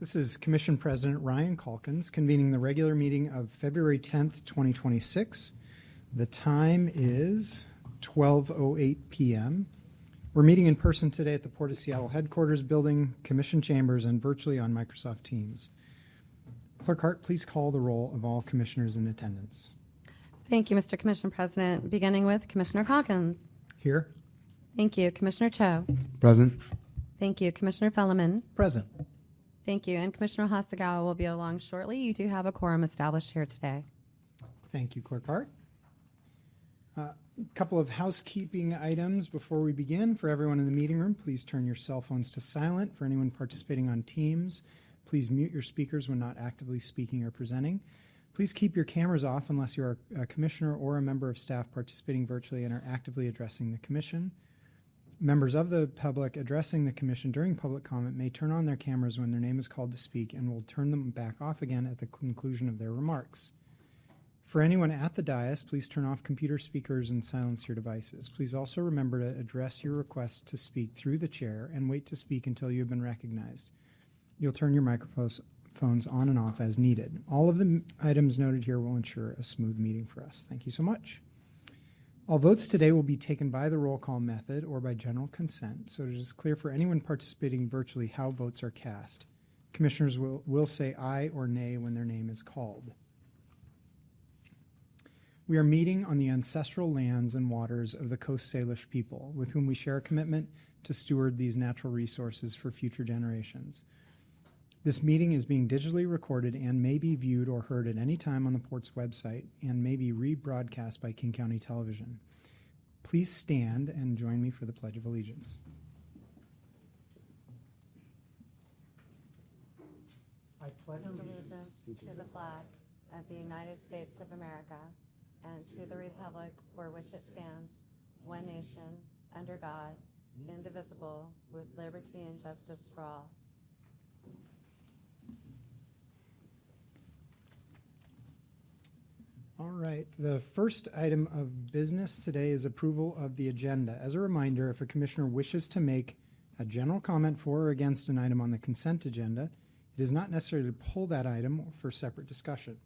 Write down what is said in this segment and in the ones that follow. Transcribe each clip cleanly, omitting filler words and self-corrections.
This is Commission President Ryan Calkins convening the regular meeting of February 10th, 2026. The time is 12:08 p.m. We're meeting in person today at the Port of Seattle headquarters building, Commission chambers, and virtually on Microsoft Teams. Clerk Hart, please call the roll of all commissioners in attendance. Thank you, Mr. Commission President. Beginning with Commissioner Calkins. Here. Thank you. Commissioner Cho. Present. Thank you. Commissioner Felleman. Present. Thank you. And Commissioner Hasegawa will be along shortly. You do have a quorum established here today. Thank you, Clerk Hart. A couple of housekeeping items before we begin. For everyone in the meeting room, please turn your cell phones to silent. For anyone participating on Teams, please mute your speakers when not actively speaking or presenting. Please keep your cameras off unless you are a commissioner or a member of staff participating virtually and are actively addressing the commission. Members of the public addressing the commission during public comment may turn on their cameras when their name is called to speak and will turn them back off again at the conclusion of their remarks. For anyone at the dais, please turn off computer speakers and silence your devices. Please also remember to address your request to speak through the chair and wait to speak until you have been recognized. You'll turn your microphones on and off as needed. All of the items noted here will ensure a smooth meeting for us. Thank you so much. All votes today will be taken by the roll call method or by general consent, so it is clear for anyone participating virtually how votes are cast. Commissioners will say aye or nay when their name is called. We are meeting on the ancestral lands and waters of the Coast Salish people, with whom we share a commitment to steward these natural resources for future generations. This meeting is being digitally recorded and may be viewed or heard at any time on the Port's website and may be rebroadcast by King County Television. Please stand and join me for the Pledge of Allegiance. I pledge Allegiance to the flag of the United States of America and to the republic for which it stands, one nation, under God, indivisible, with liberty and justice for all. All right, the first item of business today is approval of the agenda. As a reminder, if a commissioner wishes to make a general comment for or against an item on the consent agenda, it is not necessary to pull that item for separate discussion.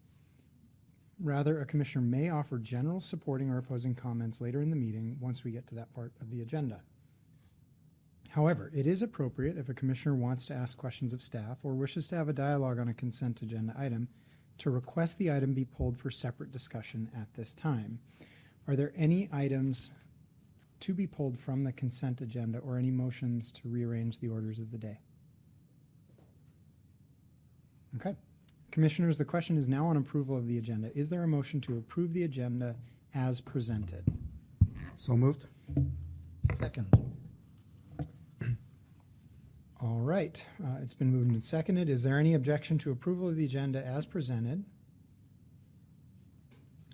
Rather, a commissioner may offer general supporting or opposing comments later in the meeting once we get to that part of the agenda. However, it is appropriate if a commissioner wants to ask questions of staff or wishes to have a dialogue on a consent agenda item to request the item be pulled for separate discussion at this time. Are there any items to be pulled from the consent agenda or any motions to rearrange the orders of the day? Okay. Commissioners, the question is now on approval of the agenda. Is there a motion to approve the agenda as presented? So moved. Second. All right. It's been moved and seconded. Is there any objection to approval of the agenda as presented?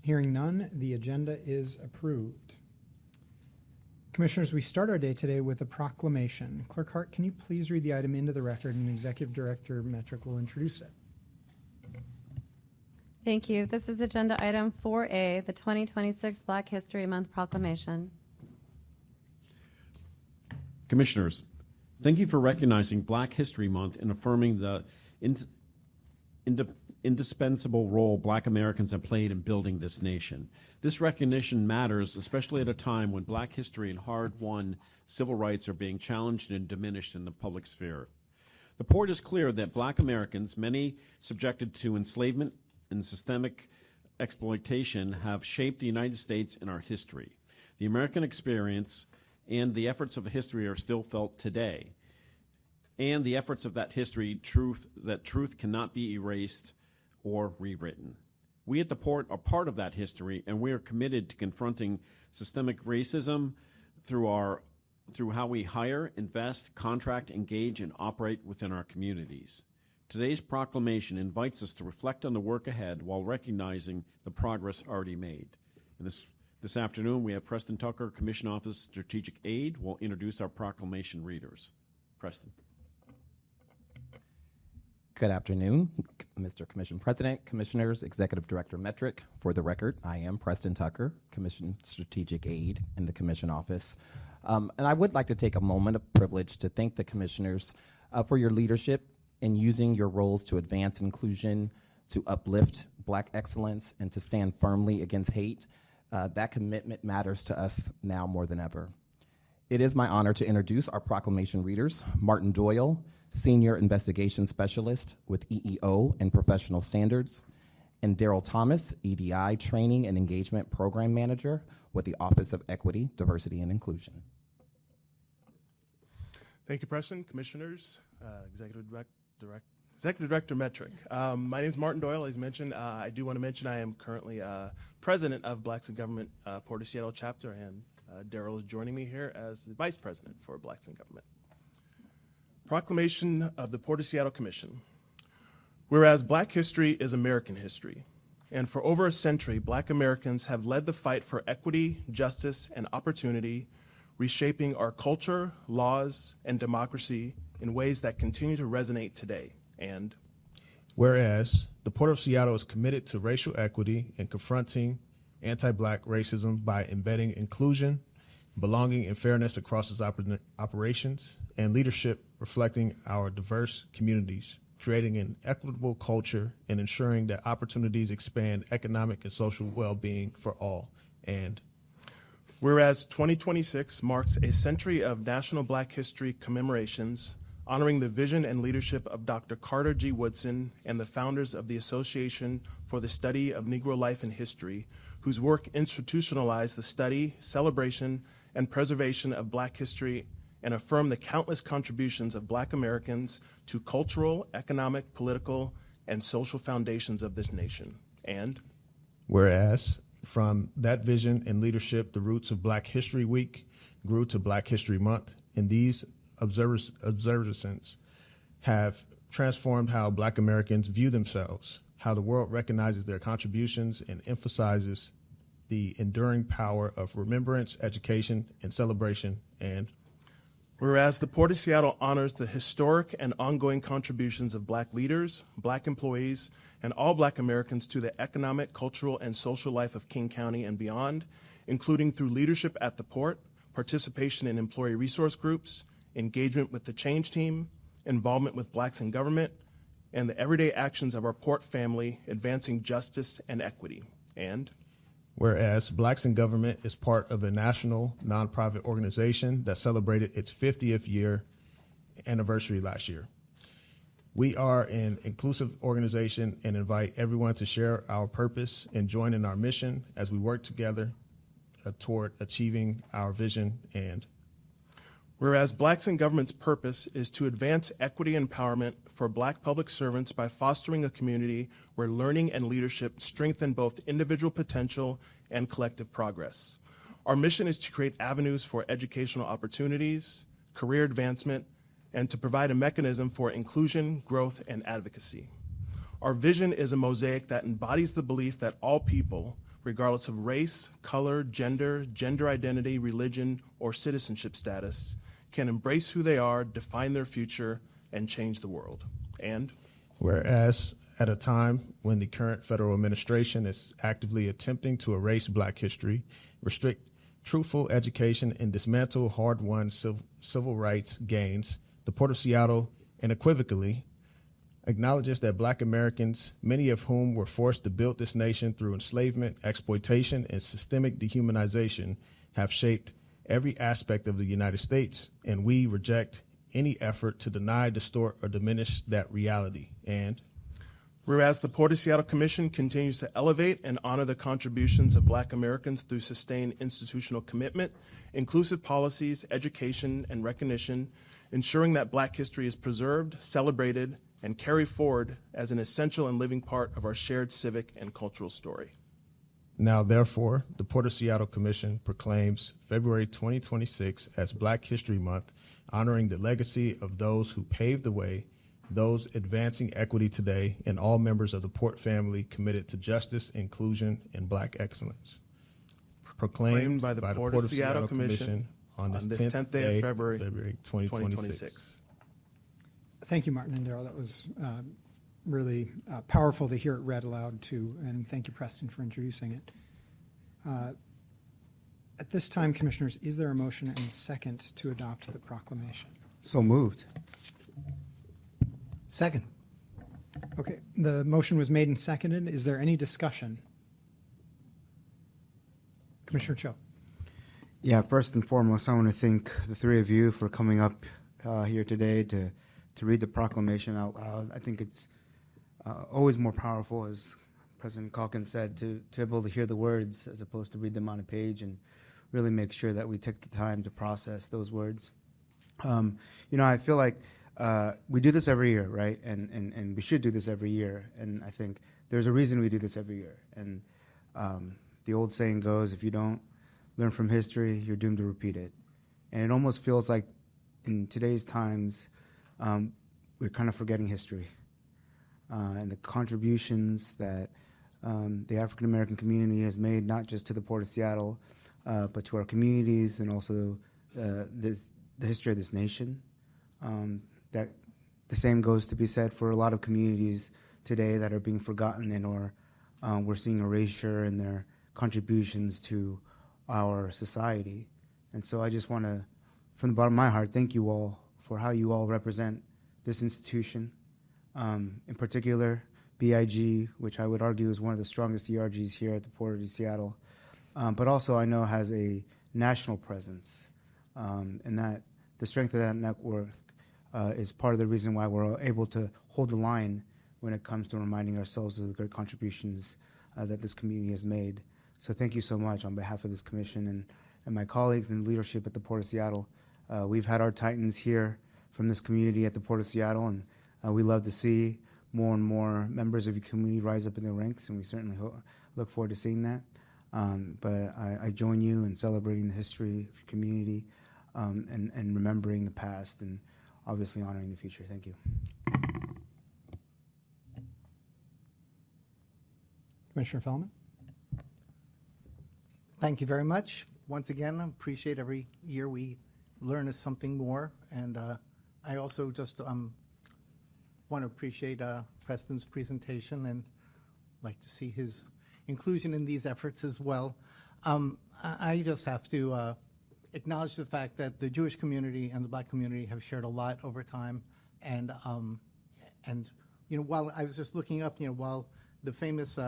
Hearing none, the agenda is approved. Commissioners, we start our day today with a proclamation. Clerk Hart, can you please read the item into the record, and Executive Director Metrick will introduce it. Thank you. This is agenda item 4A, the 2026 Black History Month proclamation. Commissioners, thank you for recognizing Black History Month and affirming the indispensable role Black Americans have played in building this nation. This recognition matters, especially at a time when Black history and hard-won civil rights are being challenged and diminished in the public sphere. The Port is clear that Black Americans, many subjected to enslavement and systemic exploitation, have shaped the United States and our history. The American experience and the efforts of history are still felt today. And the efforts of that history, truth cannot be erased or rewritten. We at the Port are part of that history, and we are committed to confronting systemic racism through how we hire, invest, contract, engage, and operate within our communities. Today's proclamation invites us to reflect on the work ahead while recognizing the progress already made. And this afternoon, we have Preston Tucker, Commission Office Strategic Aide, will introduce our proclamation readers. Preston. Good afternoon, Mr. Commission President, Commissioners, Executive Director Metrick. For the record, I am Preston Tucker, Commission Strategic Aide in the Commission Office. And I would like to take a moment of privilege to thank the Commissioners for your leadership in using your roles to advance inclusion, to uplift Black excellence, and to stand firmly against hate. That commitment matters to us now more than ever. It is my honor to introduce our proclamation readers, Martin Doyle, Senior Investigation Specialist with EEO and Professional Standards, and Daryl Thomas, EDI Training and Engagement Program Manager with the Office of Equity, Diversity, and Inclusion. Thank you, Preston, Commissioners, Executive Director Metric. My name is Martin Doyle. As mentioned, I do want to mention I am currently President of Blacks in Government Port of Seattle chapter, and Daryl is joining me here as the Vice President for Blacks in Government. Proclamation of the Port of Seattle Commission. Whereas Black history is American history, and for over a century, Black Americans have led the fight for equity, justice, and opportunity, reshaping our culture, laws, and democracy in ways that continue to resonate today. And whereas the Port of Seattle is committed to racial equity and confronting anti-Black racism by embedding inclusion, belonging, and fairness across its operations, and leadership reflecting our diverse communities, creating an equitable culture and ensuring that opportunities expand economic and social well-being for all. And whereas 2026 marks a century of National Black History commemorations, honoring the vision and leadership of Dr. Carter G. Woodson and the founders of the Association for the Study of Negro Life and History, whose work institutionalized the study, celebration, and preservation of Black history and affirmed the countless contributions of Black Americans to cultural, economic, political, and social foundations of this nation. And whereas from that vision and leadership, the roots of Black History Week grew to Black History Month, and these observances have transformed how Black Americans view themselves, how the world recognizes their contributions, and emphasizes the enduring power of remembrance, education, and celebration. And whereas the Port of Seattle honors the historic and ongoing contributions of Black leaders, Black employees, and all Black Americans to the economic, cultural, and social life of King County and beyond, including through leadership at the port, participation in employee resource groups, engagement with the change team, involvement with Blacks in government, and the everyday actions of our port family advancing justice and equity. And whereas Blacks in Government is part of a national nonprofit organization that celebrated its 50th year anniversary last year. We are an inclusive organization and invite everyone to share our purpose and join in our mission as we work together toward achieving our vision. And whereas Blacks in Government's purpose is to advance equity and empowerment for Black public servants by fostering a community where learning and leadership strengthen both individual potential and collective progress. Our mission is to create avenues for educational opportunities, career advancement, and to provide a mechanism for inclusion, growth, and advocacy. Our vision is a mosaic that embodies the belief that all people, regardless of race, color, gender identity, religion, or citizenship status, can embrace who they are, define their future, and change the world. And whereas at a time when the current federal administration is actively attempting to erase Black history, restrict truthful education, and dismantle hard-won civil rights gains, the Port of Seattle unequivocally acknowledges that Black Americans, many of whom were forced to build this nation through enslavement, exploitation, and systemic dehumanization, have shaped every aspect of the United States, and we reject any effort to deny, distort, or diminish that reality. And whereas the Port of Seattle Commission continues to elevate and honor the contributions of Black Americans through sustained institutional commitment, inclusive policies, education, and recognition, ensuring that Black history is preserved, celebrated, and carried forward as an essential and living part of our shared civic and cultural story. Now, therefore, the Port of Seattle Commission proclaims February 2026 as Black History Month, honoring the legacy of those who paved the way, those advancing equity today, and all members of the Port family committed to justice, inclusion, and Black excellence. Proclaimed by the Port of Seattle Commission on this 10th day of February 2026. Thank you, Martin and Daryl. That was really powerful to hear it read aloud, too. And thank you, Preston, for introducing it. At this time, Commissioners, is there a motion and second to adopt the proclamation? So moved. Second. Okay, the motion was made and seconded. Is there any discussion? Commissioner Cho. Yeah, first and foremost, I want to thank the three of you for coming up here today to read the proclamation out loud. I think it's always more powerful, as President Calkins said, to be able to hear the words as opposed to read them on a page and really make sure that we take the time to process those words. I feel like we do this every year, right? And we should do this every year. And I think there's a reason we do this every year. And the old saying goes, if you don't learn from history, you're doomed to repeat it. And it almost feels like in today's times, we're kind of forgetting history and the contributions that the African American community has made, not just to the Port of Seattle, but to our communities and also the history of this nation. That the same goes to be said for a lot of communities today that are being forgotten and or we're seeing erasure in their contributions to our society. And so I just want to, from the bottom of my heart, thank you all for how you all represent this institution. In particular, BIG, which I would argue is one of the strongest ERGs here at the Port of Seattle, but also I know has a national presence, and that the strength of that network is part of the reason why we're able to hold the line when it comes to reminding ourselves of the great contributions that this community has made. So thank you so much on behalf of this commission and my colleagues and leadership at the Port of Seattle. We've had our titans here from this community at the Port of Seattle, and we love to see more and more members of your community rise up in the ranks, and we certainly look forward to seeing that. But I join you in celebrating the history of your community and remembering the past and obviously honoring the future. Thank you. Commissioner Fellman. Thank you very much. Once again, I appreciate every year we learn something more. And I also just want to appreciate Preston's presentation and like to see his inclusion in these efforts as well. I just have to acknowledge the fact that the Jewish community and the Black community have shared a lot over time. And while I was just looking up, while the famous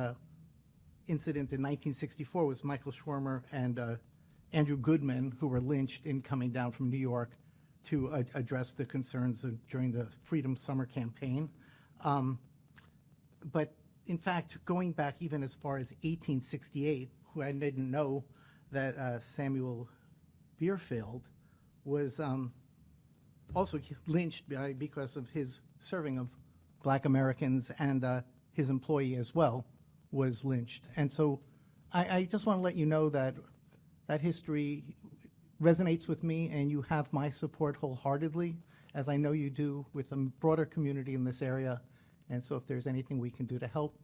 incident in 1964 was Michael Schwimmer and Andrew Goodman, who were lynched in coming down from New York to address the concerns during the Freedom Summer Campaign. But in fact, going back even as far as 1868, who I didn't know that Samuel Bierfield was also lynched because of his serving of Black Americans, and his employee as well was lynched. And so I just want to let you know that that history resonates with me, and you have my support wholeheartedly, as I know you do with a broader community in this area. And so if there's anything we can do to help,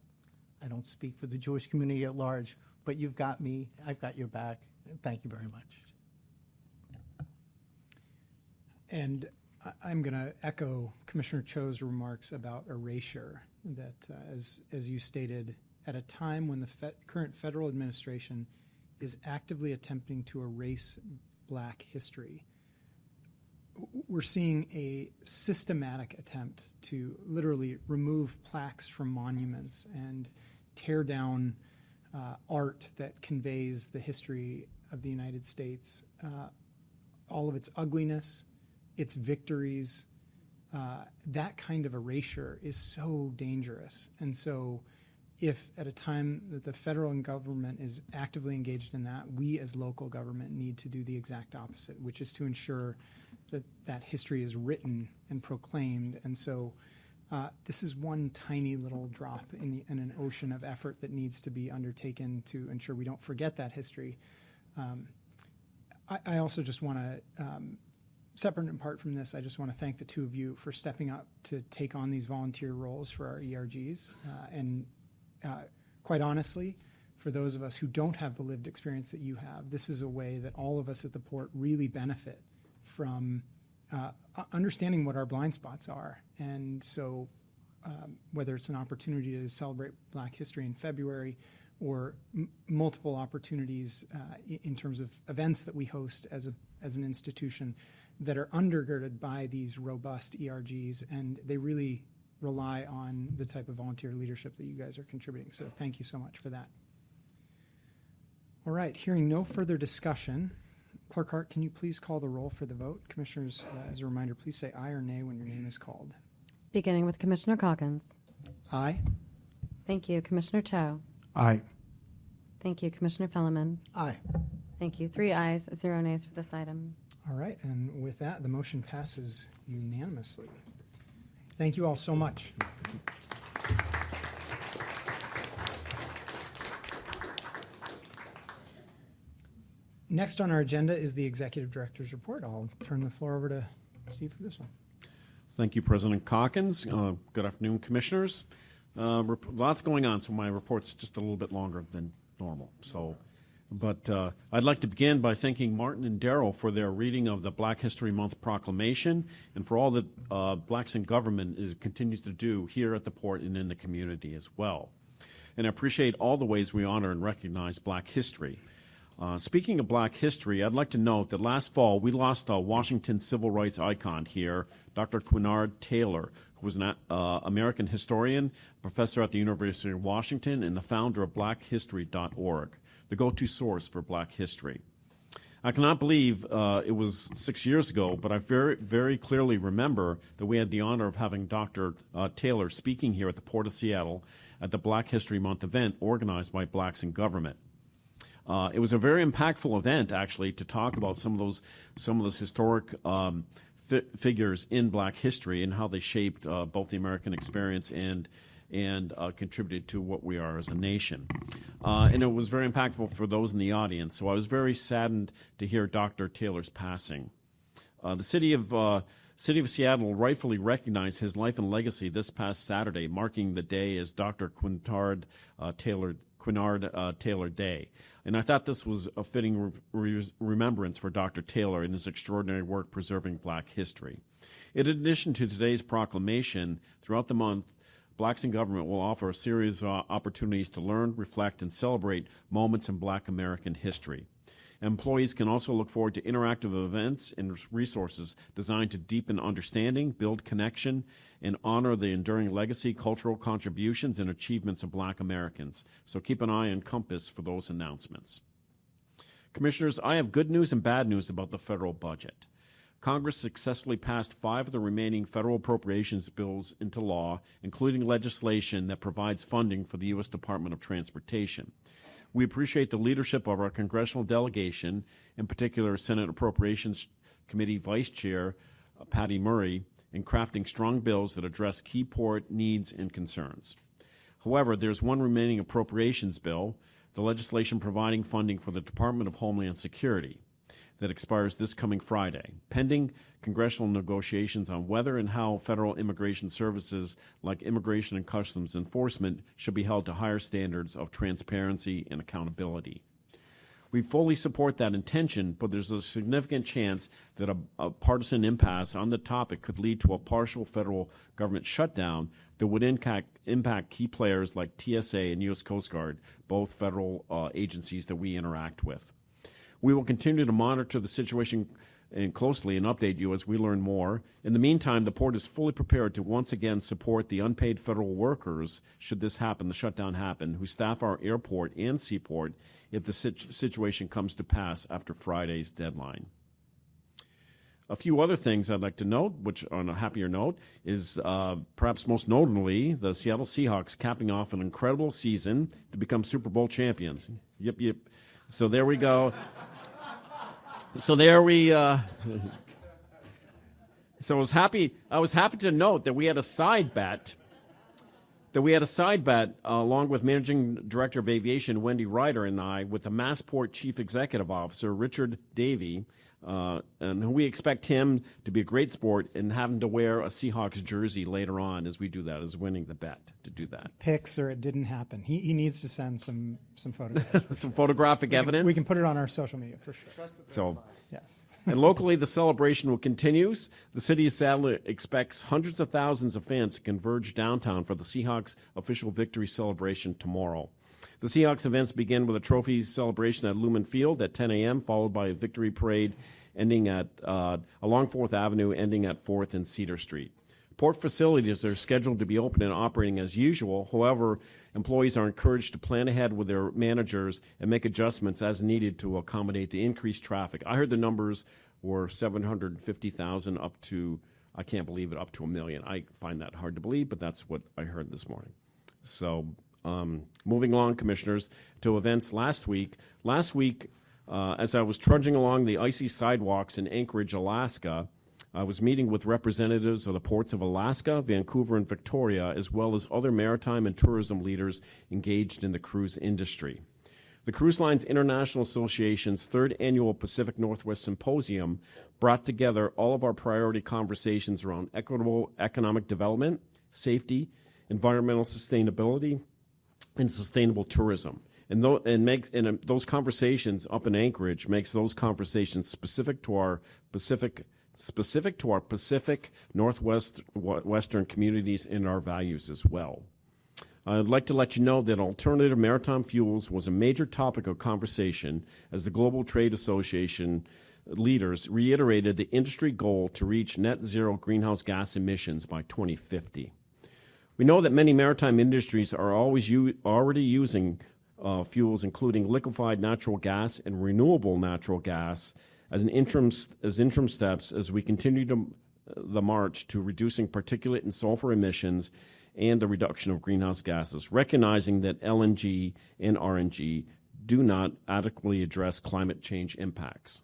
I don't speak for the Jewish community at large, but you've got me, I've got your back, and thank you very much. And I'm going to echo Commissioner Cho's remarks about erasure, that as you stated, at a time when the current federal administration is actively attempting to erase Black history, we're seeing a systematic attempt to literally remove plaques from monuments and tear down art that conveys the history of the United States, all of its ugliness, its victories. That kind of erasure is so dangerous. And so if at a time that the federal government is actively engaged in that, we as local government need to do the exact opposite, which is to ensure that that history is written and proclaimed. And so this is one tiny little drop in an ocean of effort that needs to be undertaken to ensure we don't forget that history. I also just want to, separate and apart from this, I just want to thank the two of you for stepping up to take on these volunteer roles for our ERGs. And quite honestly, for those of us who don't have the lived experience that you have, this is a way that all of us at the Port really benefit from understanding what our blind spots are. And so whether it's an opportunity to celebrate Black history in February or multiple opportunities in terms of events that we host as an institution that are undergirded by these robust ERGs, and they really rely on the type of volunteer leadership that you guys are contributing. So thank you so much for that. All right, hearing no further discussion, Clerk Hart, can you please call the roll for the vote? Commissioners, as a reminder, please say aye or nay when your name is called. Beginning with Commissioner Calkins. Aye. Thank you. Commissioner Cho. Aye. Thank you. Commissioner Felleman. Aye. Thank you. 3 ayes, 0 nays for this item. All right, and with that, the motion passes unanimously. Thank you all so much. Next on our agenda is the Executive Director's Report. I'll turn the floor over to Steve for this one. Thank you, President Calkins. Good afternoon, Commissioners. Lots going on, so my report's just a little bit longer than normal. But I'd like to begin by thanking Martin and Darrell for their reading of the Black History Month proclamation and for all that Blacks in Government continues to do here at the port and in the community as well. And I appreciate all the ways we honor and recognize Black history. Speaking of Black history, I'd like to note that last fall we lost a Washington civil rights icon here, Dr. Quinard Taylor, who was an American historian, professor at the University of Washington, and the founder of BlackHistory.org, the go-to source for Black history. I cannot believe it was 6 years ago, but I very, very clearly remember that we had the honor of having Dr. Taylor speaking here at the Port of Seattle at the Black History Month event organized by Blacks in Government. It was a very impactful event, actually, to talk about some of those historic figures in Black history and how they shaped both the American experience and contributed to what we are as a nation. And it was very impactful for those in the audience. So I was very saddened to hear Dr. Taylor's passing. The city of Seattle rightfully recognized his life and legacy this past Saturday, marking the day as Dr. Quinard Taylor Day. And I thought this was a fitting remembrance for Dr. Taylor and his extraordinary work preserving Black history. In addition to today's proclamation, throughout the month, Blacks in Government will offer a series of opportunities to learn, reflect, and celebrate moments in Black American history. Employees can also look forward to interactive events and resources designed to deepen understanding, build connection, and honor the enduring legacy, cultural contributions, and achievements of Black Americans. So keep an eye on Compass for those announcements. Commissioners, I have good news and bad news about the federal budget. Congress successfully passed 5 of the remaining federal appropriations bills into law, including legislation that provides funding for the U.S. Department of Transportation. We appreciate the leadership of our congressional delegation, in particular Senate Appropriations Committee Vice Chair Patty Murray, in crafting strong bills that address key port needs and concerns. However, there's one remaining appropriations bill, the legislation providing funding for the Department of Homeland Security, that expires this coming Friday, pending congressional negotiations on whether and how federal immigration services like Immigration and Customs Enforcement should be held to higher standards of transparency and accountability. We fully support that intention, but there's a significant chance that a partisan impasse on the topic could lead to a partial federal government shutdown that would impact key players like TSA and U.S. Coast Guard, both federal agencies that we interact with. We will continue to monitor the situation closely and update you as we learn more. In the meantime, the port is fully prepared to once again support the unpaid federal workers, should this happen, the shutdown happen, who staff our airport and seaport if the situation comes to pass after Friday's deadline. A few other things I'd like to note, which on a happier note, is perhaps most notably the Seattle Seahawks capping off an incredible season to become Super Bowl champions. Yep. So there we go. So there we. So I was happy to note that we had a side bet. Along with Managing Director of Aviation Wendy Ryder and I, with the Massport Chief Executive Officer Richard Davey, and we expect him to be a great sport and having to wear a Seahawks jersey later on as we do that, as winning the bet to do that. Pics or it didn't happen. He needs to send some photographs. Some photographic evidence. We can put it on our social media for sure. So, yes. And locally, the celebration will continue. The city of Seattle expects hundreds of thousands of fans to converge downtown for the Seahawks official victory celebration tomorrow. The Seahawks events begin with a trophies celebration at Lumen Field at 10 a.m., followed by a victory parade ending at along 4th Avenue, ending at 4th and Cedar Street. Port facilities are scheduled to be open and operating as usual. However, employees are encouraged to plan ahead with their managers and make adjustments as needed to accommodate the increased traffic. I heard the numbers were 750,000 up to, I can't believe it, up to 1 million. I find that hard to believe, but that's what I heard this morning. So moving along, Commissioners, to events last week. Last week, as I was trudging along the icy sidewalks in Anchorage, Alaska, I was meeting with representatives of the ports of Alaska, Vancouver, and Victoria, as well as other maritime and tourism leaders engaged in the cruise industry. The Cruise Lines International Association's third annual Pacific Northwest Symposium brought together all of our priority conversations around equitable economic development, safety, environmental sustainability, and sustainable tourism. And those conversations up in Anchorage makes those conversations specific to our Pacific Northwest Western communities and our values as well. I'd like to let you know that alternative maritime fuels was a major topic of conversation as the Global Trade Association leaders reiterated the industry goal to reach net zero greenhouse gas emissions by 2050. We know that many maritime industries are already using fuels, including liquefied natural gas and renewable natural gas, as interim steps as we continue the march to reducing particulate and sulfur emissions and the reduction of greenhouse gases, recognizing that LNG and RNG do not adequately address climate change impacts.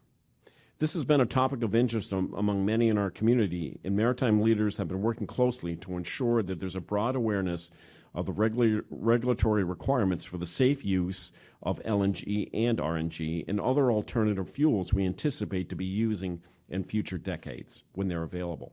This has been a topic of interest among many in our community, and maritime leaders have been working closely to ensure that there's a broad awareness of the regulatory requirements for the safe use of LNG and RNG and other alternative fuels we anticipate to be using in future decades when they're available.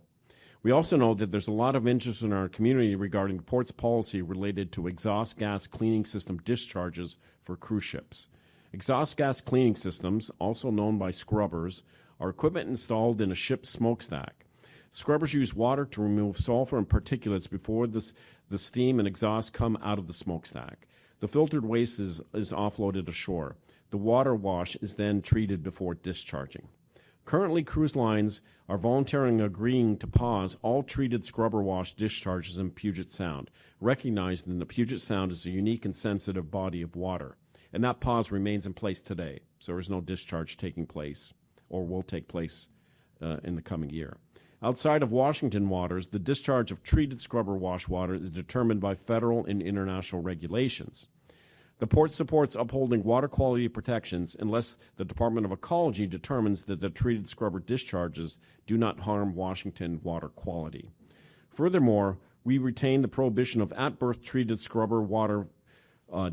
We also know that there's a lot of interest in our community regarding the port's policy related to exhaust gas cleaning system discharges for cruise ships. Exhaust gas cleaning systems, also known by scrubbers, are equipment installed in a ship's smokestack. Scrubbers use water to remove sulfur and particulates before the steam and exhaust come out of the smokestack. The filtered waste is offloaded ashore. The water wash is then treated before discharging. Currently, cruise lines are voluntarily agreeing to pause all treated scrubber wash discharges in Puget Sound, recognizing that Puget Sound is a unique and sensitive body of water. And that pause remains in place today, so there is no discharge taking place or will take place in the coming year. Outside of Washington waters, the discharge of treated scrubber wash water is determined by federal and international regulations. The port supports upholding water quality protections unless the Department of Ecology determines that the treated scrubber discharges do not harm Washington water quality. Furthermore, we retain the prohibition of at-berth treated scrubber water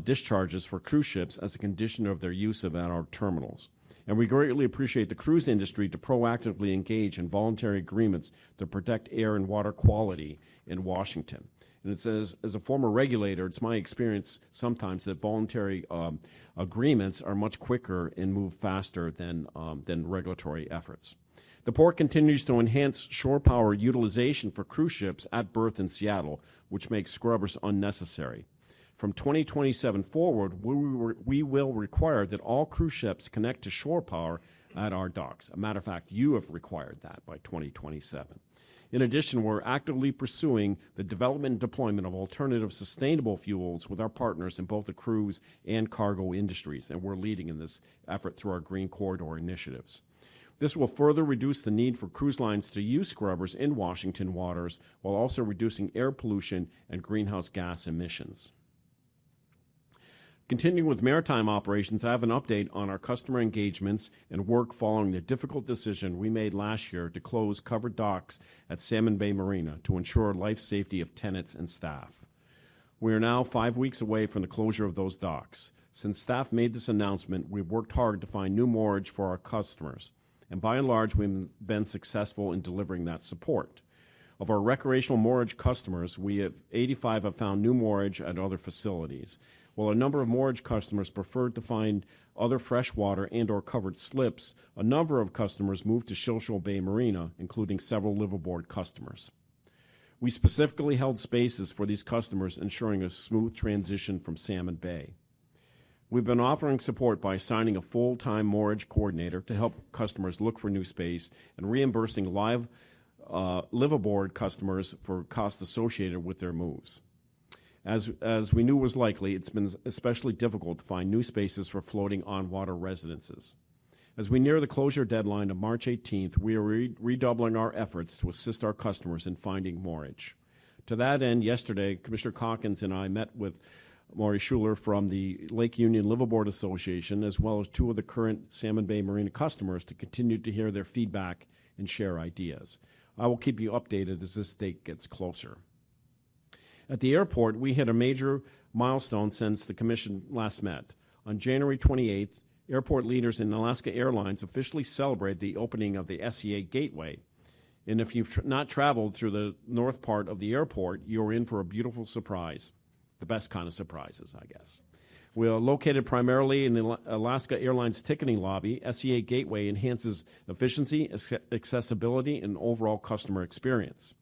discharges for cruise ships as a condition of their use at our terminals. And we greatly appreciate the cruise industry to proactively engage in voluntary agreements to protect air and water quality in Washington. And it says, as a former regulator, it's my experience sometimes that voluntary agreements are much quicker and move faster than regulatory efforts. The port continues to enhance shore power utilization for cruise ships at berth in Seattle, which makes scrubbers unnecessary. From 2027 forward, we will require that all cruise ships connect to shore power at our docks. A matter of fact, you have required that by 2027. In addition, we're actively pursuing the development and deployment of alternative sustainable fuels with our partners in both the cruise and cargo industries, and we're leading in this effort through our Green Corridor initiatives. This will further reduce the need for cruise lines to use scrubbers in Washington waters while also reducing air pollution and greenhouse gas emissions. Continuing with maritime operations, I have an update on our customer engagements and work following the difficult decision we made last year to close covered docks at Salmon Bay Marina to ensure life safety of tenants and staff. We are now 5 weeks away from the closure of those docks. Since staff made this announcement, we've worked hard to find new moorage for our customers, and by and large, we've been successful in delivering that support. Of our recreational moorage customers, 85 have found new moorage at other facilities. While a number of moorage customers preferred to find other freshwater and or covered slips, a number of customers moved to Shilshole Bay Marina, including several liveaboard customers. We specifically held spaces for these customers, ensuring a smooth transition from Salmon Bay. We've been offering support by assigning a full-time moorage coordinator to help customers look for new space and reimbursing live liveaboard customers for costs associated with their moves. As we knew was likely, it's been especially difficult to find new spaces for floating on-water residences. As we near the closure deadline of March 18th, we are redoubling our efforts to assist our customers in finding moorage. To that end, yesterday, Commissioner Calkins and I met with Maury Schuler from the Lake Union Liveaboard Association, as well as two of the current Salmon Bay Marina customers, to continue to hear their feedback and share ideas. I will keep you updated as this date gets closer. At the airport, we hit a major milestone since the Commission last met. On January 28th, airport leaders in Alaska Airlines officially celebrated the opening of the SEA Gateway. And if you've not traveled through the north part of the airport, you're in for a beautiful surprise. The best kind of surprises, I guess. We are located primarily in the Alaska Airlines ticketing lobby. SEA Gateway enhances efficiency, accessibility, and overall customer experience.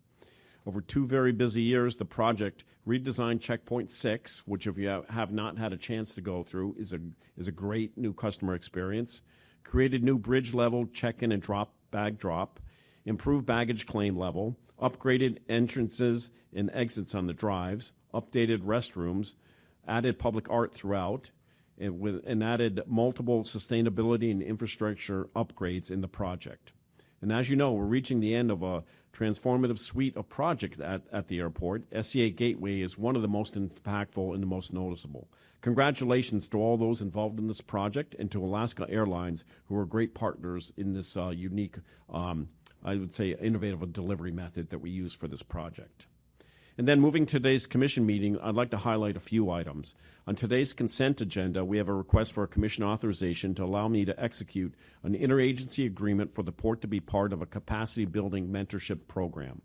Over 2 very busy years, the project redesigned Checkpoint 6, which if you have not had a chance to go through, is a great new customer experience, created new bridge-level check-in and bag drop, improved baggage claim level, upgraded entrances and exits on the drives, updated restrooms, added public art throughout, and added multiple sustainability and infrastructure upgrades in the project. And as you know, we're reaching the end of a transformative suite of projects at the airport. SEA Gateway is one of the most impactful and the most noticeable. Congratulations to all those involved in this project and to Alaska Airlines, who are great partners in this unique, I would say, innovative delivery method that we use for this project. And then moving to today's commission meeting, I'd like to highlight a few items. On today's consent agenda, we have a request for a commission authorization to allow me to execute an interagency agreement for the port to be part of a capacity building mentorship program.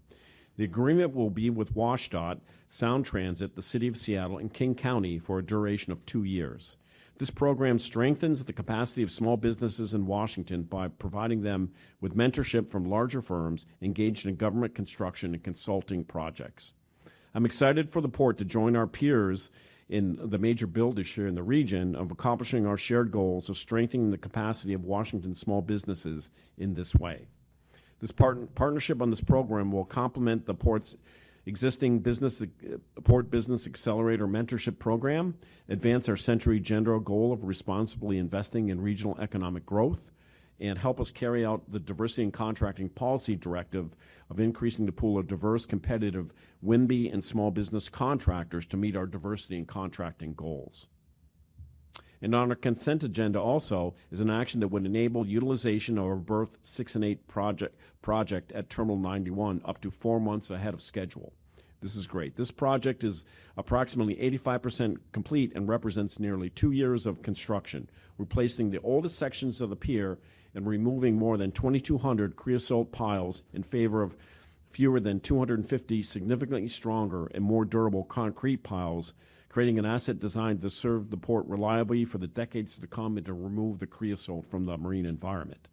The agreement will be with WashDOT, Sound Transit, the City of Seattle, and King County for a duration of 2 years. This program strengthens the capacity of small businesses in Washington by providing them with mentorship from larger firms engaged in government construction and consulting projects. I'm excited for the port to join our peers in the major builders here in the region of accomplishing our shared goals of strengthening the capacity of Washington's small businesses in this way. This partnership on this program will complement the port's existing Port Business Accelerator Mentorship Program, advance our Century Gender goal of responsibly investing in regional economic growth, and help us carry out the Diversity in Contracting Policy Directive of increasing the pool of diverse, competitive WINBE and small business contractors to meet our diversity in contracting goals. And on our consent agenda also is an action that would enable utilization of our Berth 6 and 8 project at Terminal 91 up to 4 months ahead of schedule. This is great. This project is approximately 85% complete and represents nearly 2 years of construction, replacing the oldest sections of the pier and removing more than 2,200 creosote piles in favor of fewer than 250 significantly stronger and more durable concrete piles, creating an asset designed to serve the port reliably for the decades to come and to remove the creosote from the marine environment.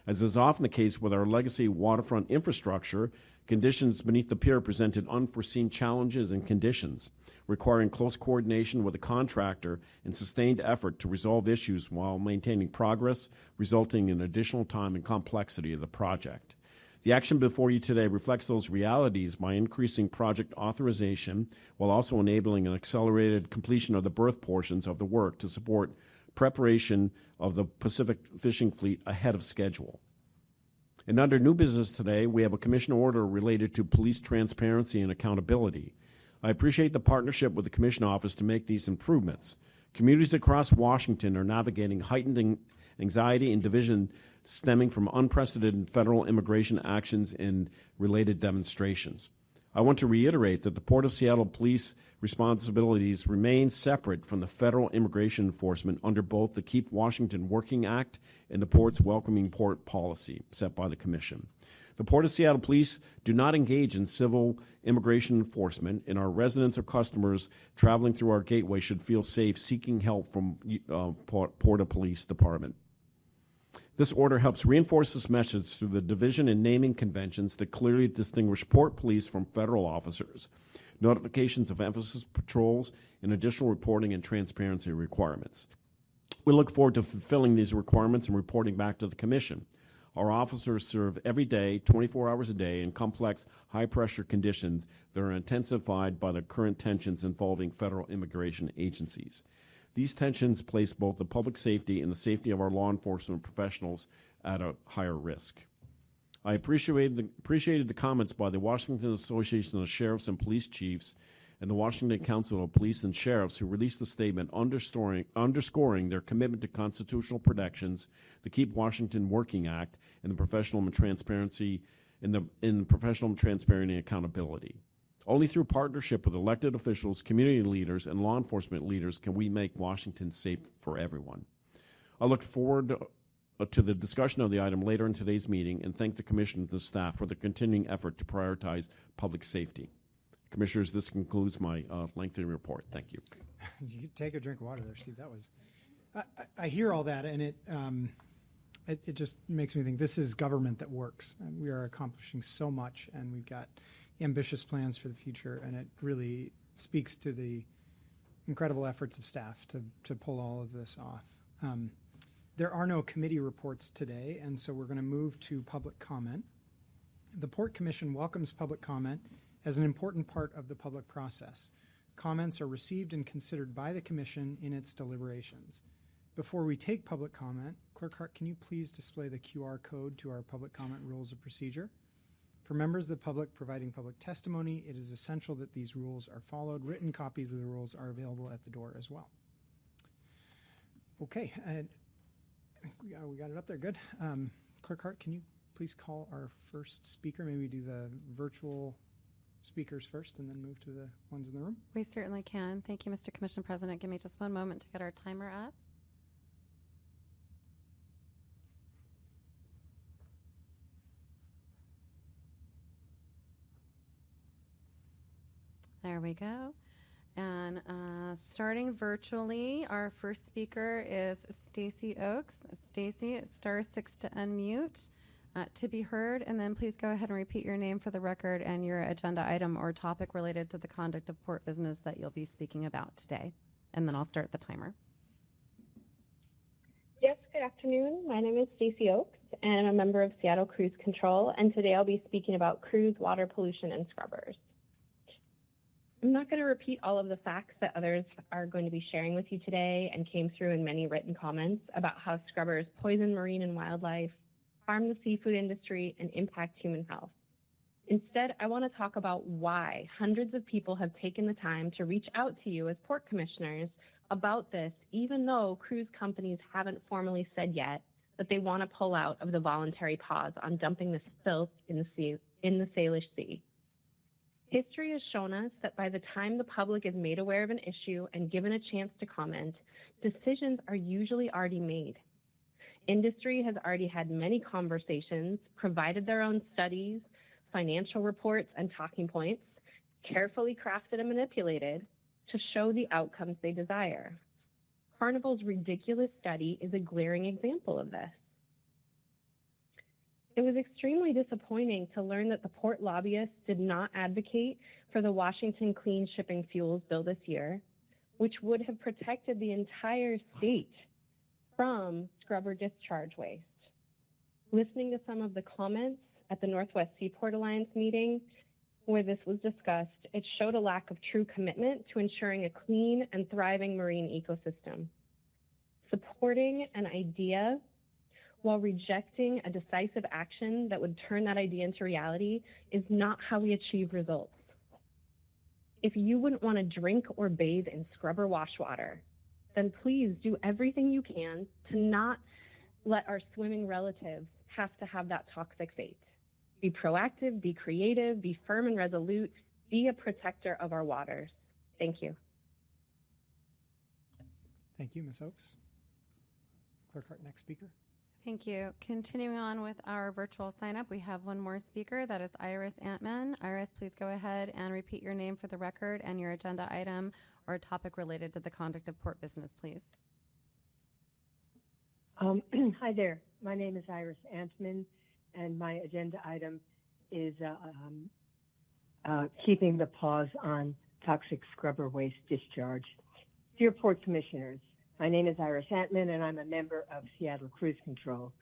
As is often the case with our legacy waterfront infrastructure, conditions beneath the pier presented unforeseen challenges and conditions, requiring close coordination with the contractor and sustained effort to resolve issues while maintaining progress, resulting in additional time and complexity of the project. The action before you today reflects those realities by increasing project authorization while also enabling an accelerated completion of the berth portions of the work to support preparation of the Pacific fishing fleet ahead of schedule. And under new business today, we have a commission order related to police transparency and accountability. I appreciate the partnership with the Commission Office to make these improvements. Communities across Washington are navigating heightened anxiety and division stemming from unprecedented federal immigration actions and related demonstrations. I want to reiterate that the Port of Seattle police responsibilities remain separate from the federal immigration enforcement under both the Keep Washington Working Act and the Port's Welcoming Port policy set by the Commission. The Port of Seattle police do not engage in civil immigration enforcement, and our residents or customers traveling through our gateway should feel safe seeking help from Port of Police Department. This order helps reinforce this message through the division and naming conventions that clearly distinguish port police from federal officers, notifications of emphasis patrols, and additional reporting and transparency requirements. We look forward to fulfilling these requirements and reporting back to the Commission. Our officers serve every day, 24 hours a day, in complex, high-pressure conditions that are intensified by the current tensions involving federal immigration agencies. These tensions place both the public safety and the safety of our law enforcement professionals at a higher risk. I appreciated the comments by the Washington Association of Sheriffs and Police Chiefs and the Washington Council of Police and Sheriffs, who released a statement underscoring their commitment to constitutional protections, the Keep Washington Working Act, and the professional and transparency and accountability. Only through partnership with elected officials, community leaders, and law enforcement leaders can we make Washington safe for everyone. I look forward to the discussion of the item later in today's meeting and thank the Commission and the staff for the continuing effort to prioritize public safety. Commissioners, this concludes my lengthy report. Thank you. You could take a drink of water there, Steve. That was. I hear all that, and it just makes me think this is government that works, and we are accomplishing so much, and we've got ambitious plans for the future, and it really speaks to the incredible efforts of staff to pull all of this off. There are no committee reports today, and so we're going to move to public comment. The Port Commission welcomes public comment as an important part of the public process. Comments are received and considered by the Commission in its deliberations. Before we take public comment, Clerk Hart, can you please display the QR code to our public comment rules of procedure? For members of the public providing public testimony, it is essential that these rules are followed. Written copies of the rules are available at the door as well. Okay, and I think we got it up there. Good. Clerk Hart, can you please call our first speaker? Maybe we do the virtual speakers first and then move to the ones in the room. We certainly can. Thank you, Mr. Commission President. Give me just one moment to get our timer up. There we go. And starting virtually, our first speaker is Stacy Oaks. Stacy, it's *6 to unmute to be heard, and then please go ahead and repeat your name for the record and your agenda item or topic related to the conduct of port business that you'll be speaking about today. And then I'll start the timer. Yes, good afternoon. My name is Stacy Oaks, and I'm a member of Seattle Cruise Control, and today I'll be speaking about cruise water pollution and scrubbers. I'm not going to repeat all of the facts that others are going to be sharing with you today and came through in many written comments about how scrubbers poison marine and wildlife, harm the seafood industry, and impact human health. Instead, I want to talk about why hundreds of people have taken the time to reach out to you as port commissioners about this, even though cruise companies haven't formally said yet that they want to pull out of the voluntary pause on dumping this filth in the Salish Sea. History has shown us that by the time the public is made aware of an issue and given a chance to comment, decisions are usually already made. Industry has already had many conversations, provided their own studies, financial reports, and talking points, carefully crafted and manipulated to show the outcomes they desire. Carnival's ridiculous study is a glaring example of this. It was extremely disappointing to learn that the port lobbyists did not advocate for the Washington Clean Shipping Fuels bill this year, which would have protected the entire state from scrubber discharge waste. Listening to some of the comments at the Northwest Seaport Alliance meeting where this was discussed, it showed a lack of true commitment to ensuring a clean and thriving marine ecosystem. Supporting an idea while rejecting a decisive action that would turn that idea into reality is not how we achieve results. If you wouldn't want to drink or bathe in scrubber wash water, then please do everything you can to not let our swimming relatives have to have that toxic fate. Be proactive, be creative, be firm and resolute, be a protector of our waters. Thank you. Thank you, Ms. Oaks. Clerk Hart, next speaker. Thank you. Continuing on with our virtual sign-up, we have one more speaker. That is Iris Antman. Iris, please go ahead and repeat your name for the record and your agenda item or topic related to the conduct of port business, please. Hi there. My name is Iris Antman, and my agenda item is keeping the pause on toxic scrubber waste discharge. Dear Port Commissioners, my name is Iris Antman, and I'm a member of Seattle Cruise Control.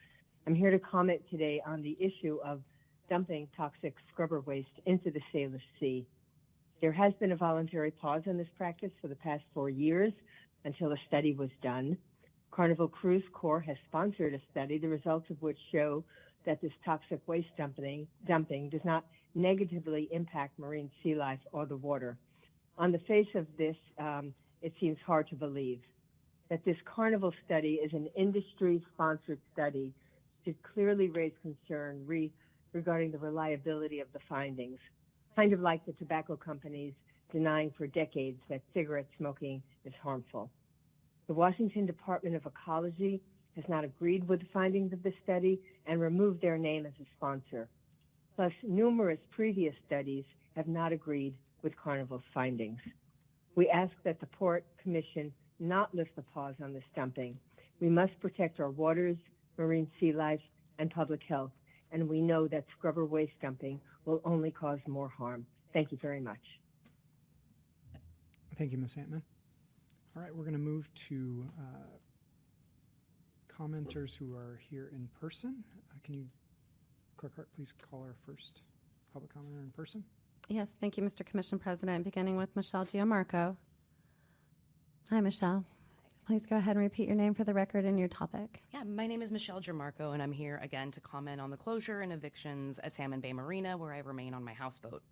I'm here to comment today on the issue of dumping toxic scrubber waste into the Salish Sea. There has been a voluntary pause on this practice for the past 4 years until a study was done. Carnival Cruise Corps has sponsored a study, the results of which show that this toxic waste dumping does not negatively impact marine sea life or the water. On the face of this, it seems hard to believe that this Carnival study is an industry-sponsored study should clearly raise concern regarding the reliability of the findings, kind of like the tobacco companies denying for decades that cigarette smoking is harmful. The Washington Department of Ecology has not agreed with the findings of the study and removed their name as a sponsor. Plus, numerous previous studies have not agreed with Carnival's findings. We ask that the Port Commission not lift the pause on this dumping. We must protect our waters, marine sea life, and public health, and we know that scrubber waste dumping will only cause more harm. Thank you very much. Thank you, Ms. Antman. All right, we're going to move to commenters who are here in person. Can you, Clerk Hart, please call our first public commenter in person? Yes, thank you, Mr. Commission President, beginning with Michelle Gianmarco. Hi, Michelle. Please go ahead and repeat your name for the record and your topic. Yeah, my name is Michelle Gianmarco, and I'm here again to comment on the closure and evictions at Salmon Bay Marina, where I remain on my houseboat.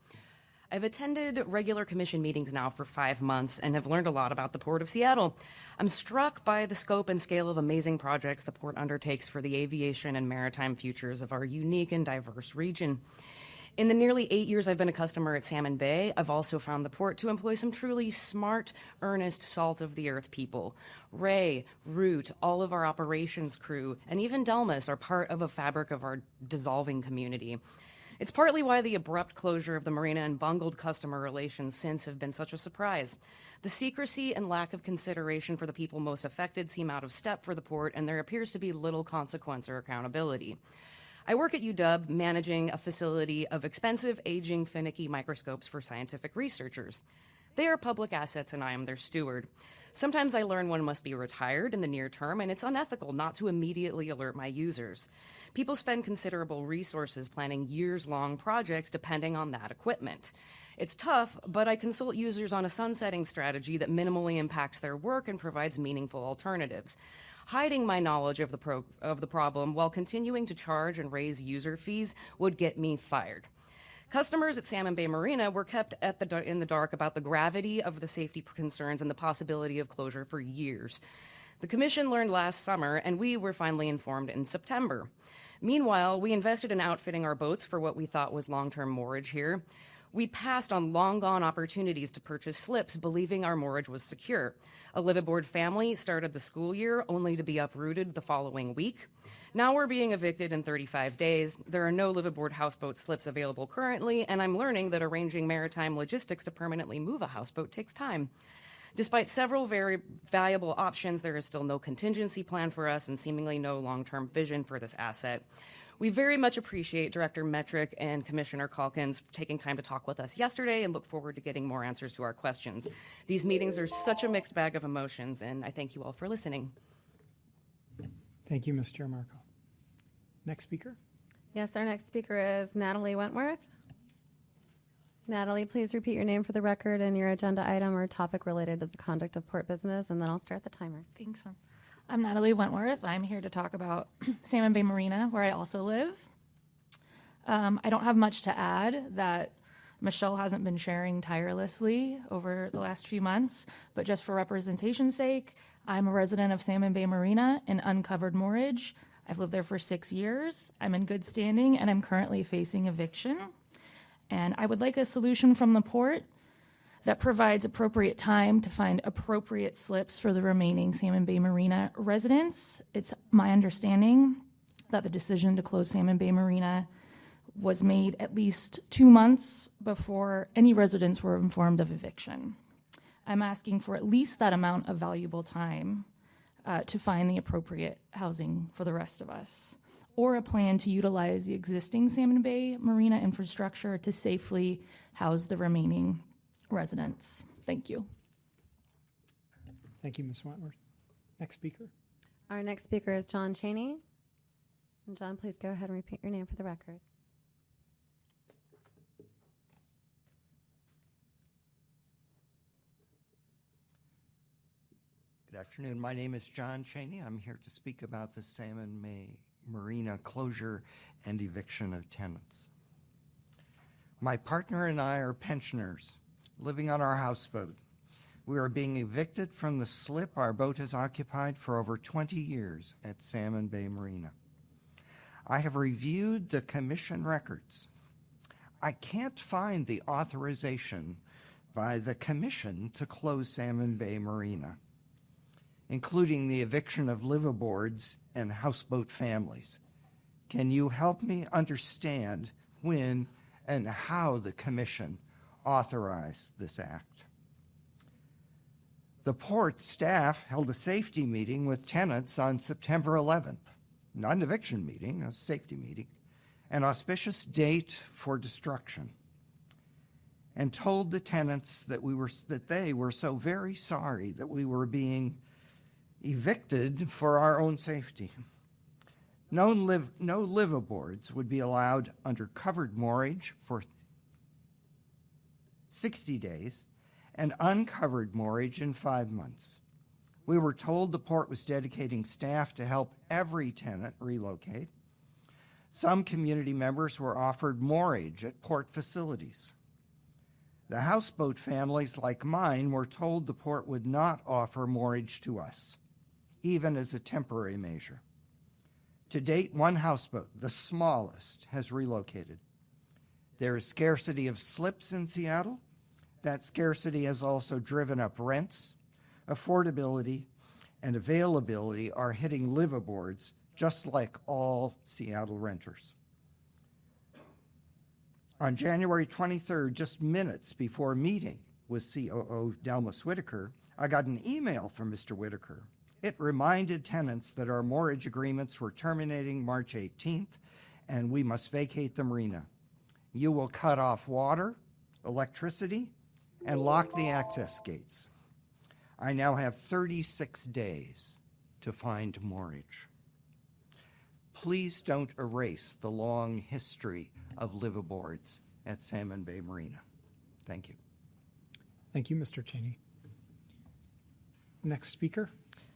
I've attended regular commission meetings now for 5 months and have learned a lot about the Port of Seattle. I'm struck by the scope and scale of amazing projects the port undertakes for the aviation and maritime futures of our unique and diverse region. In the nearly 8 years I've been a customer at Salmon Bay, I've also found the port to employ some truly smart, earnest, salt-of-the-earth people. Ray, Root, all of our operations crew, and even Delmas are part of a fabric of our dissolving community. It's partly why the abrupt closure of the marina and bungled customer relations since have been such a surprise. The secrecy and lack of consideration for the people most affected seem out of step for the port, and there appears to be little consequence or accountability. I work at UW managing a facility of expensive, aging, finicky microscopes for scientific researchers. They are public assets, and I am their steward. Sometimes I learn one must be retired in the near term, and it's unethical not to immediately alert my users. People spend considerable resources planning years-long projects depending on that equipment. It's tough, but I consult users on a sunsetting strategy that minimally impacts their work and provides meaningful alternatives. Hiding my knowledge of the problem while continuing to charge and raise user fees would get me fired. Customers at Salmon Bay Marina were kept in the dark about the gravity of the safety concerns and the possibility of closure for years. The Commission learned last summer, and we were finally informed in September. Meanwhile, we invested in outfitting our boats for what we thought was long-term moorage here. We passed on long-gone opportunities to purchase slips, believing our moorage was secure. A liveaboard family started the school year only to be uprooted the following week. Now we're being evicted in 35 days. There are no liveaboard houseboat slips available currently, and I'm learning that arranging maritime logistics to permanently move a houseboat takes time. Despite several very valuable options, there is still no contingency plan for us and seemingly no long-term vision for this asset. We very much appreciate Director Metrick and Commissioner Calkins taking time to talk with us yesterday and look forward to getting more answers to our questions. These meetings are such a mixed bag of emotions, and I thank you all for listening. Thank you, Ms. Gianmarco. Next speaker. Yes, our next speaker is Natalie Wentworth. Natalie, please repeat your name for the record and your agenda item or topic related to the conduct of port business, and then I'll start the timer. Thanks. I'm Natalie Wentworth. I'm here to talk about Salmon Bay Marina, where I also live. I don't have much to add that Michelle hasn't been sharing tirelessly over the last few months, but just for representation's sake, I'm a resident of Salmon Bay Marina in uncovered moorage. I've lived there for 6 years. I'm in good standing, and I'm currently facing eviction. And I would like a solution from the port that provides appropriate time to find appropriate slips for the remaining Salmon Bay Marina residents. It's my understanding that the decision to close Salmon Bay Marina was made at least 2 months before any residents were informed of eviction. I'm asking for at least that amount of valuable time to find the appropriate housing for the rest of us, or a plan to utilize the existing Salmon Bay Marina infrastructure to safely house the remaining residents. Thank you. Thank you, Ms. Wentworth. Next speaker. Our next speaker is John Cheney. And John, please go ahead and repeat your name for the record. Good afternoon. My name is John Cheney. I'm here to speak about the Salmon Bay Marina closure and eviction of tenants. My partner and I are pensioners living on our houseboat. We are being evicted from the slip our boat has occupied for over 20 years at Salmon Bay Marina. I have reviewed the commission records. I can't find the authorization by the commission to close Salmon Bay Marina, including the eviction of liveaboards and houseboat families. Can you help me understand when and how the commission authorized this act? The port staff held a safety meeting with tenants on September 11th. Not an eviction meeting, a safety meeting, an auspicious date for destruction, and told the tenants that they were so very sorry that we were being evicted for our own safety. No liveaboards would be allowed under covered moorage for 60 days and uncovered moorage in 5 months. We were told the port was dedicating staff to help every tenant relocate. Some community members were offered moorage at port facilities. The houseboat families like mine were told the port would not offer moorage to us, even as a temporary measure. To date, one houseboat, the smallest, has relocated. There is scarcity of slips in Seattle. That scarcity has also driven up rents. Affordability and availability are hitting liveaboards just like all Seattle renters. On January 23rd, just minutes before meeting with COO Delmas Whitaker, I got an email from Mr. Whitaker. It reminded tenants that our moorage agreements were terminating March 18th and we must vacate the marina. You will cut off water, electricity, and lock the access gates. I now have 36 days to find moorage. Please don't erase the long history of liveaboards at Salmon Bay Marina. Thank you. Thank you, Mr. Cheney. Next speaker.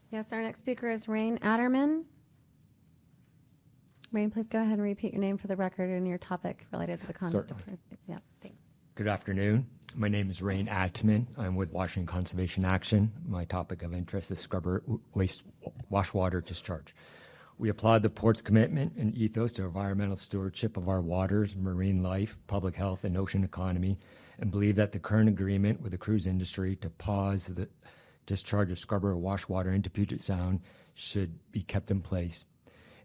Yes, our next speaker is Rain Adderman. Rain, please go ahead and repeat your name for the record and your topic related to the conduct. Yeah, thanks. Good afternoon. My name is Rain Atman. I'm with Washington Conservation Action. My topic of interest is scrubber wash water discharge. We applaud the port's commitment and ethos to environmental stewardship of our waters, marine life, public health, and ocean economy, and believe that the current agreement with the cruise industry to pause the discharge of scrubber wash water into Puget Sound should be kept in place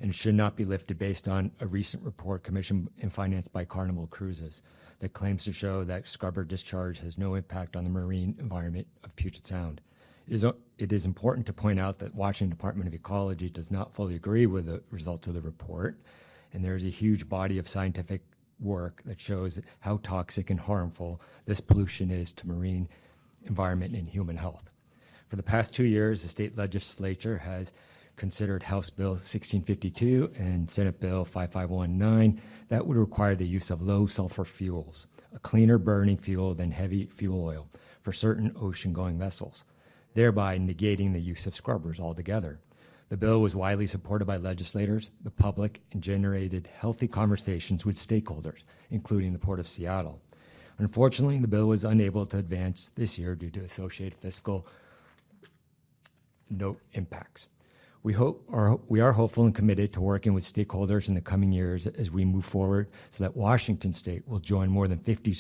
and should not be lifted based on a recent report commissioned and financed by Carnival Cruises that claims to show that scrubber discharge has no impact on the marine environment of Puget Sound. It is important to point out that Washington Department of Ecology does not fully agree with the results of the report, and there is a huge body of scientific work that shows how toxic and harmful this pollution is to marine environment and human health. For the past 2 years, the state legislature has considered House Bill 1652 and Senate Bill 5519 that would require the use of low sulfur fuels, a cleaner burning fuel than heavy fuel oil, for certain ocean-going vessels, thereby negating the use of scrubbers altogether. The bill was widely supported by legislators, the public, and generated healthy conversations with stakeholders, including the Port of Seattle. Unfortunately, the bill was unable to advance this year due to associated fiscal impacts. We are hopeful and committed to working with stakeholders in the coming years as we move forward so that Washington State will join more than 50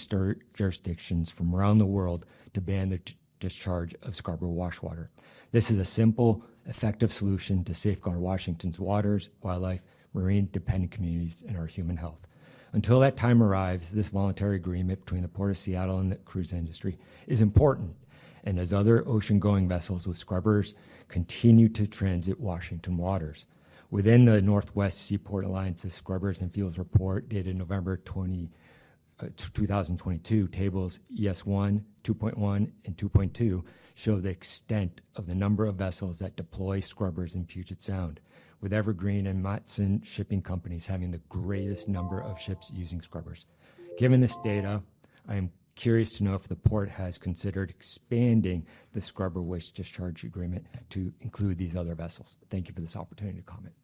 jurisdictions from around the world to ban the discharge of scrubber wash water. This is a simple, effective solution to safeguard Washington's waters, wildlife, marine-dependent communities, and our human health. Until that time arrives, this voluntary agreement between the Port of Seattle and the cruise industry is important, and as other ocean-going vessels with scrubbers continue to transit Washington waters. Within the Northwest Seaport Alliance's Scrubbers and Fuels Report dated November 2022, tables ES1, 2.1, and 2.2 show the extent of the number of vessels that deploy scrubbers in Puget Sound. with Evergreen and Matson shipping companies having the greatest number of ships using scrubbers. Given this data, I am curious to know if the port has considered expanding the scrubber waste discharge agreement to include these other vessels. Thank you for this opportunity to comment.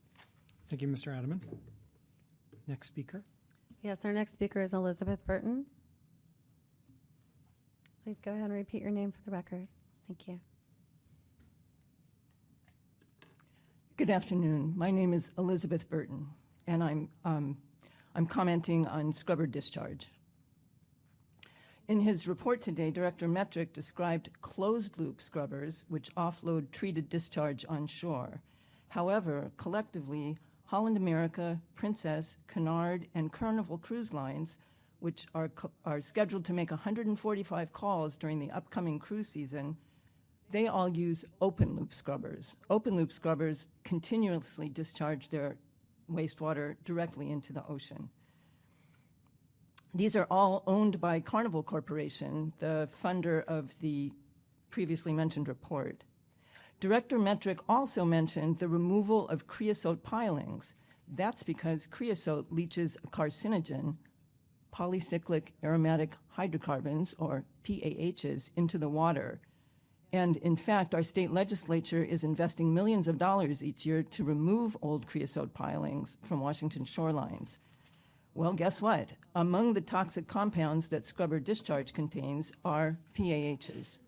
Thank you, Mr. Ademan. Next speaker. Yes, our next speaker is Elizabeth Burton. Please go ahead and repeat your name for the record. Thank you. Good afternoon. My name is Elizabeth Burton, and I'm commenting on scrubber discharge. In his report today, Director Metrick described closed-loop scrubbers, which offload treated discharge on shore. However, collectively, Holland America, Princess, Cunard, and Carnival Cruise Lines, which are scheduled to make 145 calls during the upcoming cruise season, they all use open-loop scrubbers. Open-loop scrubbers continuously discharge their wastewater directly into the ocean. These are all owned by Carnival Corporation, the funder of the previously mentioned report. Director Metrick also mentioned the removal of creosote pilings. That's because creosote leaches a carcinogen, polycyclic aromatic hydrocarbons, or PAHs, into the water. And in fact, our state legislature is investing millions of dollars each year to remove old creosote pilings from Washington shorelines. Well, guess what? Among the toxic compounds that scrubber discharge contains are PAHs.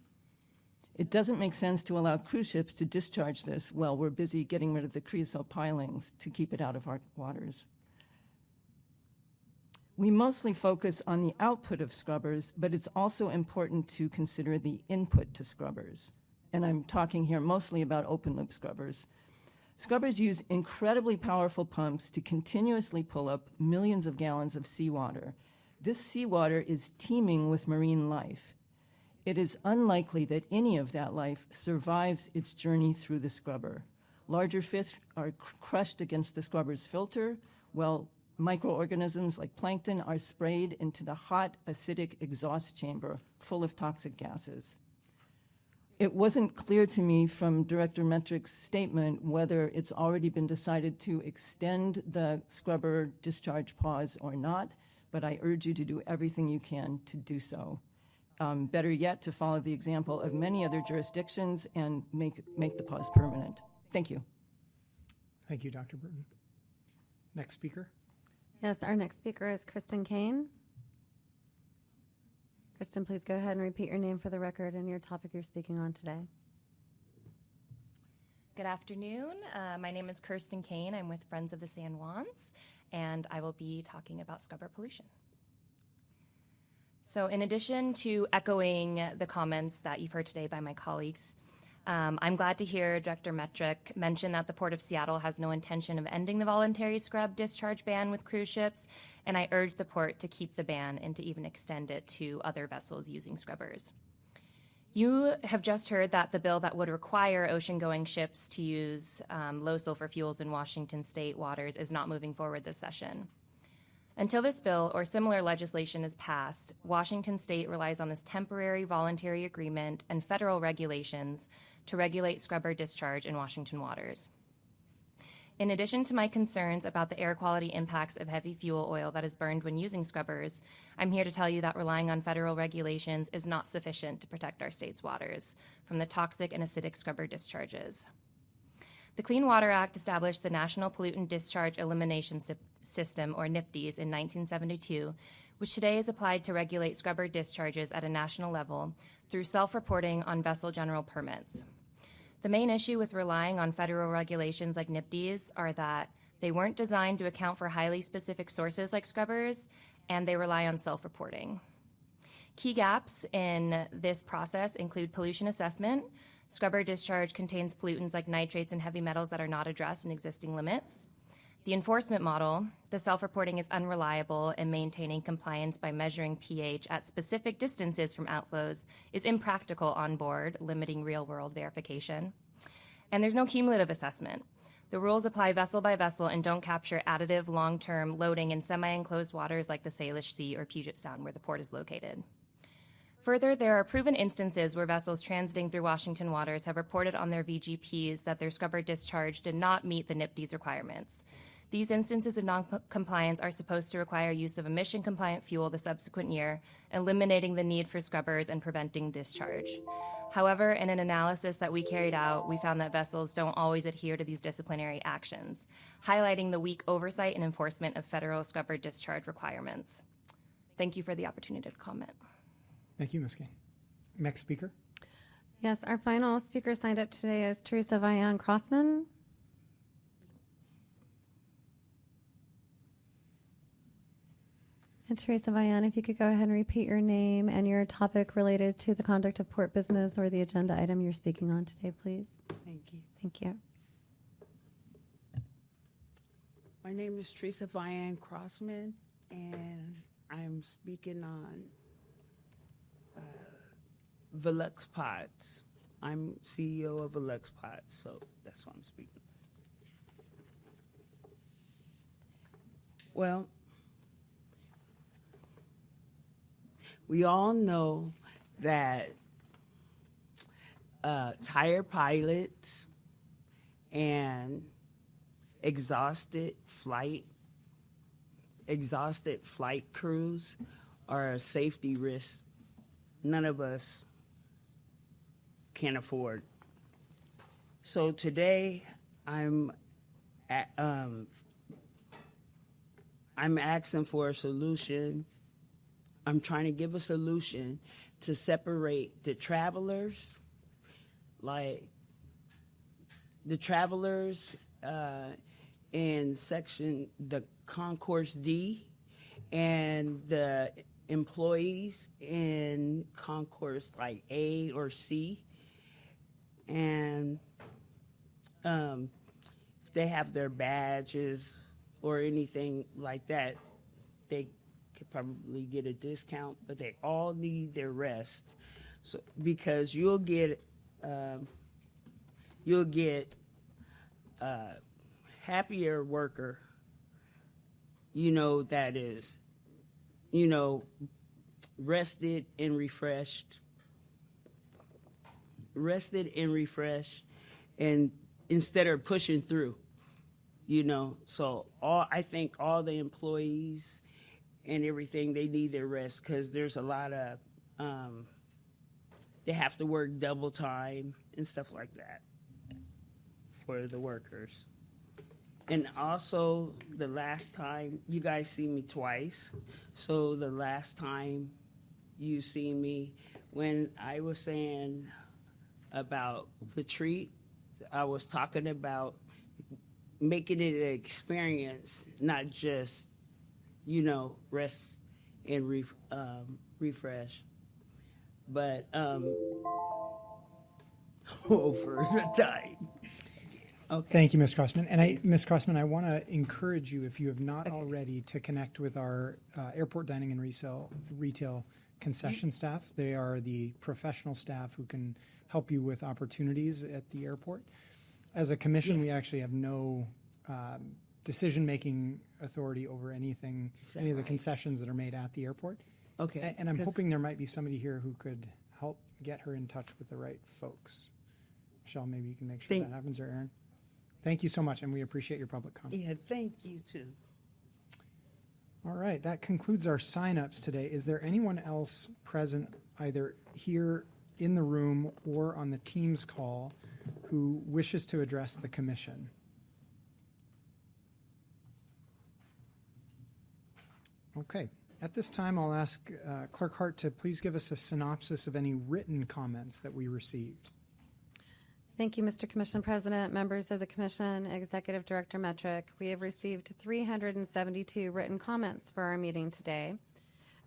It doesn't make sense to allow cruise ships to discharge this while we're busy getting rid of the creosote pilings to keep it out of our waters. We mostly focus on the output of scrubbers, but it's also important to consider the input to scrubbers. And I'm talking here mostly about open-loop scrubbers. Scrubbers use incredibly powerful pumps to continuously pull up millions of gallons of seawater. This seawater is teeming with marine life. It is unlikely that any of that life survives its journey through the scrubber. Larger fish are crushed against the scrubber's filter, while microorganisms like plankton are sprayed into the hot, acidic exhaust chamber full of toxic gases. It wasn't clear to me from Director Metrick's statement whether it's already been decided to extend the scrubber discharge pause or not, but I urge you to do everything you can to do so. Better yet, to follow the example of many other jurisdictions and make the pause permanent. Thank you. Thank you, Dr. Burton. Next speaker. Yes, our next speaker is Kristen Kane. Kristen, please go ahead and repeat your name for the record and your topic you're speaking on today. Good afternoon. My name is Kirsten Kane. I'm with Friends of the San Juans, and I will be talking about scrubber pollution. So in addition to echoing the comments that you've heard today by my colleagues, I'm glad to hear Director Metrick mention that the Port of Seattle has no intention of ending the voluntary scrub discharge ban with cruise ships, and I urge the port to keep the ban and to even extend it to other vessels using scrubbers. You have just heard that the bill that would require ocean-going ships to use low-sulfur fuels in Washington state waters is not moving forward this session. Until this bill or similar legislation is passed, Washington state relies on this temporary voluntary agreement and federal regulations to regulate scrubber discharge in Washington waters. In addition to my concerns about the air quality impacts of heavy fuel oil that is burned when using scrubbers, I'm here to tell you that relying on federal regulations is not sufficient to protect our state's waters from the toxic and acidic scrubber discharges. The Clean Water Act established the National Pollutant Discharge Elimination System, or NPDES, in 1972, which today is applied to regulate scrubber discharges at a national level through self-reporting on vessel general permits. The main issue with relying on federal regulations like NPDES are that they weren't designed to account for highly specific sources like scrubbers, and they rely on self-reporting. Key gaps in this process include pollution assessment. Scrubber discharge contains pollutants like nitrates and heavy metals that are not addressed in existing limits. The enforcement model, the self-reporting is unreliable, and maintaining compliance by measuring pH at specific distances from outflows is impractical on board, limiting real-world verification. And there's no cumulative assessment. The rules apply vessel by vessel and don't capture additive long-term loading in semi-enclosed waters like the Salish Sea or Puget Sound, where the port is located. Further, there are proven instances where vessels transiting through Washington waters have reported on their VGPs that their scrubber discharge did not meet the NIPD's requirements. These instances of non-compliance are supposed to require use of emission-compliant fuel the subsequent year, eliminating the need for scrubbers and preventing discharge. However, in an analysis that we carried out, we found that vessels don't always adhere to these disciplinary actions, highlighting the weak oversight and enforcement of federal scrubber discharge requirements. Thank you for the opportunity to comment. Thank you, Ms. Kane. Next speaker. Yes, our final speaker signed up today is Teresa Vian Crossman. And Teresa Vian, if you could go ahead and repeat your name and your topic related to the conduct of port business or the agenda item you're speaking on today, please. Thank you. Thank you. My name is Teresa Vian Crossman, and I'm speaking on Velux Pods. I'm CEO of Velux Pods, so that's why I'm speaking. Well, we all know that tire pilots and exhausted flight crews are a safety risk none of us can afford. So today I'm asking for a solution. I'm trying to give a solution to separate the travelers, like the travelers in the Concourse D, and the employees in Concourse like A or C. And if they have their badges or anything like that, they could probably get a discount, but they all need their rest. So because you'll get happier worker, that is, rested and refreshed, and instead of pushing through, so I think all the employees and everything, they need their rest, because there's a lot of they have to work double time and stuff like that for the workers. And also, the last time, you guys see me twice, so the last time you see me, when I was saying about the treat, I was talking about making it an experience, not just, rest and refresh. But over the time. Okay. Thank you, Ms. Crossman. And Ms. Crossman, I want to encourage you, if you have not already, to connect with our airport dining and retail concession staff. They are the professional staff who can help you with opportunities at the airport. As a commission, we actually have no decision-making authority over any of the concessions that are made at the airport. Okay. And I'm hoping there might be somebody here who could help get her in touch with the right folks. Michelle, maybe you can make sure that happens, or Aaron. Thank you so much, and we appreciate your public comment. Yeah, thank you, too. All right, that concludes our sign-ups today. Is there anyone else present, either here in the room or on the Teams call, who wishes to address the commission? Okay. At this time, I'll ask Clerk Hart to please give us a synopsis of any written comments that we received. Thank you, Mr. Commission President, members of the Commission, Executive Director Metric. We have received 372 written comments for our meeting today.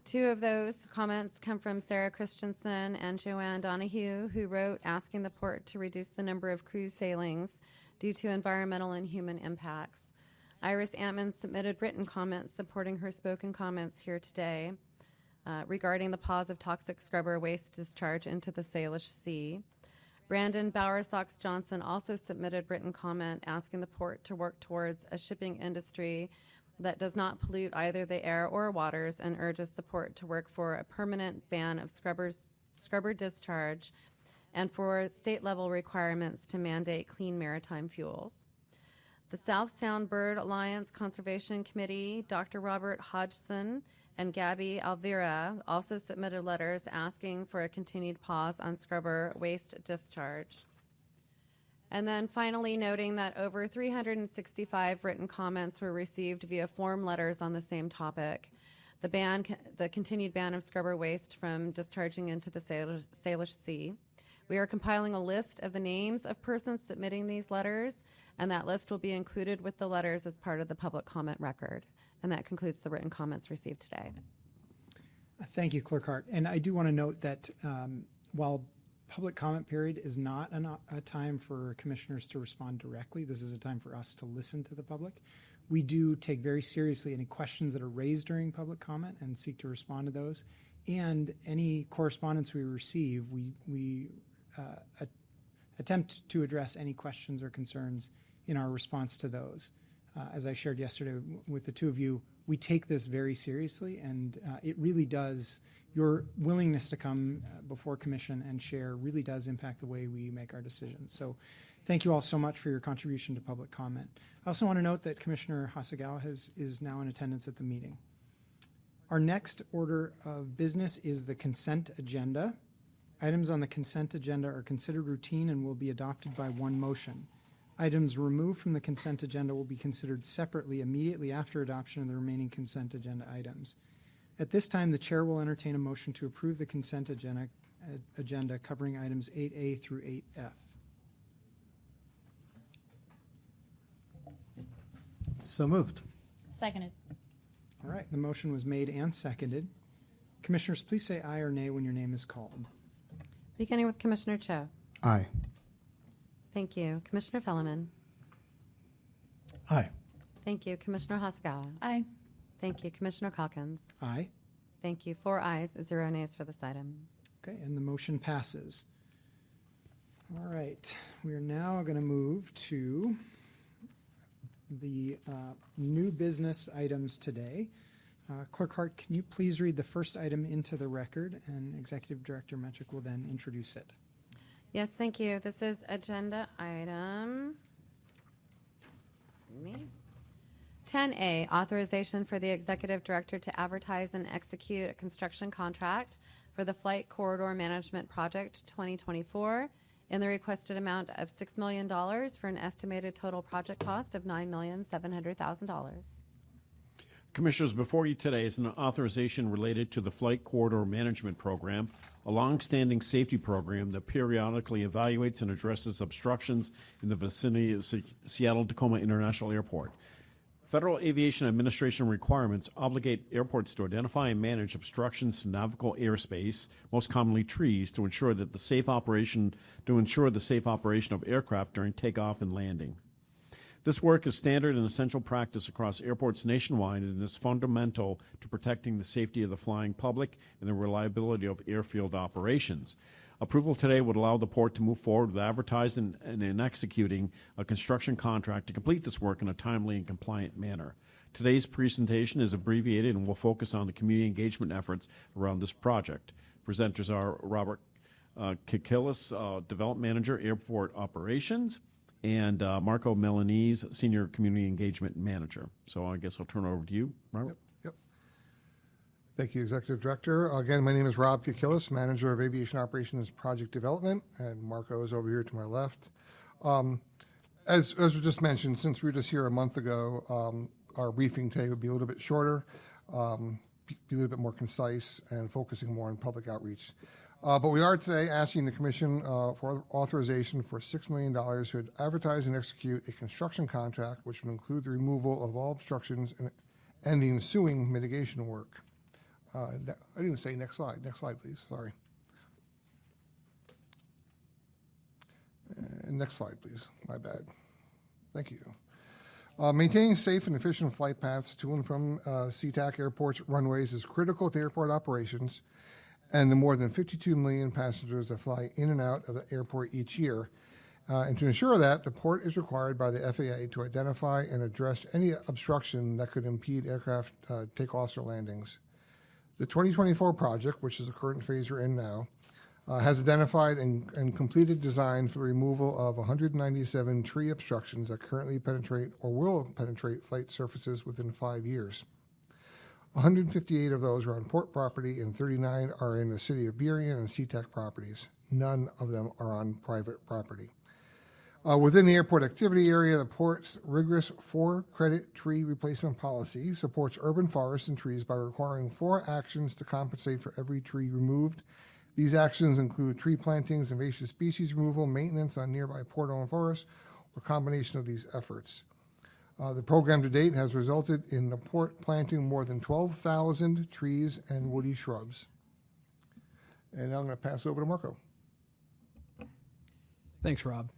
2 of those comments come from Sarah Christensen and Joanne Donahue, who wrote asking the port to reduce the number of cruise sailings due to environmental and human impacts. Iris Antman submitted written comments supporting her spoken comments here today regarding the pause of toxic scrubber waste discharge into the Salish Sea. Brandon Bowersox Johnson also submitted written comment asking the port to work towards a shipping industry that does not pollute either the air or waters and urges the port to work for a permanent ban of scrubber discharge and for state-level requirements to mandate clean maritime fuels. The South Sound Bird Alliance Conservation Committee, Dr. Robert Hodgson and Gabby Alvira also submitted letters asking for a continued pause on scrubber waste discharge. And then finally noting that over 365 written comments were received via form letters on the same topic. The continued ban of scrubber waste from discharging into the Salish Sea. We are compiling a list of the names of persons submitting these letters, and that list will be included with the letters as part of the public comment record. And that concludes the written comments received today. Thank you, Clerk Hart. And I do want to note that while public comment period is not a time for commissioners to respond directly, this is a time for us to listen to the public. We do take very seriously any questions that are raised during public comment and seek to respond to those. And any correspondence we receive, we attempt to address any questions or concerns in our response to those. As I shared yesterday with the two of you, we take this very seriously, and it really does, your willingness to come before commission and share really does impact the way we make our decisions. So thank you all so much for your contribution to public comment. I also want to note that Commissioner Hasegawa is now in attendance at the meeting. Our next order of business is the consent agenda. Items on the consent agenda are considered routine and will be adopted by one motion. Items removed from the consent agenda will be considered separately immediately after adoption of the remaining consent agenda items. At this time, the chair will entertain a motion to approve the consent agenda covering items 8A through 8F. So moved. Seconded. All right, the motion was made and seconded. Commissioners, please say aye or nay when your name is called. Beginning with Commissioner Cho. Aye. Thank you. Commissioner Felleman. Aye. Thank you. Commissioner Hasegawa. Aye. Thank you. Commissioner Calkins. Aye. Thank you. 4 ayes, 0 nays for this item. Okay, and the motion passes. All right, we are now going to move to the new business items today. Clerk Hart, can you please read the first item into the record, and Executive Director Metrick will then introduce it. Yes, thank you. This is agenda item 10A, authorization for the Executive Director to advertise and execute a construction contract for the Flight Corridor Management Project 2024 in the requested amount of $6 million for an estimated total project cost of $9,700,000. Commissioners, before you today is an authorization related to the Flight Corridor Management Program, a long-standing safety program that periodically evaluates and addresses obstructions in the vicinity of Seattle-Tacoma International Airport. Federal Aviation Administration requirements obligate airports to identify and manage obstructions to navigable airspace, most commonly trees, to ensure the safe operation of aircraft during takeoff and landing. This work is standard and essential practice across airports nationwide and is fundamental to protecting the safety of the flying public and the reliability of airfield operations. Approval today would allow the port to move forward with advertising and in executing a construction contract to complete this work in a timely and compliant manner. Today's presentation is abbreviated and will focus on the community engagement efforts around this project. Presenters are Robert Kikilis, Development Manager, Airport Operations, and Marco Milanese, Senior Community Engagement Manager. So I guess I'll turn it over to you, Robert. Yep. Thank you, Executive Director. Again, my name is Rob Kikilis, Manager of Aviation Operations Project Development, and Marco is over here to my left. As was just mentioned, since we were just here a month ago, our briefing today would be a little bit shorter, be a little bit more concise, and focusing more on public outreach. But we are today asking the Commission for authorization for $6 million to advertise and execute a construction contract, which would include the removal of all obstructions and the ensuing mitigation work. I didn't say next slide. Next slide, please. Sorry. Next slide, please. My bad. Thank you. Maintaining safe and efficient flight paths to and from Sea-Tac Airport's runways is critical to airport operations and the more than 52 million passengers that fly in and out of the airport each year. And to ensure that, the port is required by the FAA to identify and address any obstruction that could impede aircraft takeoffs or landings. The 2024 project, which is the current phase we're in now, has identified and completed design for the removal of 197 tree obstructions that currently penetrate or will penetrate flight surfaces within 5 years. 158 of those are on port property and 39 are in the city of Burien and Sea-Tac properties. None of them are on private property. Within the airport activity area, the port's rigorous 4-credit tree replacement policy supports urban forests and trees by requiring 4 actions to compensate for every tree removed. These actions include tree plantings, invasive species removal, maintenance on nearby port-owned forests, or a combination of these efforts. The program to date has resulted in the port planting more than 12,000 trees and woody shrubs. And now I'm going to pass it over to Marco. Thanks, Rob.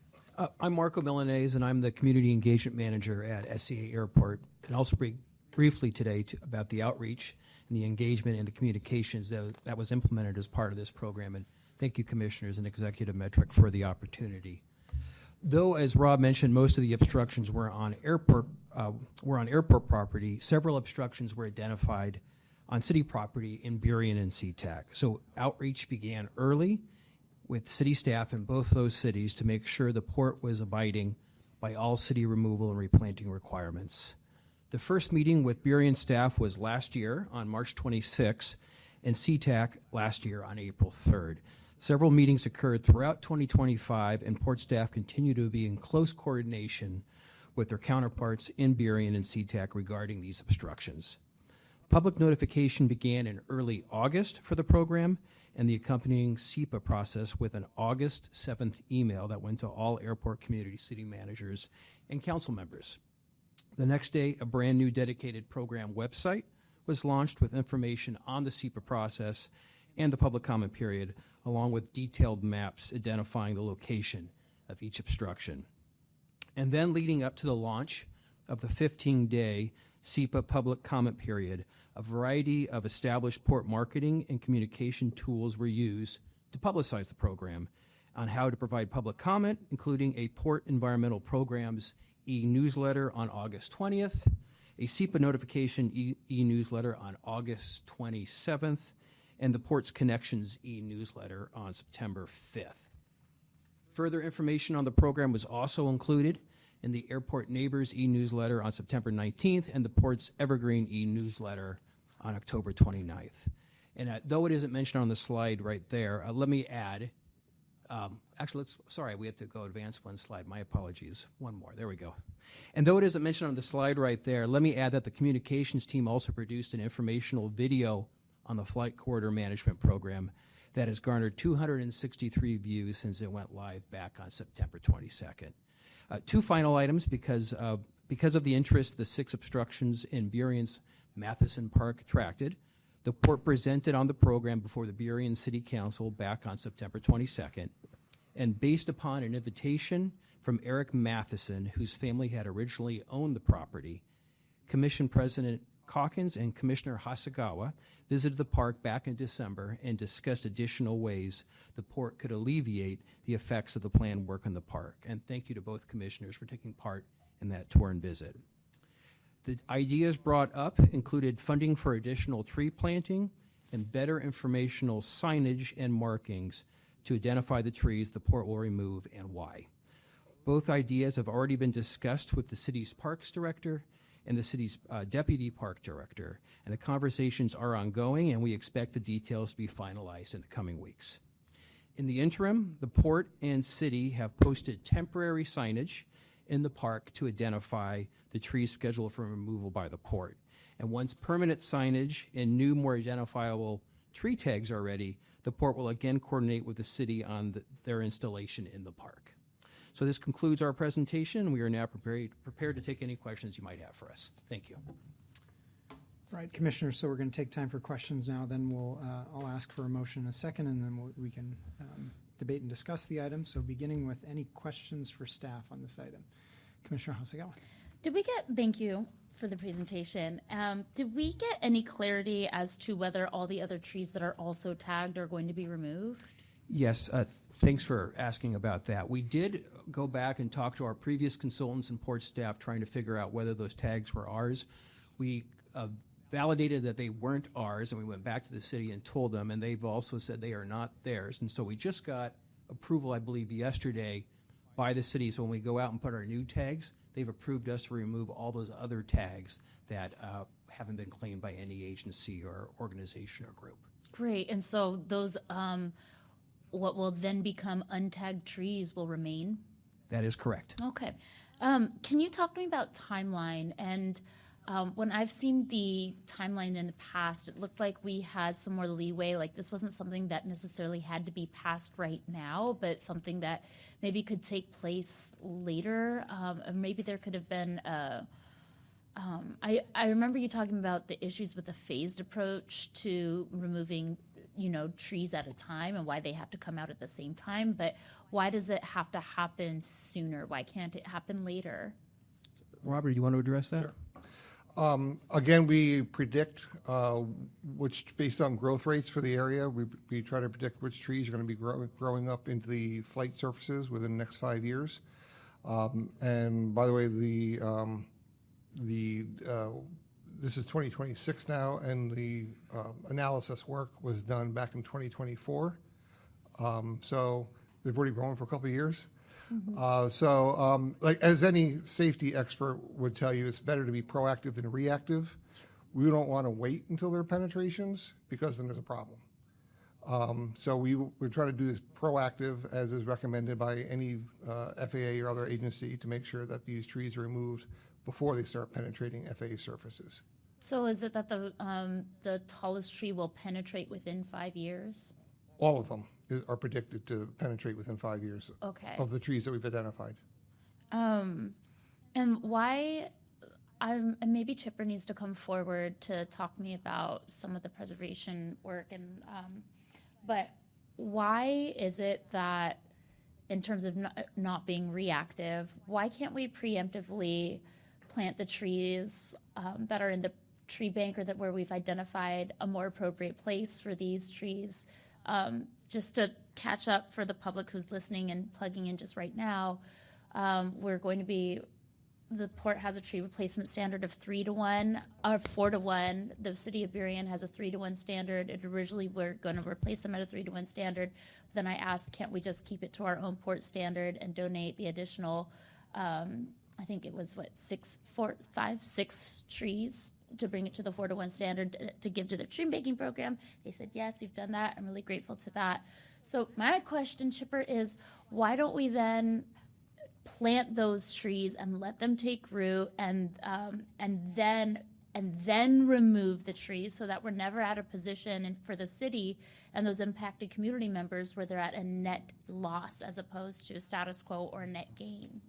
I'm Marco Milanese, and I'm the Community Engagement Manager at SCA Airport. And I'll speak briefly today about the outreach and the engagement and the communications that was implemented as part of this program. And thank you, Commissioners and Executive Metric, for the opportunity. Though, as Rob mentioned, most of the obstructions were on airport property, several obstructions were identified on city property in Burien and Sea-Tac. So outreach began early with city staff in both those cities to make sure the port was abiding by all city removal and replanting requirements. The first meeting with Burien staff was last year on March 26, and Sea-Tac last year on April 3rd. Several meetings occurred throughout 2025, and port staff continue to be in close coordination with their counterparts in Burien and Sea-Tac regarding these obstructions. Public notification began in early August for the program and the accompanying SEPA process with an August 7th email that went to all airport community city managers and council members. The next day, a brand new dedicated program website was launched with information on the SEPA process and the public comment period, along with detailed maps identifying the location of each obstruction. And then leading up to the launch of the 15-day SEPA public comment period, a variety of established port marketing and communication tools were used to publicize the program on how to provide public comment, including a Port Environmental Programs e-newsletter on August 20th, a SEPA notification e-newsletter on August 27th, and the Ports Connections e-newsletter on September 5th. Further information on the program was also included in the Airport Neighbors e-newsletter on September 19th and the Ports Evergreen e-newsletter on October 29th. And though it isn't mentioned on the slide right there, let me add, we have to go advance one slide. My apologies. One more. There we go. And though it isn't mentioned on the slide right there, let me add that the communications team also produced an informational video on the Flight Corridor Management Program that has garnered 263 views since it went live back on September 22nd. 2 final items because of the interest the 6 obstructions in Burien's Matheson Park attracted. The port presented on the program before the Burien City Council back on September 22nd, and based upon an invitation from Eric Matheson, whose family had originally owned the property, Commission President Calkins and Commissioner Hasegawa visited the park back in December and discussed additional ways the port could alleviate the effects of the planned work on the park. And thank you to both commissioners for taking part in that tour and visit. The ideas brought up included funding for additional tree planting and better informational signage and markings to identify the trees the port will remove and why. Both ideas have already been discussed with the city's parks director and the city's deputy park director, and the conversations are ongoing, and we expect the details to be finalized in the coming weeks. In the interim, the port and city have posted temporary signage in the park to identify the trees scheduled for removal by the port. And once permanent signage and new, more identifiable tree tags are ready, the port will again coordinate with the city on their installation in the park. So this concludes our presentation. We are now prepared to take any questions you might have for us. Thank you. All right, Commissioners, so we're going to take time for questions now. Then I'll ask for a motion in a second, and then we can debate and discuss the item. So beginning with any questions for staff on this item. Commissioner Hasegawa. Thank you for the presentation. Did we get any clarity as to whether all the other trees that are also tagged are going to be removed? Yes, Thanks for asking about that. We did go back and talk to our previous consultants and port staff trying to figure out whether those tags were ours. We validated that they weren't ours, and we went back to the city and told them, and they've also said they are not theirs. And so we just got approval, I believe, yesterday by the city. So when we go out and put our new tags, they've approved us to remove all those other tags that haven't been claimed by any agency or organization or group. Great. And so those, what will then become untagged trees will remain? That is correct. Okay. Can you talk to me about timeline? And when I've seen the timeline in the past, it looked like we had some more leeway. Like this wasn't something that necessarily had to be passed right now, but something that maybe could take place later. Maybe there could have been I remember you talking about the issues with the phased approach to removing, trees at a time and why they have to come out at the same time. But why does it have to happen sooner? Why can't it happen later? Robert, you want to address that? Sure. Again, we predict based on growth rates for the area, we try to predict which trees are going to be growing up into the flight surfaces within the next 5 years. And by the way, this is 2026 now, and the analysis work was done back in 2024. So they've already grown for a couple of years. Like as any safety expert would tell you, it's better to be proactive than reactive. We don't want to wait until there are penetrations because then there's a problem. So we try to do this proactive, as is recommended by any FAA or other agency, to make sure that these trees are removed before they start penetrating FAA surfaces. So is it that the tallest tree will penetrate within 5 years? All of them are predicted to penetrate within 5 years of the trees that we've identified. And why, and maybe Chipper needs to come forward to talk to me about some of the preservation work, but why is it that in terms of not being reactive, why can't we preemptively plant the trees that are in the tree bank, or where we've identified a more appropriate place for these trees? Just to catch up for the public who's listening and plugging in just right now, the port has a tree replacement standard of 3-to-1 or 4-to-1. The city of Burien has a 3-to-1 standard. Originally we're going to replace them at a 3-to-1 standard. But then I asked, can't we just keep it to our own port standard and donate the additional, I think it was 6 trees to bring it to the 4-to-1 standard to give to the tree making program. They said, yes, you've done that. I'm really grateful to that. So my question, Chipper, is why don't we then plant those trees and let them take root and then remove the trees, so that we're never at a position for the city and those impacted community members where they're at a net loss as opposed to a status quo or a net gain?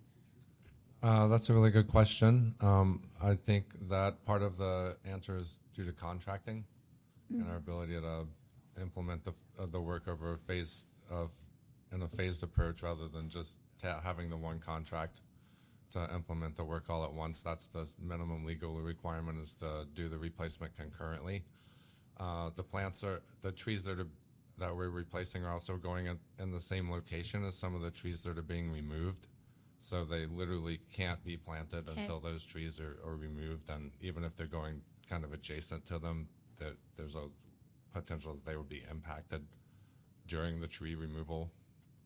That's a really good question. I think that part of the answer is due to contracting and our ability to implement the work over in a phased approach rather than just having the one contract to implement the work all at once. That's the minimum legal requirement, is to do the replacement concurrently. The trees that we're replacing are also going in the same location as some of the trees that are being removed. So they literally can't be planted until those trees are removed. And even if they're going kind of adjacent to them, there's a potential that they would be impacted during the tree removal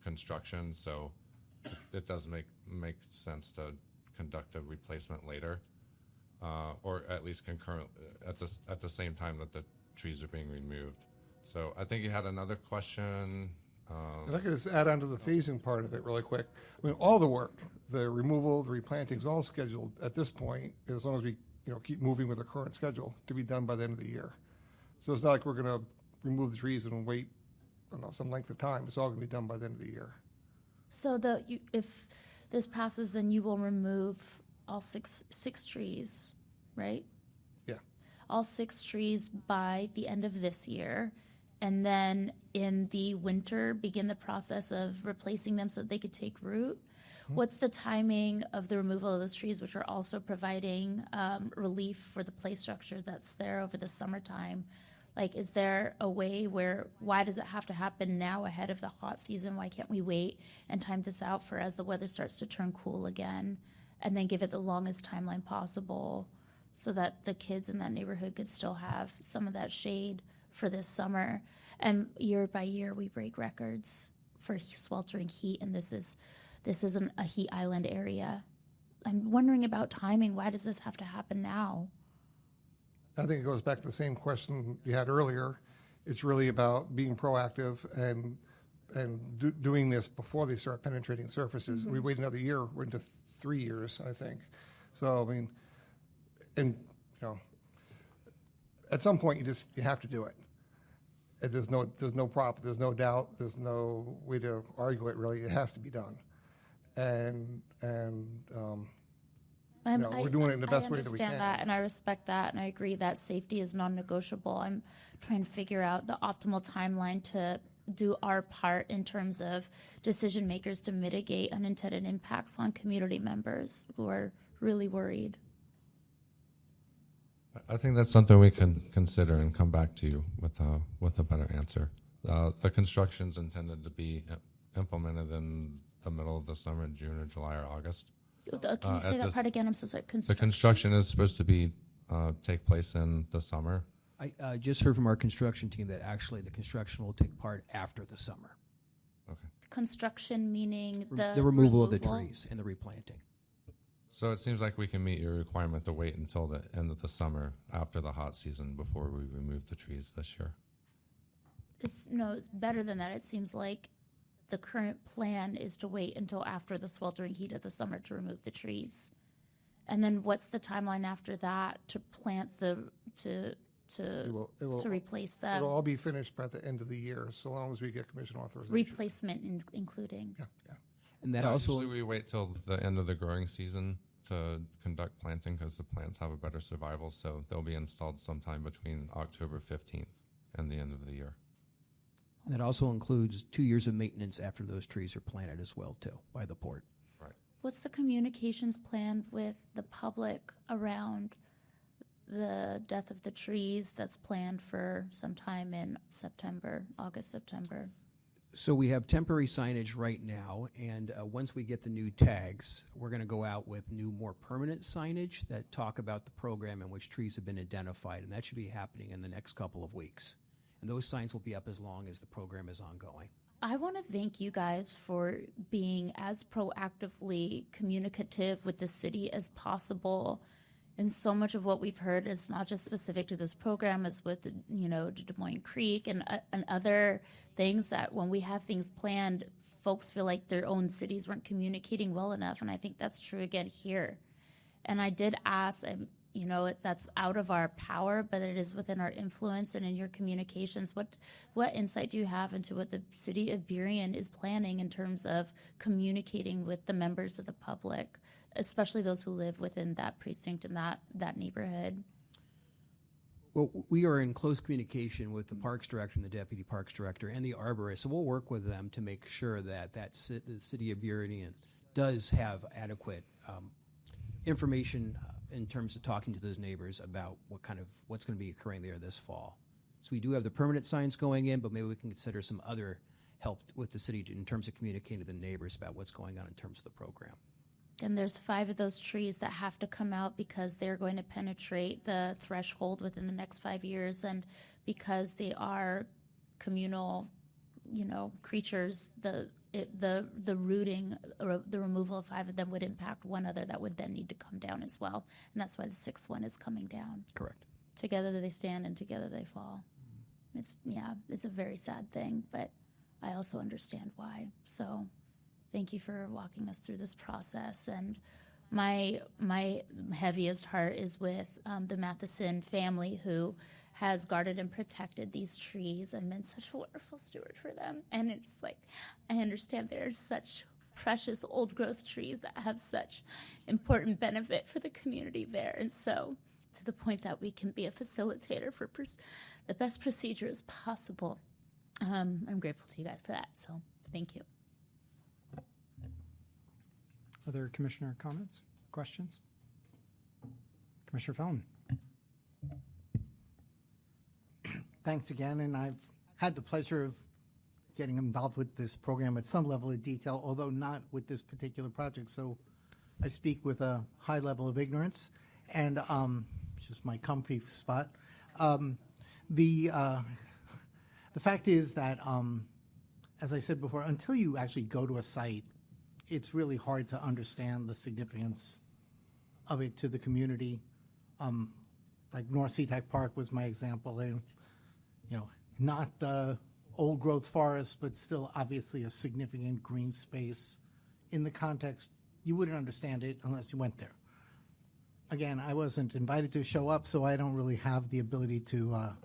construction. So it does make sense to conduct a replacement later, or at least concurrent at the same time that the trees are being removed. So I think you had another question. If I could just add on to the phasing part of it really quick. I mean, all the work, the removal, the replanting, is all scheduled at this point, as long as we keep moving with the current schedule, to be done by the end of the year. So it's not like we're going to remove the trees and wait, some length of time. It's all going to be done by the end of the year. So if this passes, then you will remove all six trees, right? Yeah. All 6 trees by the end of this year. And then in the winter, begin the process of replacing them so that they could take root. Mm-hmm. What's the timing of the removal of those trees, which are also providing relief for the play structure that's there over the summertime? Like, is there a way where, why does it have to happen now ahead of the hot season? Why can't we wait and time this out for as the weather starts to turn cool again, and then give it the longest timeline possible so that the kids in that neighborhood could still have some of that shade for this summer? And year by year, we break records for sweltering heat, and this isn't a heat island area. I'm wondering about timing. Why does this have to happen now? I think it goes back to the same question you had earlier. It's really about being proactive and doing this before they start penetrating surfaces. Mm-hmm. We wait another year. We're into 3 years, I think. So, I mean, and, you know, at some point you have to do it. And there's no doubt, there's no way to argue it, really. It has to be done. We're doing it in the best way that we can. I understand that, and I respect that, and I agree that safety is non-negotiable. I'm trying to figure out the optimal timeline to do our part in terms of decision makers to mitigate unintended impacts on community members who are really worried. I think that's something we can consider and come back to you with a better answer. The construction's intended to be implemented in the middle of the summer, June or July or August. Can you say that part again? I'm so sorry. The construction is supposed to be take place in the summer. I just heard from our construction team that actually the construction will take part after the summer. Okay. Construction meaning The removal of the trees and the replanting. So it seems like we can meet your requirement to wait until the end of the summer after the hot season before we remove the trees this year. It's better than that. It seems like the current plan is to wait until after the sweltering heat of the summer to remove the trees. And then what's the timeline after that to plant to replace them? It'll all be finished by the end of the year, so long as we get commission authorization. Replacement including. Yeah. And that also usually we wait till the end of the growing season to conduct planting because the plants have a better survival, so they'll be installed sometime between October 15th and the end of the year. That also includes 2 years of maintenance after those trees are planted as well, too, by the port. Right. What's the communications plan with the public around the death of the trees that's planned for sometime in August, September? So we have temporary signage right now, and once we get the new tags, we're going to go out with new, more permanent signage that talk about the program and which trees have been identified, and that should be happening in the next couple of weeks. And those signs will be up as long as the program is ongoing. I want to thank you guys for being as proactively communicative with the city as possible. And so much of what we've heard is not just specific to this program, as with Des Moines Creek and other things that when we have things planned, folks feel like their own cities weren't communicating well enough. And I think that's true again here. And I did ask, that's out of our power, but it is within our influence. And in your communications, what insight do you have into what the city of Burien is planning in terms of communicating with the members of the public, especially those who live within that precinct and that neighborhood? Well, we are in close communication with the Parks Director and the Deputy Parks Director and the Arborist, so we'll work with them to make sure that the city of Burien does have adequate information in terms of talking to those neighbors about what's going to be occurring there this fall. So we do have the permanent signs going in, but maybe we can consider some other help with the city in terms of communicating to the neighbors about what's going on in terms of the program. And there's 5 of those trees that have to come out because they're going to penetrate the threshold within the next 5 years, and because they are communal, creatures, the rooting or the removal of 5 of them would impact one other that would then need to come down as well, and that's why the 6th one is coming down. Correct. Together they stand and together they fall. It's a very sad thing, but I also understand why. So thank you for walking us through this process. And my heaviest heart is with the Matheson family, who has guarded and protected these trees and been such a wonderful steward for them. And it's like, I understand there's such precious old growth trees that have such important benefit for the community there. And so to the point that we can be a facilitator for the best procedures possible. I'm grateful to you guys for that. So thank you. Other commissioner comments, questions? Commissioner Fallon. thanks again, and I've had the pleasure of getting involved with this program at some level of detail, although not with this particular project. So I speak with a high level of ignorance, and which is my comfy spot. The fact is that, as I said before, until you actually go to a site, it's really hard to understand the significance of it to the community. Like North Sea-Tac Park was my example. And, not the old growth forest, but still obviously a significant green space. In the context, you wouldn't understand it unless you went there. Again, I wasn't invited to show up, so I don't really have the ability to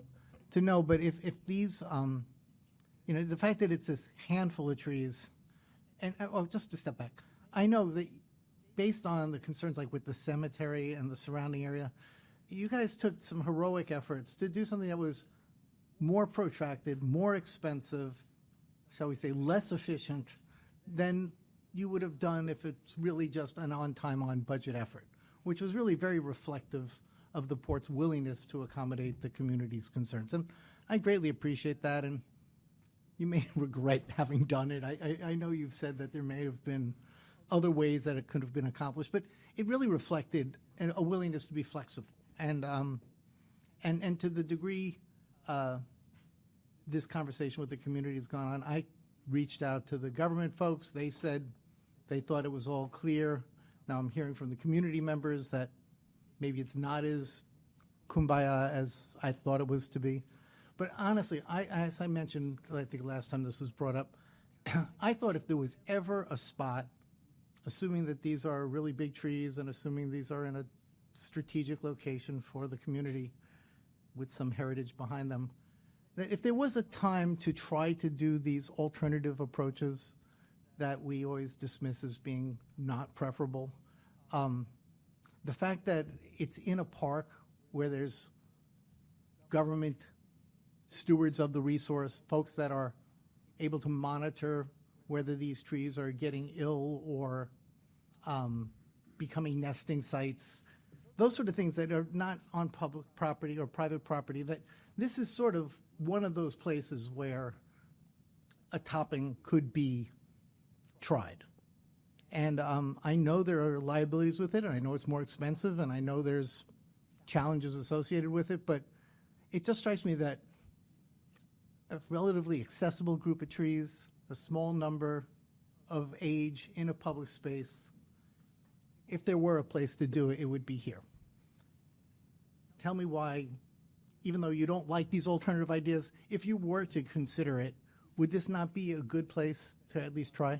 know. But if these, the fact that it's this handful of trees, and just to step back, I know that based on the concerns like with the cemetery and the surrounding area, you guys took some heroic efforts to do something that was more protracted, more expensive, shall we say, less efficient than you would have done if it's really just an on-time, on-budget effort, which was really very reflective of the port's willingness to accommodate the community's concerns. And I greatly appreciate that, and you may regret having done it. I know you've said that there may have been other ways that it could have been accomplished, but it really reflected a willingness to be flexible. And to the degree this conversation with the community has gone on, I reached out to the government folks. They said they thought it was all clear. Now I'm hearing from the community members that maybe it's not as kumbaya as I thought it was to be. But honestly, as I mentioned, I think last time this was brought up, I thought if there was ever a spot, assuming that these are really big trees and assuming these are in a strategic location for the community with some heritage behind them, that if there was a time to try to do these alternative approaches that we always dismiss as being not preferable, the fact that it's in a park where there's government stewards of the resource, folks that are able to monitor whether these trees are getting ill or becoming nesting sites, those sort of things that are not on public property or private property, that this is sort of one of those places where a topping could be tried. And I know there are liabilities with it, and I know it's more expensive, and I know there's challenges associated with it, but it just strikes me that a relatively accessible group of trees, a small number of age in a public space, if there were a place to do it, it would be here. Tell me why, even though you don't like these alternative ideas, if you were to consider it, would this not be a good place to at least try?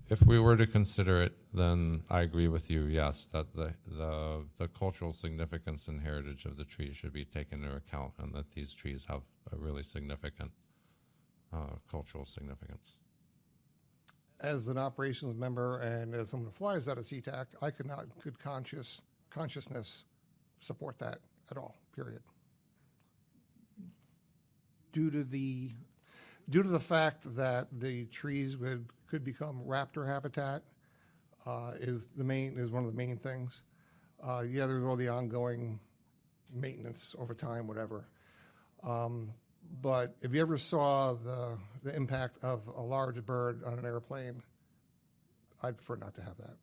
If we were to consider it, then I agree with you, yes, that the cultural significance and heritage of the tree should be taken into account, and that these trees have a really significant cultural significance. As an operations member and as someone who flies out of Sea-Tac, I could not, in good consciousness, support that at all, period. Due to the fact that the trees could become raptor habitat is one of the main things. Yeah, there's all the ongoing maintenance over time, whatever. But if you ever saw the impact of a large bird on an airplane, I'd prefer not to have that.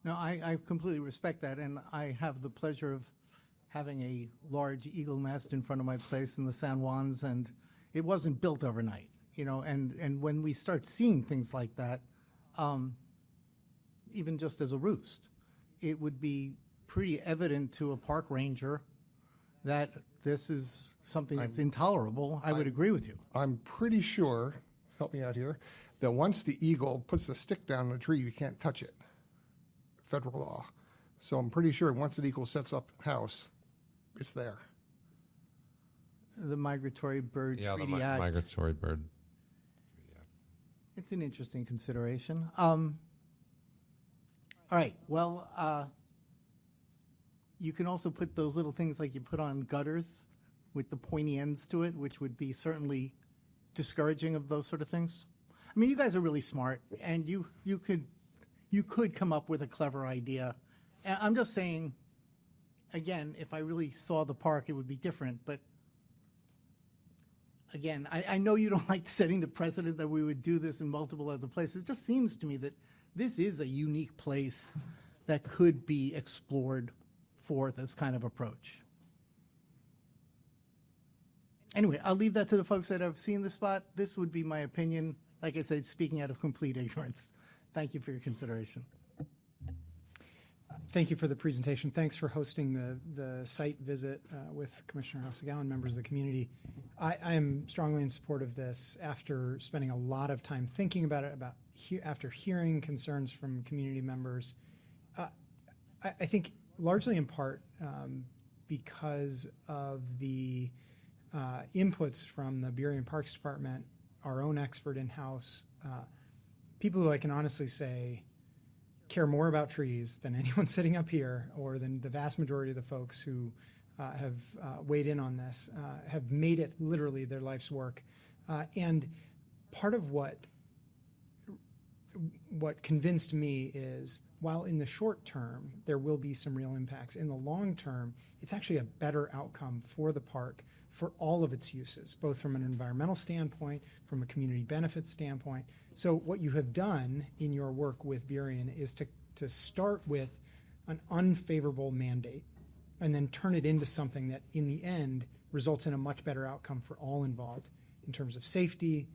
No, I completely respect that, and I have the pleasure of having a large eagle nest in front of my place in the San Juans, and it wasn't built overnight, and when we start seeing things like that, even just as a roost, it would be pretty evident to a park ranger that this is something that's intolerable. I would agree with you. I'm pretty sure, help me out here, that once the eagle puts a stick down in a tree, you can't touch it. Federal law. So I'm pretty sure once an eagle sets up house, it's there. The Migratory Bird Yeah, Treaty the Act. Migratory Bird. It's an interesting consideration. All right. Well, you can also put those little things like you put on gutters with the pointy ends to it, which would be certainly discouraging of those sort of things. I mean, you guys are really smart, and you could come up with a clever idea. And I'm just saying, again, if I really saw the park, it would be different. But again, I know you don't like setting the precedent that we would do this in multiple other places. It just seems to me that this is a unique place that could be explored for this kind of approach. Anyway, I'll leave that to the folks that have seen the spot. This would be my opinion. Like I said, speaking out of complete ignorance. Thank you for your consideration. Thank you for the presentation. Thanks for hosting the site visit with Commissioner Hasegawa and members of the community. I am strongly in support of this after spending a lot of time thinking about it, after hearing concerns from community members. I think largely in part because of the inputs from the Burien Parks Department, our own expert in-house, people who I can honestly say care more about trees than anyone sitting up here or than the vast majority of the folks who have weighed in on this, have made it literally their life's work. And part of what convinced me is while in the short term there will be some real impacts, in the long term it's actually a better outcome for the park for all of its uses, both from an environmental standpoint, from a community benefit standpoint. So what you have done in your work with Burien is to start with an unfavorable mandate and then turn it into something that in the end results in a much better outcome for all involved in terms of safety,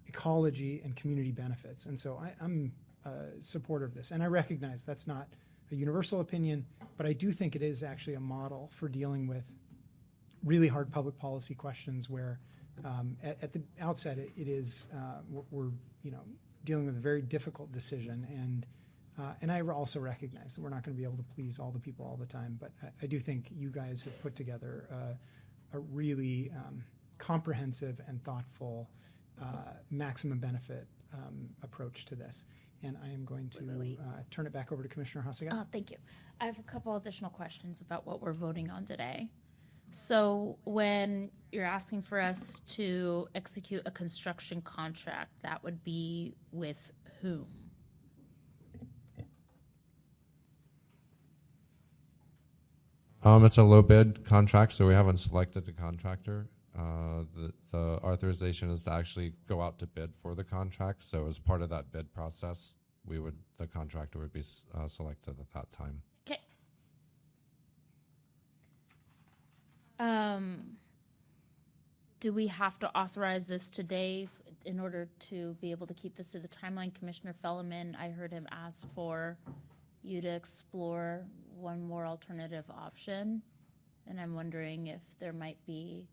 ecology, and community benefits. And so I'm a supporter of this. And I recognize that's not a universal opinion, but I do think it is actually a model for dealing with really hard public policy questions where at the outset it is we're dealing with a very difficult decision, and I also recognize that we're not going to be able to please all the people all the time, but I do think you guys have put together a really comprehensive and thoughtful maximum benefit approach to this. And I am going to turn it back over to Commissioner Hasegawa. Thank you. I have a couple additional questions about what we're voting on today. So when you're asking for us to execute a construction contract, that would be with whom? It's a low bid contract, so we haven't selected a contractor. The authorization is to actually go out to bid for the contract. So as part of that bid process, the contractor would be selected at that time. Okay. Do we have to authorize this today in order to be able to keep this to the timeline? Commissioner Fellman, I heard him ask for you to explore one more alternative option, and I'm wondering if there might be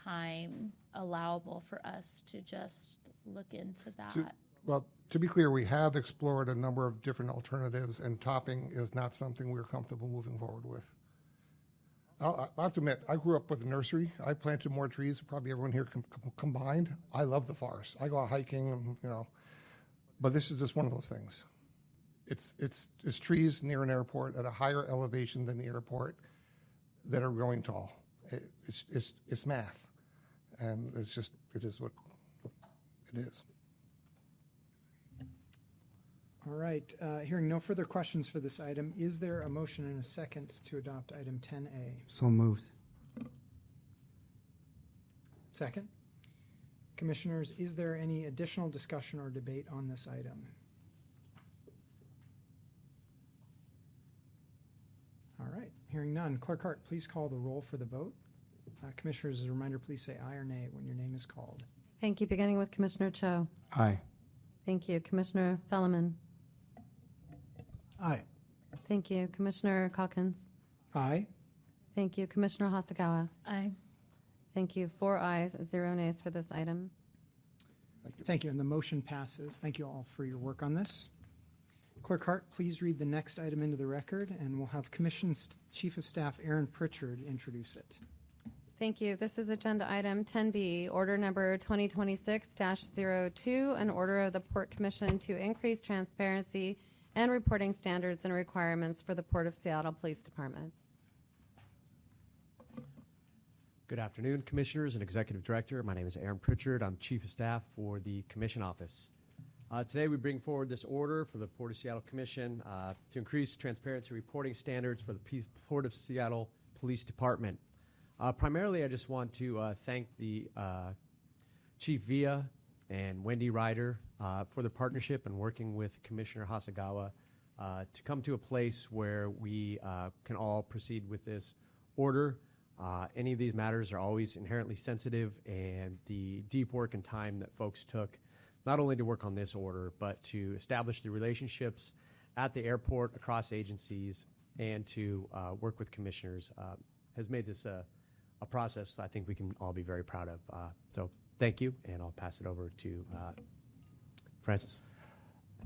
time allowable for us to just look into that. To be clear, we have explored a number of different alternatives, and topping is not something we're comfortable moving forward with. I'll have to admit, I grew up with a nursery. I planted more trees than probably everyone here combined. I love the forest. I go out hiking, but this is just one of those things. It's trees near an airport at a higher elevation than the airport that are growing tall. It's math, and it is what it is. All right. Hearing no further questions for this item, is there a motion and a second to adopt item 10A? So moved. Second. Commissioners, is there any additional discussion or debate on this item? All right. Hearing none. Clerk Hart, please call the roll for the vote. Commissioners, as a reminder, please say aye or nay when your name is called. Thank you. Beginning with Commissioner Cho. Aye. Thank you. Commissioner Fellman. Aye. Thank you. Commissioner Calkins. Aye. Thank you. Commissioner Hasegawa. Aye. Thank you. 4 ayes, 0 nays for this item. Thank you. And the motion passes. Thank you all for your work on this. Clerk Hart, please read the next item into the record, and we'll have Commission's Chief of Staff Aaron Pritchard introduce it. Thank you. This is agenda item 10B, order number 2026-02, an order of the Port Commission to increase transparency and reporting standards and requirements for the Port of Seattle Police Department. Good afternoon, Commissioners and Executive Director. My name is Aaron Pritchard. I'm Chief of Staff for the Commission Office. Today we bring forward this order for the Port of Seattle Commission to increase transparency reporting standards for the Port of Seattle Police Department. Primarily, I just want to thank the Chief Villa and Wendy Ryder for the partnership and working with Commissioner Hasegawa to come to a place where we can all proceed with this order. Any of these matters are always inherently sensitive, and the deep work and time that folks took not only to work on this order, but to establish the relationships at the airport, across agencies, and to work with commissioners has made this a process I think we can all be very proud of. So thank you, and I'll pass it over to Francis.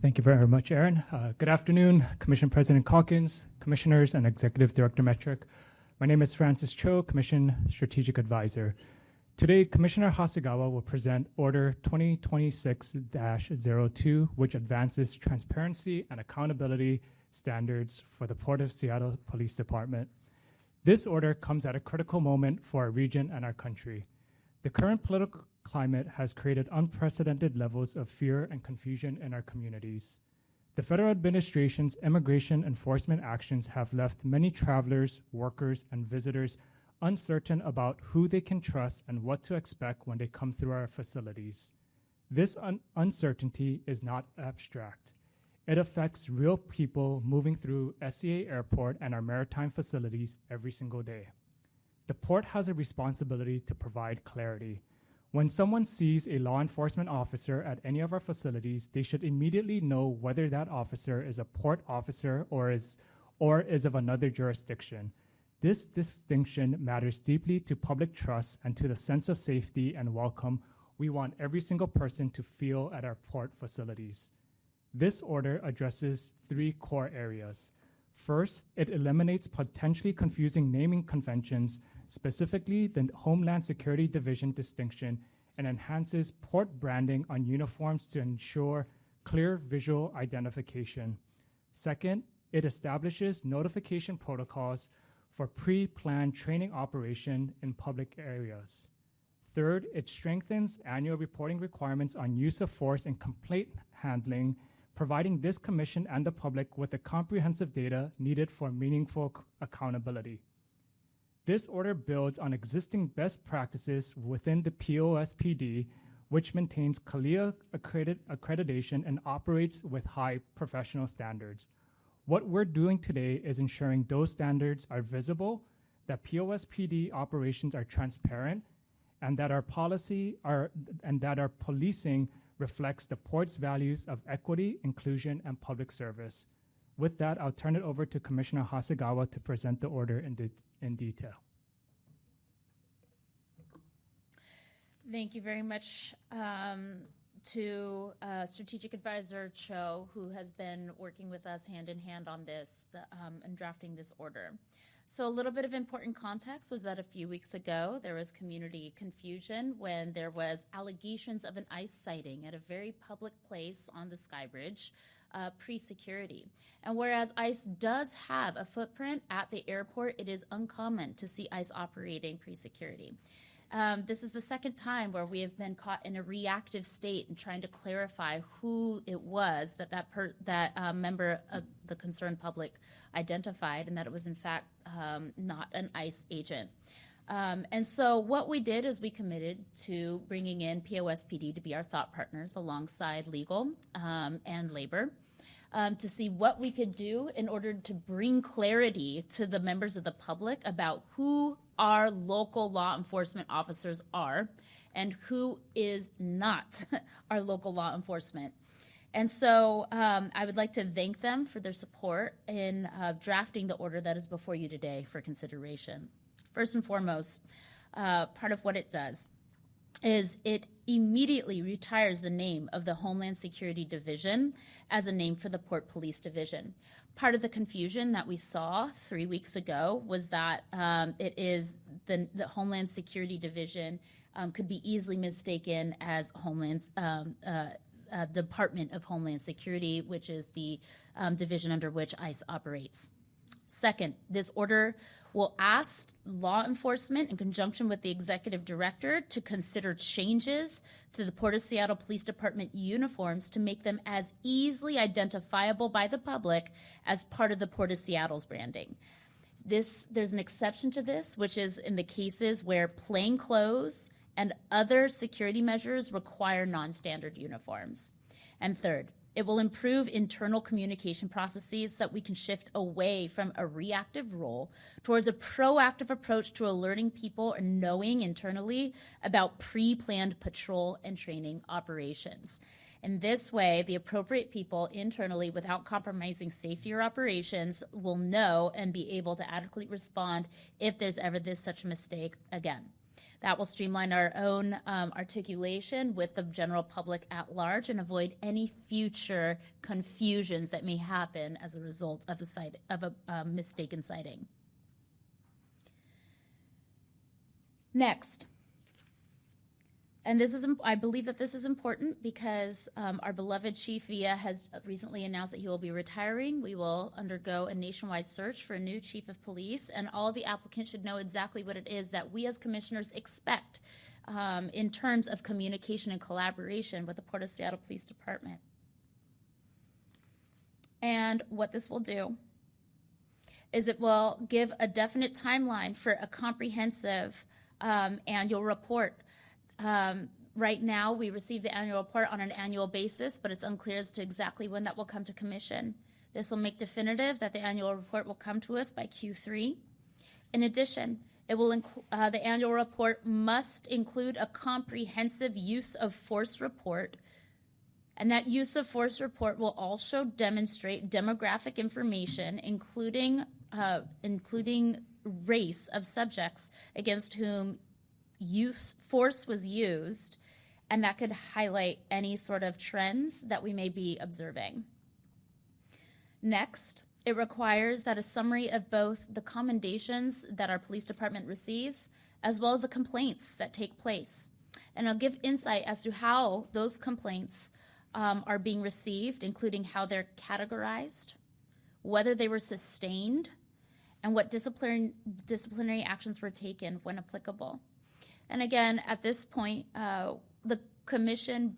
Thank you very much, Aaron. Good afternoon, Commission President Calkins, Commissioners, and Executive Director Metric. My name is Francis Cho, Commission Strategic Advisor. Today, Commissioner Hasegawa will present Order 2026-02, which advances transparency and accountability standards for the Port of Seattle Police Department. This order comes at a critical moment for our region and our country. The current political climate has created unprecedented levels of fear and confusion in our communities. The federal administration's immigration enforcement actions have left many travelers, workers, and visitors uncertain about who they can trust and what to expect when they come through our facilities. This uncertainty is not abstract. It affects real people moving through SCA Airport and our maritime facilities every single day. The port has a responsibility to provide clarity. When someone sees a law enforcement officer at any of our facilities, they should immediately know whether that officer is a port officer or is of another jurisdiction. This distinction matters deeply to public trust and to the sense of safety and welcome we want every single person to feel at our port facilities. This order addresses three core areas. First, it eliminates potentially confusing naming conventions, specifically the Homeland Security Division distinction, and enhances port branding on uniforms to ensure clear visual identification. Second, it establishes notification protocols for pre-planned training operation in public areas. Third, it strengthens annual reporting requirements on use of force and complaint handling, providing this commission and the public with the comprehensive data needed for meaningful accountability. This order builds on existing best practices within the POSPD, which maintains CALIA accreditation and operates with high professional standards. What we're doing today is ensuring those standards are visible, that POSPD operations are transparent, and that our policing reflects the port's values of equity, inclusion, and public service. With that, I'll turn it over to Commissioner Hasegawa to present the order in detail. Thank you very much to Strategic Advisor Cho, who has been working with us hand in hand on this and drafting this order. So a little bit of important context was that a few weeks ago, there was community confusion when there was allegations of an ICE sighting at a very public place on the Skybridge, pre-security. And whereas ICE does have a footprint at the airport, it is uncommon to see ICE operating pre-security. This is the second time where we have been caught in a reactive state and trying to clarify who it was that member of the concerned public identified, and that it was in fact not an ICE agent. And so what we did is we committed to bringing in POSPD to be our thought partners alongside legal and labor to see what we could do in order to bring clarity to the members of the public about who our local law enforcement officers are and who is not our local law enforcement. And so I would like to thank them for their support in drafting the order that is before you today for consideration. First and foremost, part of what it does is it immediately retires the name of the Homeland Security Division as a name for the Port Police Division. Part of the confusion that we saw 3 weeks ago was that it is the Homeland Security Division could be easily mistaken as Department of Homeland Security, which is the division under which ICE operates. Second, this order will ask law enforcement in conjunction with the executive director to consider changes to the Port of Seattle Police Department uniforms to make them as easily identifiable by the public as part of the Port of Seattle's branding. There's an exception to this, which is in the cases where plain clothes and other security measures require non-standard uniforms. And third, it will improve internal communication processes so that we can shift away from a reactive role towards a proactive approach to alerting people and knowing internally about pre-planned patrol and training operations. In this way, the appropriate people internally, without compromising safety or operations, will know and be able to adequately respond if there's ever such a mistake again. That will streamline our own articulation with the general public at large and avoid any future confusions that may happen as a result of a mistaken sighting. Next, and I believe that this is important because our beloved Chief Villa has recently announced that he will be retiring. We will undergo a nationwide search for a new chief of police, and all of the applicants should know exactly what it is that we as commissioners expect in terms of communication and collaboration with the Port of Seattle Police Department. And what this will do is it will give a definite timeline for a comprehensive annual report. Right now, we receive the annual report on an annual basis, but it's unclear as to exactly when that will come to commission. This will make definitive that the annual report will come to us by Q3. In addition, the annual report must include a comprehensive use of force report, and that use of force report will also demonstrate demographic information, including race of subjects against whom force was used, and that could highlight any sort of trends that we may be observing. Next, it requires that a summary of both the commendations that our police department receives as well as the complaints that take place. And I'll give insight as to how those complaints are being received, including how they're categorized, whether they were sustained, and what disciplinary actions were taken when applicable. And again, at this point, the commission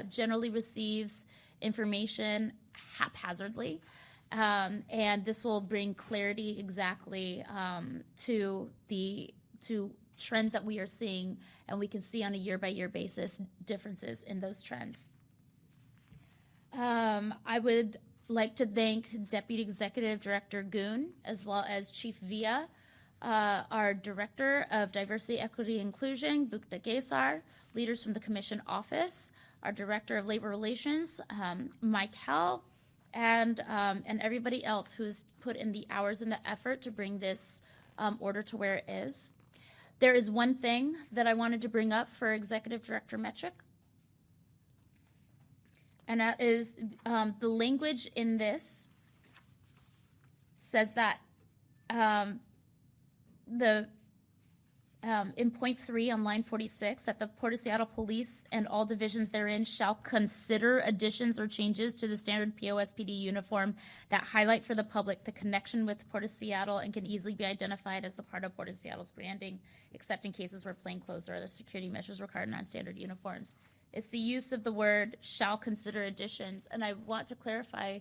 generally receives information haphazardly, and this will bring clarity exactly to trends that we are seeing, and we can see on a year-by-year basis differences in those trends. I would like to thank Deputy Executive Director Goon, as well as Chief Villa, our Director of Diversity, Equity, and Inclusion, Bukta Gesar, leaders from the Commission Office, our Director of Labor Relations, Mike Hell, and everybody else who's put in the hours and the effort to bring this order to where it is. There is one thing that I wanted to bring up for Executive Director Metrick, and that is the language in this says that in point 3 on line 46, that the Port of Seattle Police and all divisions therein shall consider additions or changes to the standard POSPD uniform that highlight for the public the connection with Port of Seattle and can easily be identified as the part of Port of Seattle's branding, except in cases where plainclothes or other security measures require non-standard uniforms. It's the use of the word shall consider additions, and I want to clarify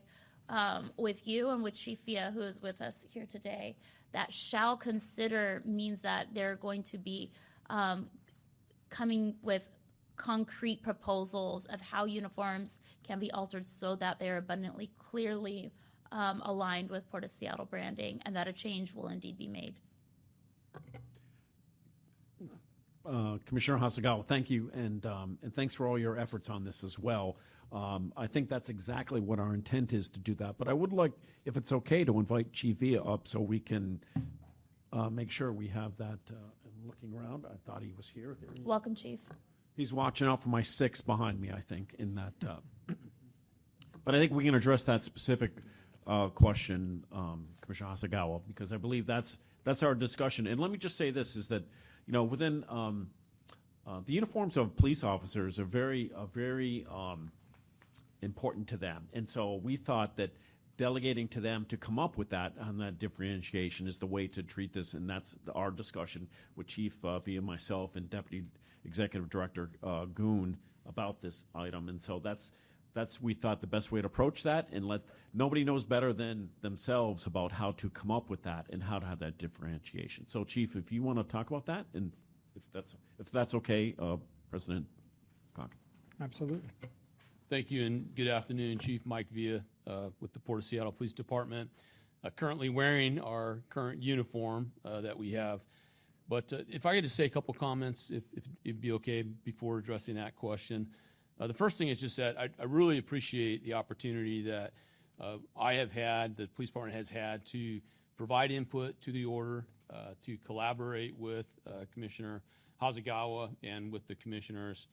with you and with Chief Villa, who is with us here today, that shall consider means that they're going to be coming with concrete proposals of how uniforms can be altered so that they're abundantly clearly aligned with Port of Seattle branding, and that a change will indeed be made. Commissioner Hasegawa, thank you, and thanks for all your efforts on this as well. I think that's exactly what our intent is to do that. But I would like, if it's okay, to invite Chief Villa up so we can make sure we have that. I'm looking around. I thought he was here. He is. Welcome, Chief. He's watching out for my 6 behind me, I think, in that. But I think we can address that specific question, Commissioner Hasegawa, because I believe that's our discussion. And let me just say this, is that, you know, within the uniforms of police officers are very important to them. And so we thought that delegating to them to come up with that on that differentiation is the way to treat this, and that's our discussion with Chief via myself and Deputy Executive Director Goon about this item. And so that's we thought the best way to approach that, and nobody knows better than themselves about how to come up with that and how to have that differentiation. So, Chief, if you want to talk about that, and if that's okay, President Cock. Absolutely. Thank you, and good afternoon. Chief Mike Villa with the Port of Seattle Police Department, currently wearing our current uniform that we have. But if I could just say a couple comments, if it'd be okay before addressing that question. The first thing is just that I really appreciate the opportunity that I have had, the police department has had, to provide input to the order, to collaborate with Commissioner Hasegawa and with the commissioners.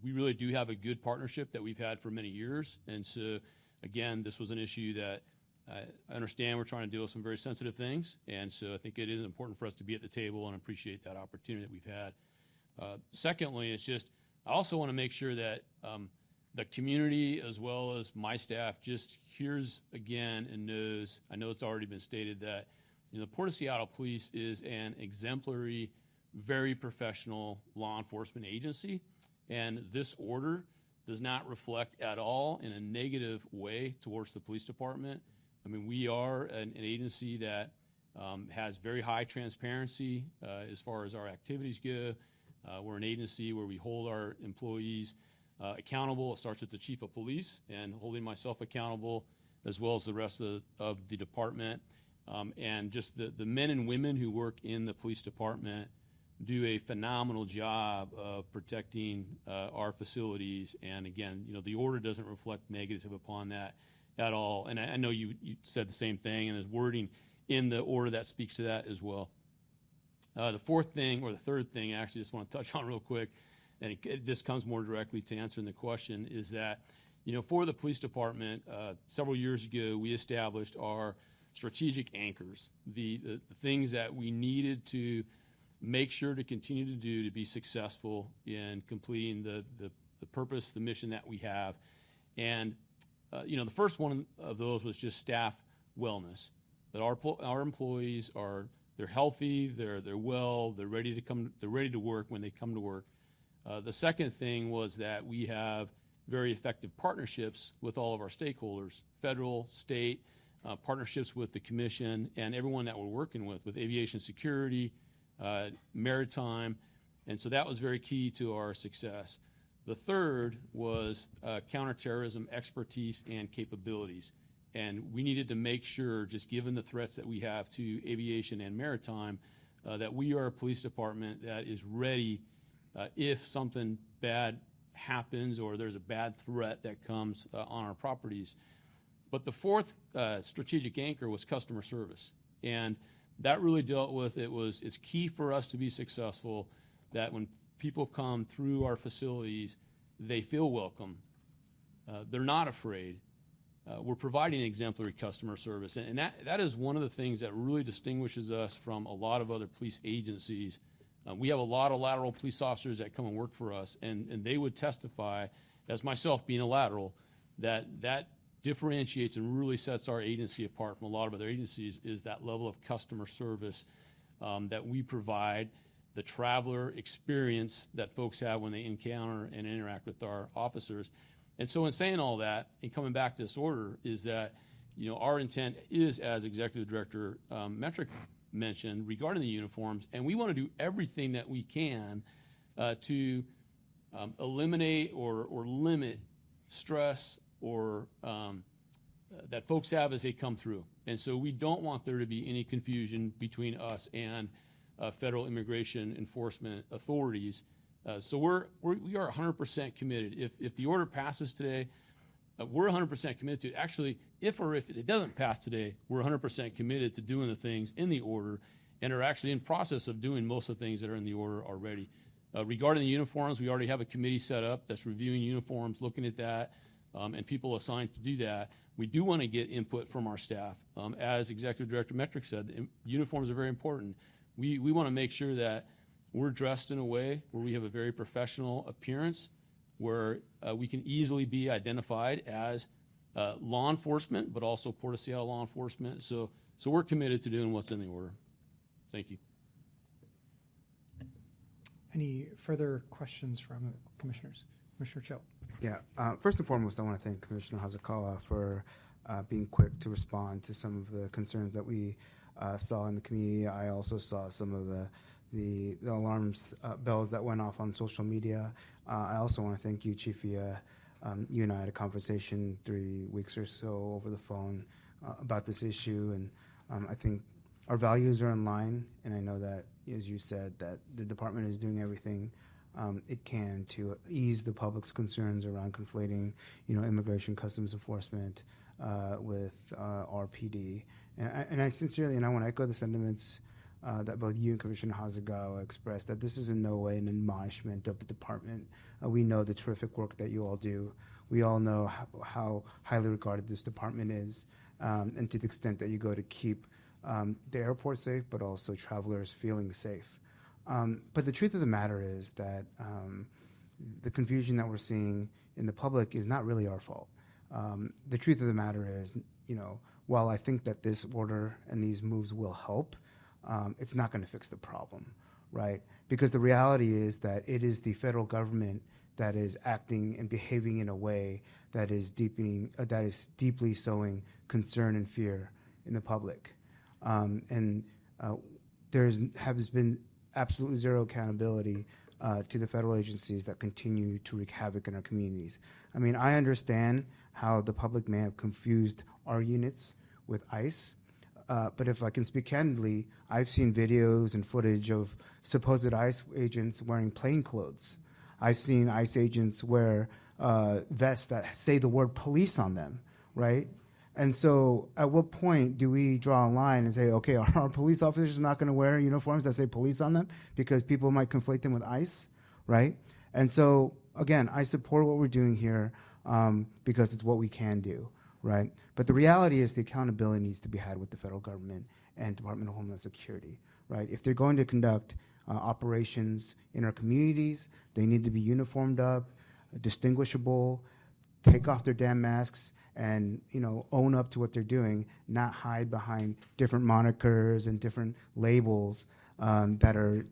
We really do have a good partnership that we've had for many years. And so, again, this was an issue that I understand we're trying to deal with some very sensitive things. And so I think it is important for us to be at the table and appreciate that opportunity that we've had. Secondly, it's just I also want to make sure that the community as well as my staff just hears again and knows, I know it's already been stated, that the Port of Seattle Police is an exemplary, very professional law enforcement agency, and this order does not reflect at all in a negative way towards the police department. I mean, we are an agency that has very high transparency as far as our activities go. We're an agency where we hold our employees accountable. It starts with the chief of police and holding myself accountable, as well as the rest of the department. And just the men and women who work in the police department do a phenomenal job of protecting our facilities. And again, the order doesn't reflect negative upon that at all. And I know you said the same thing, and there's wording in the order that speaks to that as well. The fourth thing, or the third thing, I actually just want to touch on real quick, and this comes more directly to answering the question, is that, for the police department, several years ago, we established our strategic anchors, the things that we needed to make sure to continue to do to be successful in completing the purpose, the mission that we have. And, the first one of those was just staff wellness, that our employees they're healthy, they're well, they're ready to work when they come to work. The second thing was that we have very effective partnerships with all of our stakeholders, federal, state, partnerships with the commission and everyone that we're working with aviation security, maritime, and so that was very key to our success. The third was counterterrorism expertise and capabilities. And we needed to make sure, just given the threats that we have to aviation and maritime, that we are a police department that is ready if something bad happens or there's a bad threat that comes on our properties. But the fourth strategic anchor was customer service. And that really dealt with, it's key for us to be successful that when people come through our facilities, they feel welcome. They're not afraid. We're providing exemplary customer service. And that is one of the things that really distinguishes us from a lot of other police agencies. We have a lot of lateral police officers that come and work for us, and they would testify, as myself being a lateral, that differentiates and really sets our agency apart from a lot of other agencies is that level of customer service that we provide, the traveler experience that folks have when they encounter and interact with our officers. And so in saying all that and coming back to this order is that, our intent is, as Executive Director Metrick mentioned, regarding the uniforms, and we want to do everything that we can to eliminate or limit stress or that folks have as they come through. And so we don't want there to be any confusion between us and federal immigration enforcement authorities. So we are 100% committed. If the order passes today, we're 100% committed to it. Actually, if it doesn't pass today, we're 100% committed to doing the things in the order and are actually in process of doing most of the things that are in the order already. Regarding the uniforms, we already have a committee set up that's reviewing uniforms, looking at that, and people assigned to do that. We do want to get input from our staff. As Executive Director Metrick said, uniforms are very important. We want to make sure that we're dressed in a way where we have a very professional appearance, where we can easily be identified as law enforcement, but also Port of Seattle law enforcement. So we're committed to doing what's in the order. Thank you. Any further questions from commissioners? Commissioner Cho. Yeah. First and foremost, I want to thank Commissioner Hazakawa for being quick to respond to some of the concerns that we saw in the community. I also saw some of the alarms bells that went off on social media. I also want to thank you, Chief Villa. You and I had a conversation 3 weeks or so over the phone about this issue, and I think our values are in line, and I know that, as you said, that the department is doing everything it can to ease the public's concerns around conflating, immigration customs enforcement with RPD. And I sincerely, and I want to echo the sentiments that both you and Commissioner Hazagawa expressed, that this is in no way an admonishment of the department. We know the terrific work that you all do. We all know how highly regarded this department is, and to the extent that you go to keep the airport safe, but also travelers feeling safe. But the truth of the matter is that the confusion that we're seeing in the public is not really our fault. The truth of the matter is, while I think that this order and these moves will help, it's not going to fix the problem, right? Because the reality is that it is the federal government that is acting and behaving in a way that is deeply sowing concern and fear in the public. There has been absolutely zero accountability to the federal agencies that continue to wreak havoc in our communities. I mean, I understand how the public may have confused our units with ICE, but if I can speak candidly, I've seen videos and footage of supposed ICE agents wearing plain clothes. I've seen ICE agents wear vests that say the word police on them, right? And so at what point do we draw a line and say, okay, are our police officers not going to wear uniforms that say police on them because people might conflate them with ICE, right? And so, again, I support what we're doing here because it's what we can do, right? But the reality is the accountability needs to be had with the federal government and Department of Homeland Security, right? If they're going to conduct operations in our communities, they need to be uniformed up, distinguishable, take off their damn masks, and own up to what they're doing, not hide behind different monikers and different labels that's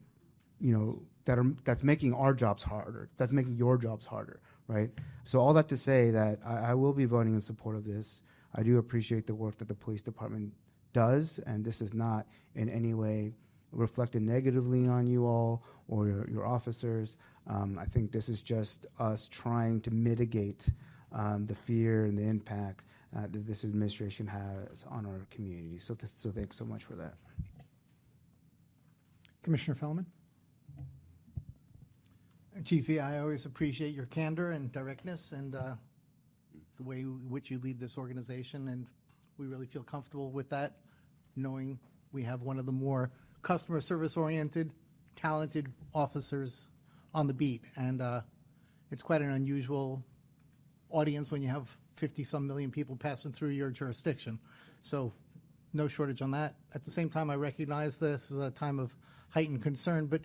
making our jobs harder. That's making your jobs harder, right? So all that to say that I will be voting in support of this. I do appreciate the work that the police department does, and this is not in any way reflected negatively on you all or your officers. I think this is just us trying to mitigate the fear and the impact that this administration has on our community. So thanks so much for that. Commissioner Fellman. Chief, I always appreciate your candor and directness and the way in which you lead this organization, and we really feel comfortable with that, knowing we have one of the more customer service-oriented, talented officers on the beat, and it's quite an unusual audience when you have 50-some million people passing through your jurisdiction. So no shortage on that. At the same time, I recognize this is a time of heightened concern, but,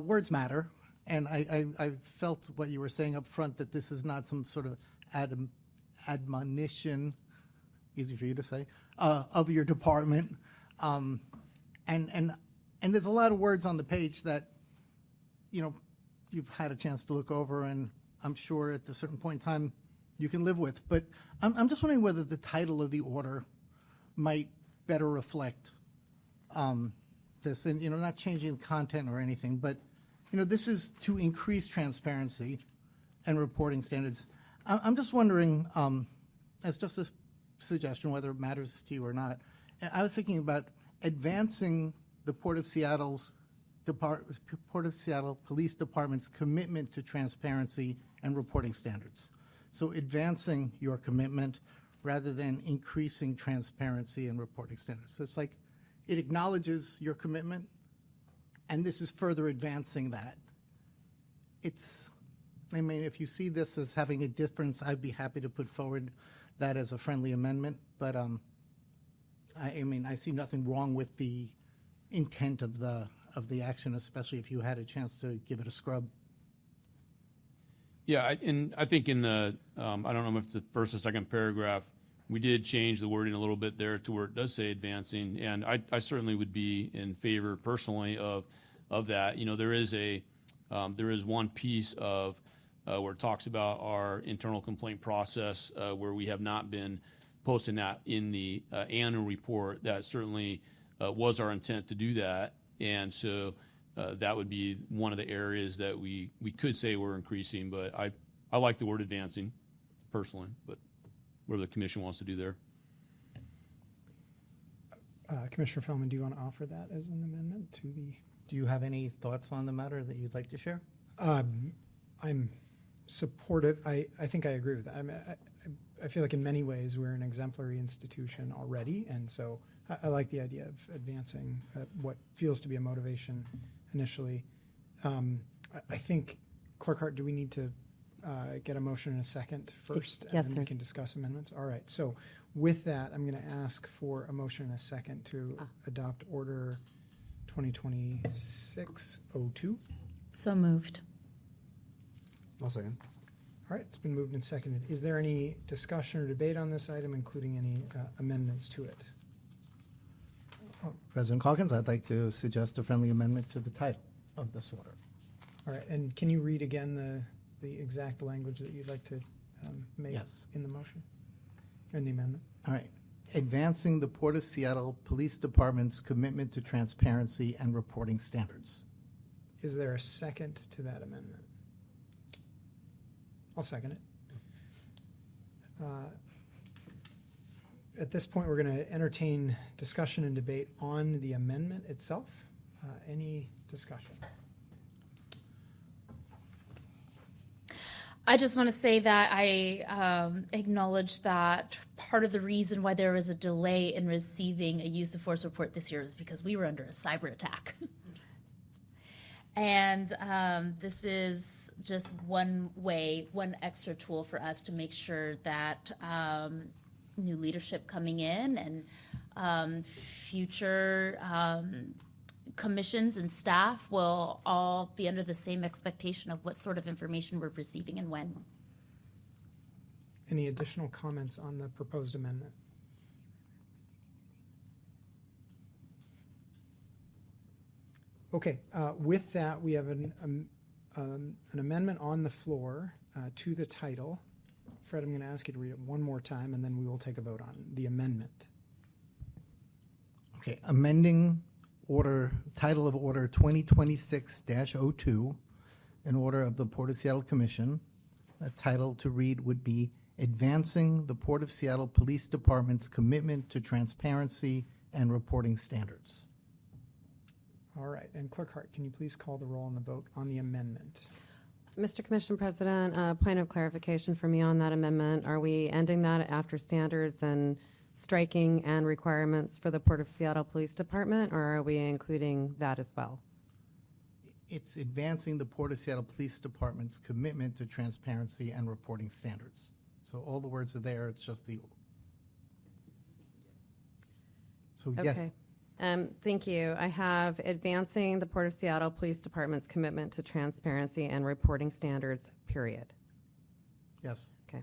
words matter. And I felt what you were saying up front, that this is not some sort of admonition, easy for you to say, of your department. And there's a lot of words on the page that, you've had a chance to look over, and I'm sure at a certain point in time you can live with. But I'm just wondering whether the title of the order might better reflect this, and not changing the content or anything, but this is to increase transparency and reporting standards. I'm just wondering, as just a suggestion, whether it matters to you or not, I was thinking about advancing the Port of Seattle Police Department's commitment to transparency and reporting standards. So advancing your commitment rather than increasing transparency and reporting standards. So it's like it acknowledges your commitment, and this is further advancing that. If you see this as having a difference, I'd be happy to put forward that as a friendly amendment. But I see nothing wrong with the intent of the action, especially if you had a chance to give it a scrub. Yeah, and I think in the, I don't know if it's the first or second paragraph, we did change the wording a little bit there to where it does say advancing, and I certainly would be in favor personally of that. You know, there is one piece of where it talks about our internal complaint process where we have not been posting that in the annual report. That certainly was our intent to do that, and so that would be one of the areas that we could say we're increasing, but I like the word advancing personally, but whatever the commission wants to do there. Commissioner Feldman, do you want to offer that as an amendment to the? Do you have any thoughts on the matter that you'd like to share? I'm supportive. I think I agree with that. I mean, I feel like in many ways we're an exemplary institution already, and so I like the idea of advancing what feels to be a motivation initially. I think, Clerk Hart, do we need to get a motion in a second first? Yes, and then sir. we can discuss amendments? All right. So with that, I'm going to ask for a motion in a second to adopt Order 2026-02. So moved. I'll second. All right, it's been moved and seconded. Is there any discussion or debate on this item, including any amendments to it? President Calkins, I'd like to suggest a friendly amendment to the title of this order. All right, and can you read again the exact language that you'd like to make Yes. in the motion, in the amendment? All right. Advancing the Port of Seattle Police Department's commitment to transparency and reporting standards. Is there a second to that amendment? I'll second it. At this point, we're going to entertain discussion and debate on the amendment itself. Any discussion? I just want to say that I acknowledge that part of the reason why there was a delay in receiving a use of force report this year is because we were under a cyber attack. And this is just one extra tool for us to make sure that new leadership coming in and future commissions and staff will all be under the same expectation of what sort of information we're receiving and when. Any additional comments on the proposed amendment? Okay, with that, we have an amendment on the floor to the title. Fred, I'm going to ask you to read it one more time, and then we will take a vote on the amendment. Okay, amending title of Order 2026-02, an order of the Port of Seattle Commission. The title to read would be Advancing the Port of Seattle Police Department's Commitment to Transparency and Reporting Standards. All right, and Clerk Hart, can you please call the roll on the vote on the amendment? Mr. Commission President, point of clarification for me on that amendment. Are we ending that after standards and striking and requirements for the Port of Seattle Police Department, or are we including that as well? It's advancing the Port of Seattle Police Department's commitment to transparency and reporting standards. So all the words are there, it's just the... So yes. Okay. Thank you. I have advancing the Port of Seattle Police Department's commitment to transparency and reporting standards, period. Yes. Okay.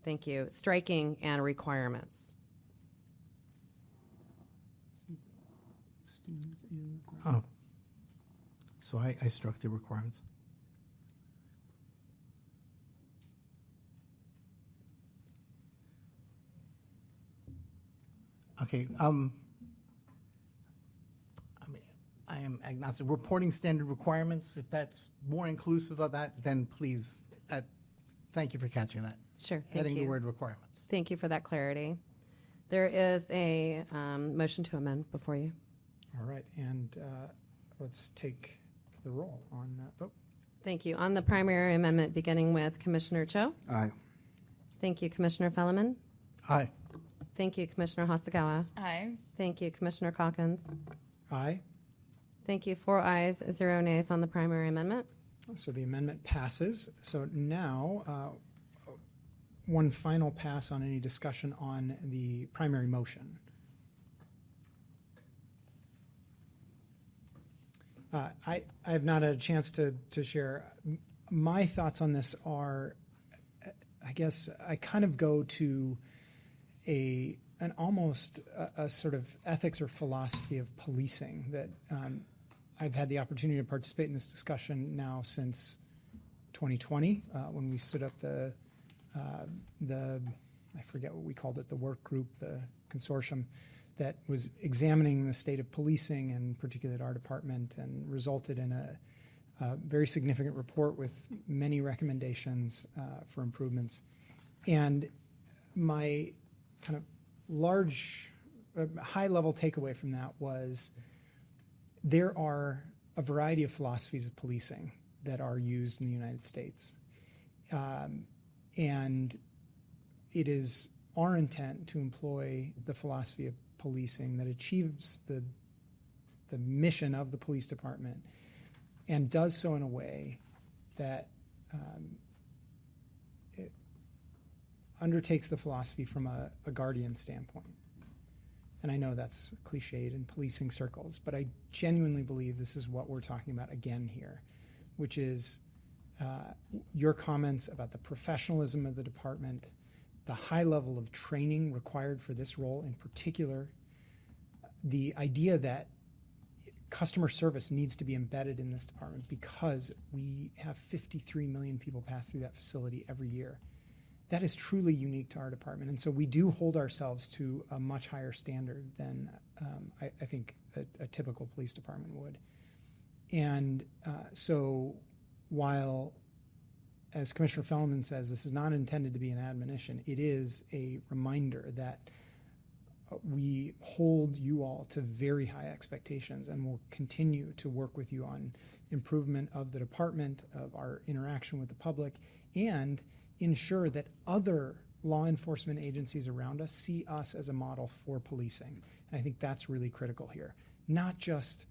Thank you. Striking and requirements. Oh. So I struck the requirements. Okay. I am agnostic. Reporting standard requirements, if that's more inclusive of that, then please, thank you for catching that. Sure. Adding the word requirements. Thank you for that clarity. There is a motion to amend before you. All right, and let's take the roll on that vote. Thank you. On the primary amendment, beginning with Commissioner Cho. Aye. Thank you, Commissioner Felleman. Aye. Thank you, Commissioner Hasagawa. Aye. Thank you, Commissioner Calkins. Aye. Thank you. 4 ayes, 0 nays on the primary amendment. So the amendment passes. So now, one final pass on any discussion on the primary motion. I have not had a chance to share my thoughts on this are, I guess I kind of go to an almost a sort of ethics or philosophy of policing that I've had the opportunity to participate in this discussion now since 2020 when we stood up the I forget what we called it, the work group, the consortium that was examining the state of policing, and particularly at our department, and resulted in a very significant report with many recommendations for improvements. And my kind of high-level takeaway from that was there are a variety of philosophies of policing that are used in the United States. And it is our intent to employ the philosophy of policing that achieves the mission of the police department and does so in a way that it undertakes the philosophy from a guardian standpoint. And I know that's cliched in policing circles, but I genuinely believe this is what we're talking about again here, which is your comments about the professionalism of the department, the high level of training required for this role in particular, the idea that customer service needs to be embedded in this department because we have 53 million people pass through that facility every year. That is truly unique to our department. And so we do hold ourselves to a much higher standard than I think a typical police department would. And so while, as Commissioner Fellman says, this is not intended to be an admonition, it is a reminder that we hold you all to very high expectations and will continue to work with you on improvement of the department, of our interaction with the public, and ensure that other law enforcement agencies around us see us as a model for policing. And I think that's really critical here. Not just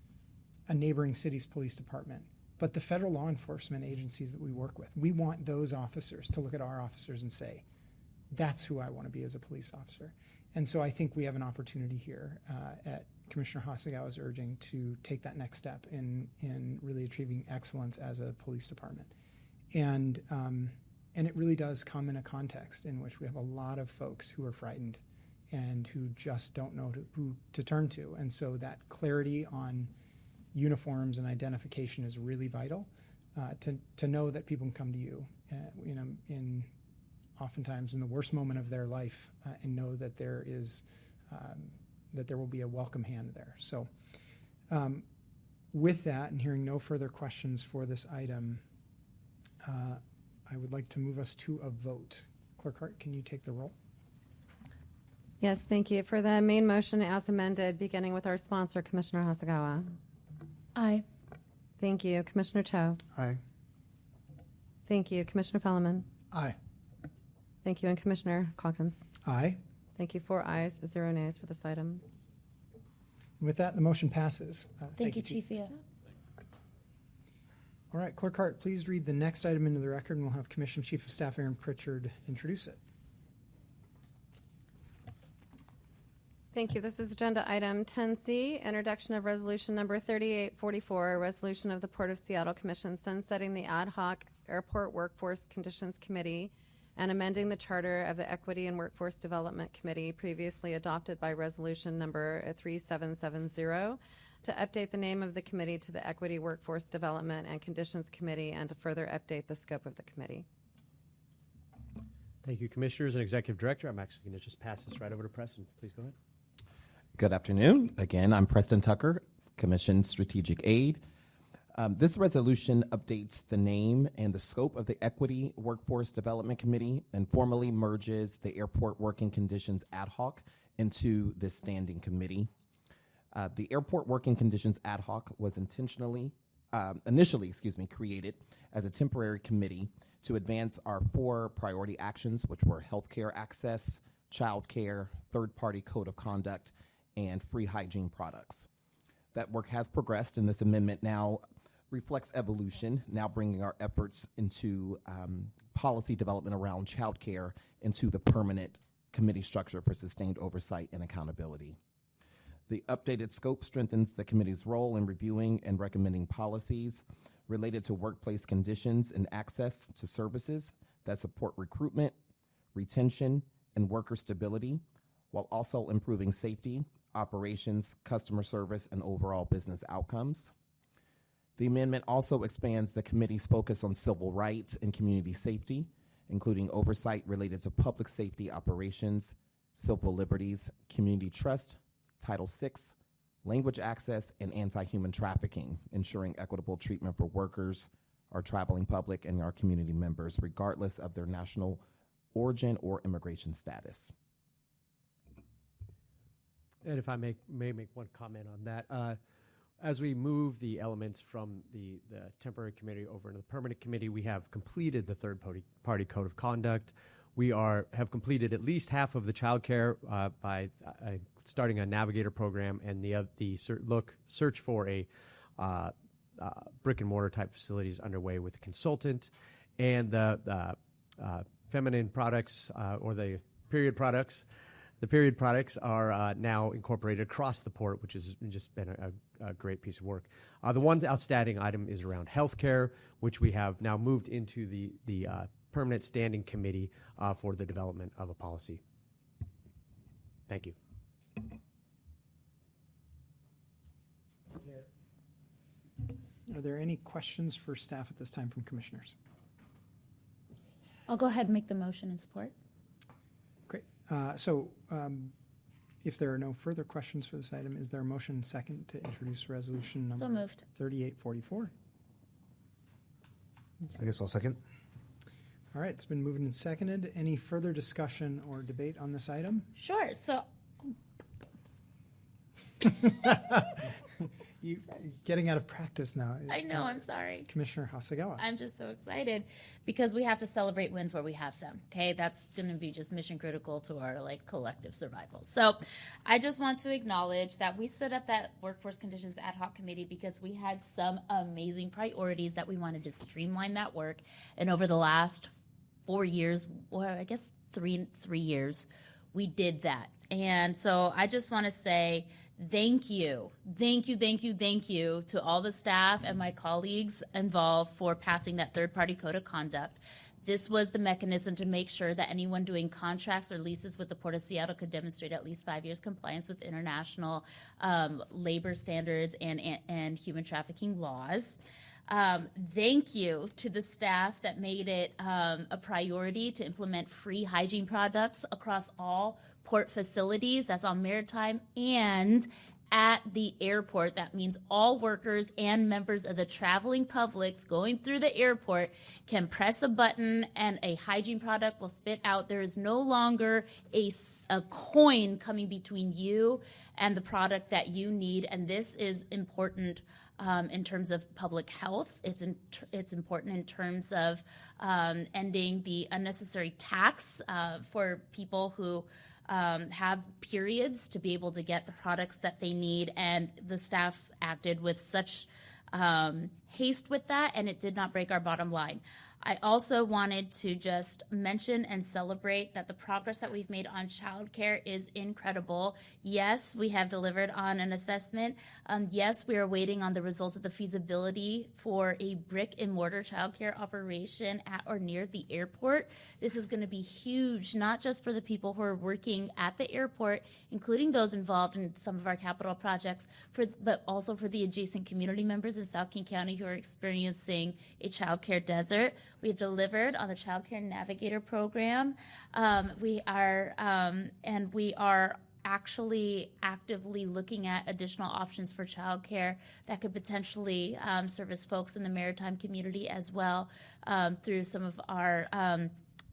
a neighboring city's police department, but the federal law enforcement agencies that we work with. We want those officers to look at our officers and say, that's who I want to be as a police officer. And so I think we have an opportunity here at Commissioner Hasegawa's urging to take that next step in really achieving excellence as a police department. And it really does come in a context in which we have a lot of folks who are frightened and who just don't know who to turn to. And so that clarity on uniforms and identification is really vital to know that people can come to you in oftentimes in the worst moment of their life and know that there is that there will be a welcome hand there. So with that, and hearing no further questions for this item, I would like to move us to a vote. Clerk Hart, can you take the roll? Yes, thank you. For the main motion as amended, beginning with our sponsor, Commissioner Hasegawa. Aye. Thank you. Commissioner Cho. Aye. Thank you. Commissioner Fellman. Aye. Thank you. And Commissioner Calkins. Aye. Thank you. 4 ayes, 0 nays for this item. With that, the motion passes. Thank you, Chief Villa. All right, Clerk Hart, please read the next item into the record, and we'll have Commission Chief of Staff Aaron Pritchard introduce it. Thank you. This is agenda item 10C, introduction of resolution number 3844, a resolution of the Port of Seattle Commission sunsetting the ad hoc Airport Workforce Conditions Committee and amending the charter of the Equity and Workforce Development Committee previously adopted by resolution number 3770 to update the name of the committee to the Equity Workforce Development and Conditions Committee and to further update the scope of the committee. Thank you, Commissioners and Executive Director. I'm actually going to just pass this right over to Preston. Please go ahead. Good afternoon. Again, I'm Preston Tucker, Commission Strategic Aid. This resolution updates the name and the scope of the Equity Workforce Development Committee and formally merges the Airport Working Conditions Ad Hoc into this standing committee. The Airport Working Conditions Ad Hoc was initially created as a temporary committee to advance our 4 priority actions, which were healthcare access, childcare, third-party code of conduct, and free hygiene products. That work has progressed, and this amendment now reflects evolution, now bringing our efforts into policy development around childcare into the permanent committee structure for sustained oversight and accountability. The updated scope strengthens the committee's role in reviewing and recommending policies related to workplace conditions and access to services that support recruitment, retention, and worker stability, while also improving safety, operations, customer service, and overall business outcomes. The amendment also expands the committee's focus on civil rights and community safety, including oversight related to public safety operations, civil liberties, community trust, Title VI, language access, and anti-human trafficking, ensuring equitable treatment for workers, our traveling public, and our community members, regardless of their national origin or immigration status. And if I may make one comment on that. As we move the elements from the temporary committee over into the permanent committee, we have completed the third-party code of conduct. We have completed at least half of the child care by starting a navigator program, and the search for a brick and mortar type facilities underway with a consultant, and the feminine products or the period products. The period products are now incorporated across the port, which has just been a great piece of work. The one outstanding item is around healthcare, which we have now moved into the permanent standing committee for the development of a policy. Thank you. Are there any questions for staff at this time from commissioners? I'll go ahead and make the motion in support. Great. If there are no further questions for this item, is there a motion second to introduce resolution number So moved. 3844? I guess I'll second. All right, it's been moved and seconded. Any further discussion or debate on this item? Sure. So You're getting out of practice now. I know, I'm sorry. Commissioner Hasegawa. I'm just so excited because we have to celebrate wins where we have them. Okay, that's going to be just mission critical to our collective survival. So, I just want to acknowledge that we set up that workforce conditions ad hoc committee because we had some amazing priorities that we wanted to streamline that work, and over the last 4 years, or I guess three years, we did that. And so I just want to say thank you to all the staff and my colleagues involved for passing that third-party code of conduct. This was the mechanism to make sure that anyone doing contracts or leases with the Port of Seattle could demonstrate at least 5 years compliance with international labor standards and human trafficking laws. Thank you to the staff that made it a priority to implement free hygiene products across all port facilities. That's on maritime and at the airport. That means all workers and members of the traveling public going through the airport can press a button and a hygiene product will spit out. There is no longer a coin coming between you and the product that you need, and this is important in terms of public health. It's important in terms of ending the unnecessary tax for people who have periods to be able to get the products that they need, and the staff acted with such haste with that, and it did not break our bottom line. I also wanted to just mention and celebrate that the progress that we've made on childcare is incredible. Yes, we have delivered on an assessment. Yes, we are waiting on the results of the feasibility for a brick and mortar childcare operation at or near the airport. This is going to be huge, not just for the people who are working at the airport, including those involved in some of our capital projects, but also for the adjacent community members in South King County who are experiencing a childcare desert. We've delivered on the Child Care Navigator program. We are actually actively looking at additional options for childcare that could potentially service folks in the maritime community as well through some of our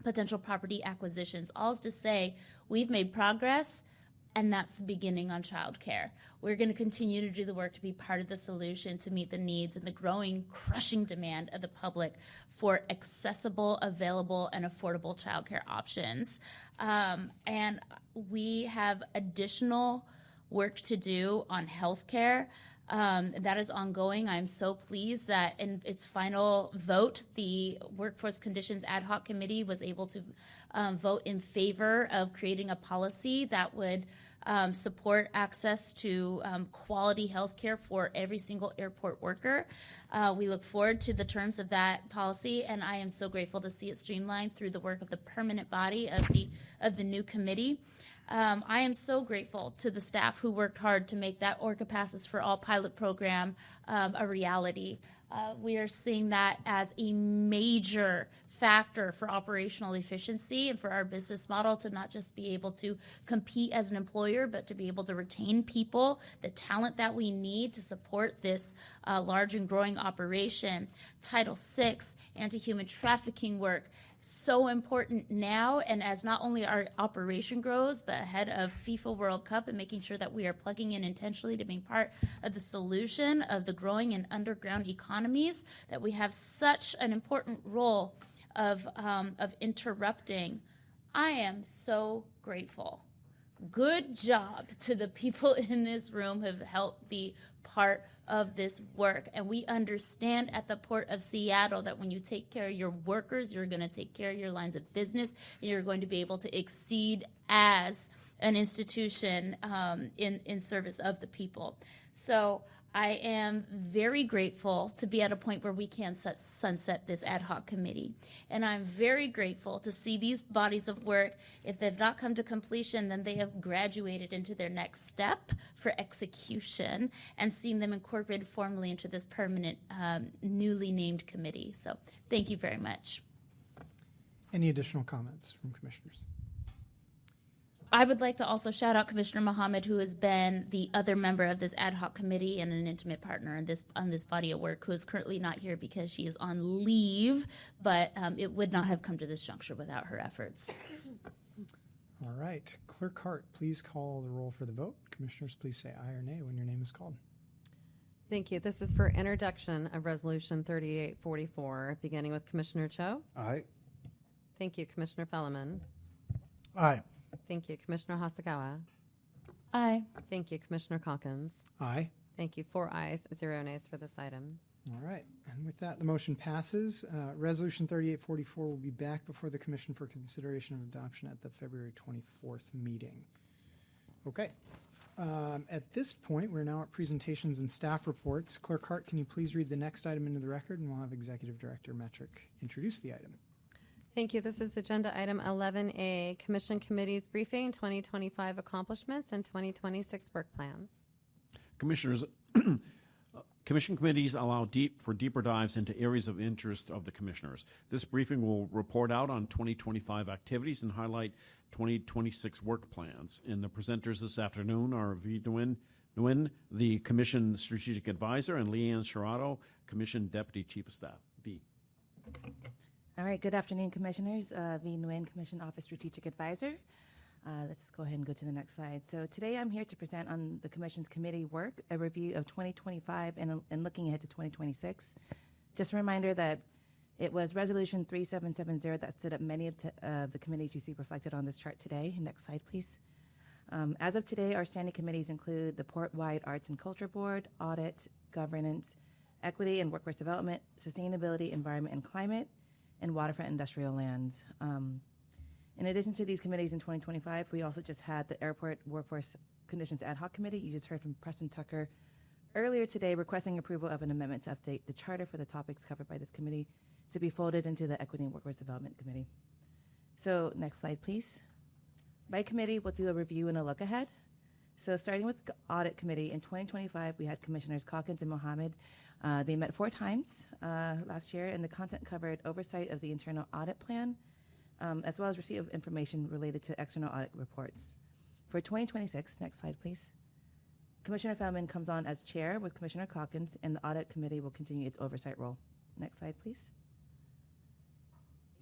potential property acquisitions. All is to say, we've made progress, and that's the beginning on childcare. We're going to continue to do the work to be part of the solution to meet the needs and the growing, crushing demand of the public for accessible, available, and affordable childcare options. And we have additional work to do on healthcare. That is ongoing. I'm so pleased that in its final vote, the Workforce Conditions Ad Hoc Committee was able to vote in favor of creating a policy that would support access to quality health care for every single airport worker. We look forward to the terms of that policy, and I am so grateful to see it streamlined through the work of the permanent body of the new committee. I am so grateful to the staff who worked hard to make that Orca Passes for All pilot program a reality. We are seeing that as a major factor for operational efficiency and for our business model to not just be able to compete as an employer, but to be able to retain people, the talent that we need to support this large and growing operation. Title VI, anti-human trafficking work, so important now, and as not only our operation grows, but ahead of FIFA World Cup and making sure that we are plugging in intentionally to being part of the solution of the growing and underground economies, that we have such an important role of interrupting. I am so grateful. Good job to the people in this room who have helped be part of this work. And we understand at the Port of Seattle that when you take care of your workers, you're going to take care of your lines of business, and you're going to be able to exceed as an institution in service of the people. So I am very grateful to be at a point where we can sunset this ad hoc committee. And I'm very grateful to see these bodies of work, if they've not come to completion, then they have graduated into their next step for execution and seen them incorporated formally into this permanent, newly named committee. So thank you very much. Any additional comments from commissioners? I would like to also shout out Commissioner Mohammed, who has been the other member of this ad hoc committee and an intimate partner on this body of work, who is currently not here because she is on leave, but it would not have come to this juncture without her efforts. All right. Clerk Hart, please call the roll for the vote. Commissioners, please say aye or nay when your name is called. Thank you. This is for introduction of Resolution 3844, beginning with Commissioner Cho. Aye. Thank you, Commissioner Felleman. Aye. Thank you, Commissioner Hasagawa. Aye. Thank you, Commissioner Calkins. Aye. Thank you. 4 ayes, 0 nays for this item. All right. And with that, the motion passes. Resolution 3844 will be back before the Commission for consideration of adoption at the February 24th meeting. Okay. At this point, we're now at presentations and staff reports. Clerk Hart, can you please read the next item into the record, and we'll have Executive Director Metric introduce the item. Thank you. This is agenda item 11A, Commission Committee's Briefing, 2025 Accomplishments and 2026 Work Plans. Commissioners, Commission committees allow deeper dives into areas of interest of the commissioners. This briefing will report out on 2025 activities and highlight 2026 work plans. And the presenters this afternoon are V. Nguyen, the Commission Strategic Advisor, and Leanne Shirato, Commission Deputy Chief of Staff. V. All right, good afternoon, Commissioners. V. Nguyen, Commission Office Strategic Advisor. Let's go ahead and go to the next slide. So today I'm here to present on the Commission's committee work, a review of 2025 and looking ahead to 2026. Just a reminder that it was Resolution 3770 that stood up many of the committees you see reflected on this chart today. Next slide, please. As of today, our standing committees include the Port-wide Arts and Culture Board, Audit, Governance, Equity and Workforce Development, Sustainability, Environment and Climate, and Waterfront Industrial Lands. In addition to these committees in 2025, we also just had the Airport Workforce Conditions Ad Hoc Committee. You just heard from Preston Tucker earlier today requesting approval of an amendment to update the charter for the topics covered by this committee to be folded into the Equity and Workforce Development Committee. So next slide, please. By committee, we'll do a review and a look ahead. So starting with the Audit Committee, in 2025, we had Commissioners Calkins and Mohammed. They met 4 times last year, and the content covered oversight of the internal audit plan, as well as receipt of information related to external audit reports. For 2026, next slide, please. Commissioner Feldman comes on as chair with Commissioner Calkins, and the Audit Committee will continue its oversight role. Next slide, please.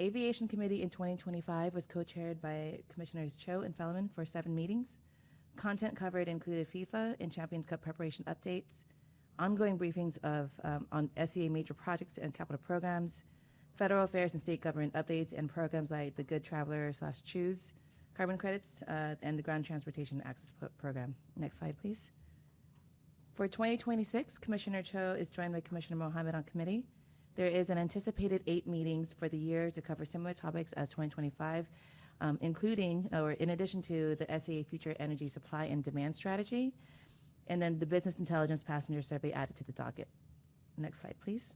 Aviation Committee in 2025 was co-chaired by Commissioners Cho and Feldman for 7 meetings. Content covered included FIFA and Champions Cup preparation updates, ongoing briefings on SEA major projects and capital programs, federal affairs and state government updates, and programs like the Good Traveler / Choose carbon credits and the Ground Transportation Access Program. Next slide, please. For 2026, Commissioner Cho is joined by Commissioner Mohammed on committee. There is an anticipated 8 meetings for the year to cover similar topics as 2025. including, or in addition to the SEA Future Energy Supply and Demand Strategy, and then the Business Intelligence Passenger Survey added to the docket. Next slide, please.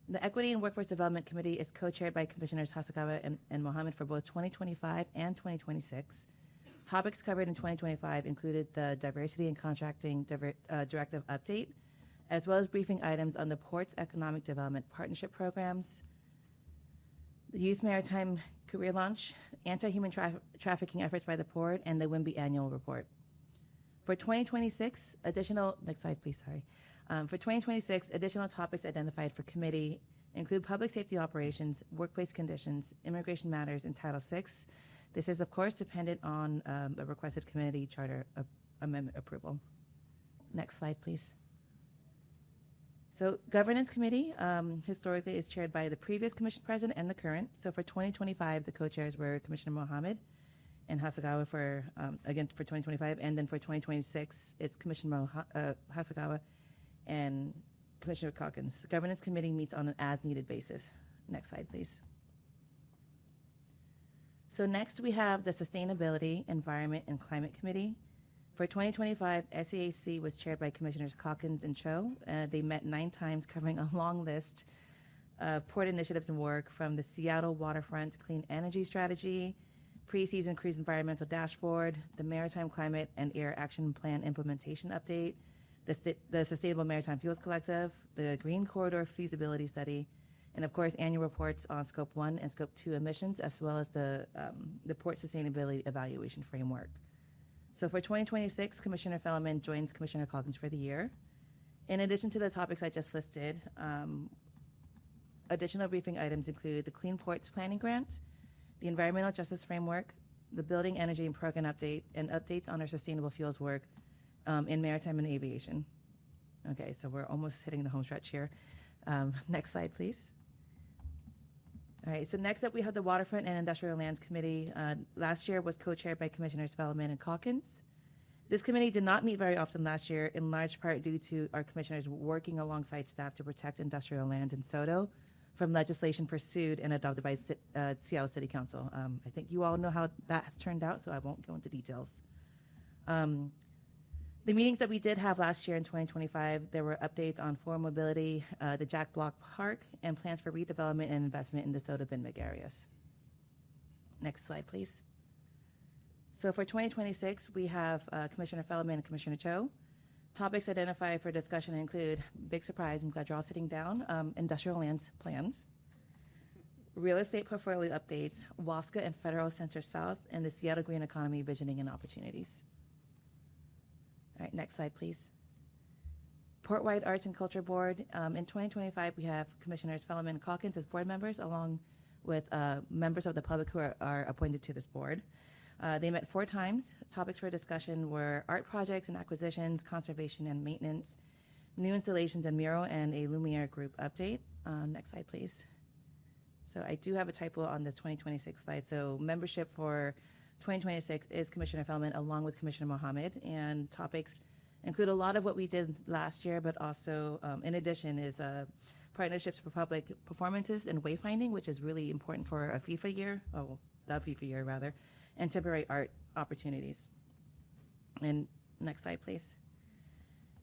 The Equity and Workforce Development Committee is co-chaired by Commissioners Hasagawa and Mohammed for both 2025 and 2026. Topics covered in 2025 included the Diversity and Contracting Directive update, as well as briefing items on the Port's Economic Development Partnership Programs, the Youth Maritime Career Launch, anti-human trafficking efforts by the Port, and the WIMBY Annual Report. For 2026, next slide please, sorry. For 2026, additional topics identified for committee include public safety operations, workplace conditions, immigration matters, and Title VI. This is, of course, dependent on the requested committee charter amendment approval. Next slide, please. So, Governance Committee historically is chaired by the previous Commission President and the current. So, for 2025, the co-chairs were Commissioner Mohammed and Hasagawa again for 2025, and then for 2026, it's Commissioner Hasagawa and Commissioner Calkins. The Governance Committee meets on an as-needed basis. Next slide, please. So next we have the Sustainability, Environment, and Climate Committee. For 2025, SEAC was chaired by Commissioners Calkins and Cho. They met 9 times, covering a long list of port initiatives and work from the Seattle Waterfront Clean Energy Strategy, Pre-Season Cruise Environmental Dashboard, the Maritime Climate and Air Action Plan Implementation Update, the Sustainable Maritime Fuels Collective, the Green Corridor Feasibility Study, and of course, annual reports on Scope 1 and Scope 2 emissions, as well as the Port Sustainability Evaluation Framework. So for 2026, Commissioner Fellman joins Commissioner Calkins for the year. In addition to the topics I just listed, additional briefing items include the Clean Ports Planning Grant, the Environmental Justice Framework, the Building Energy and Program Update, and updates on our sustainable fuels work in maritime and aviation. Okay, so we're almost hitting the home stretch here. Next slide, please. All right, so next up we have the Waterfront and Industrial Lands Committee. Last year was co-chaired by Commissioners Fellman and Calkins. This committee did not meet very often last year, in large part due to our commissioners working alongside staff to protect industrial lands in SODO from legislation pursued and adopted by Seattle City Council. I think you all know how that has turned out, so I won't go into details. The meetings that we did have last year in 2025, there were updates on foreign mobility, the Jack Block Park, and plans for redevelopment and investment in the SODO-Binbig areas. Next slide, please. So for 2026, we have Commissioner Fellman and Commissioner Cho. Topics identified for discussion include, big surprise, I'm glad you're all sitting down, industrial lands plans, real estate portfolio updates, WASCA and Federal Center South, and the Seattle Green Economy Visioning and Opportunities. All right, next slide, please. Port-wide Arts and Culture Board. In 2025, we have Commissioners Fellman and Calkins as board members, along with members of the public who are appointed to this board. They met 4 times. Topics for discussion were art projects and acquisitions, conservation and maintenance, new installations and mural, and a Lumiere group update. Next slide, please. So I do have a typo on this 2026 slide. So membership for 2026 is Commissioner Fellman along with Commissioner Mohammed, and topics include a lot of what we did last year, but also, in addition, is partnerships for public performances and wayfinding, which is really important for a FIFA year, the FIFA year rather, and temporary art opportunities. And next slide, please.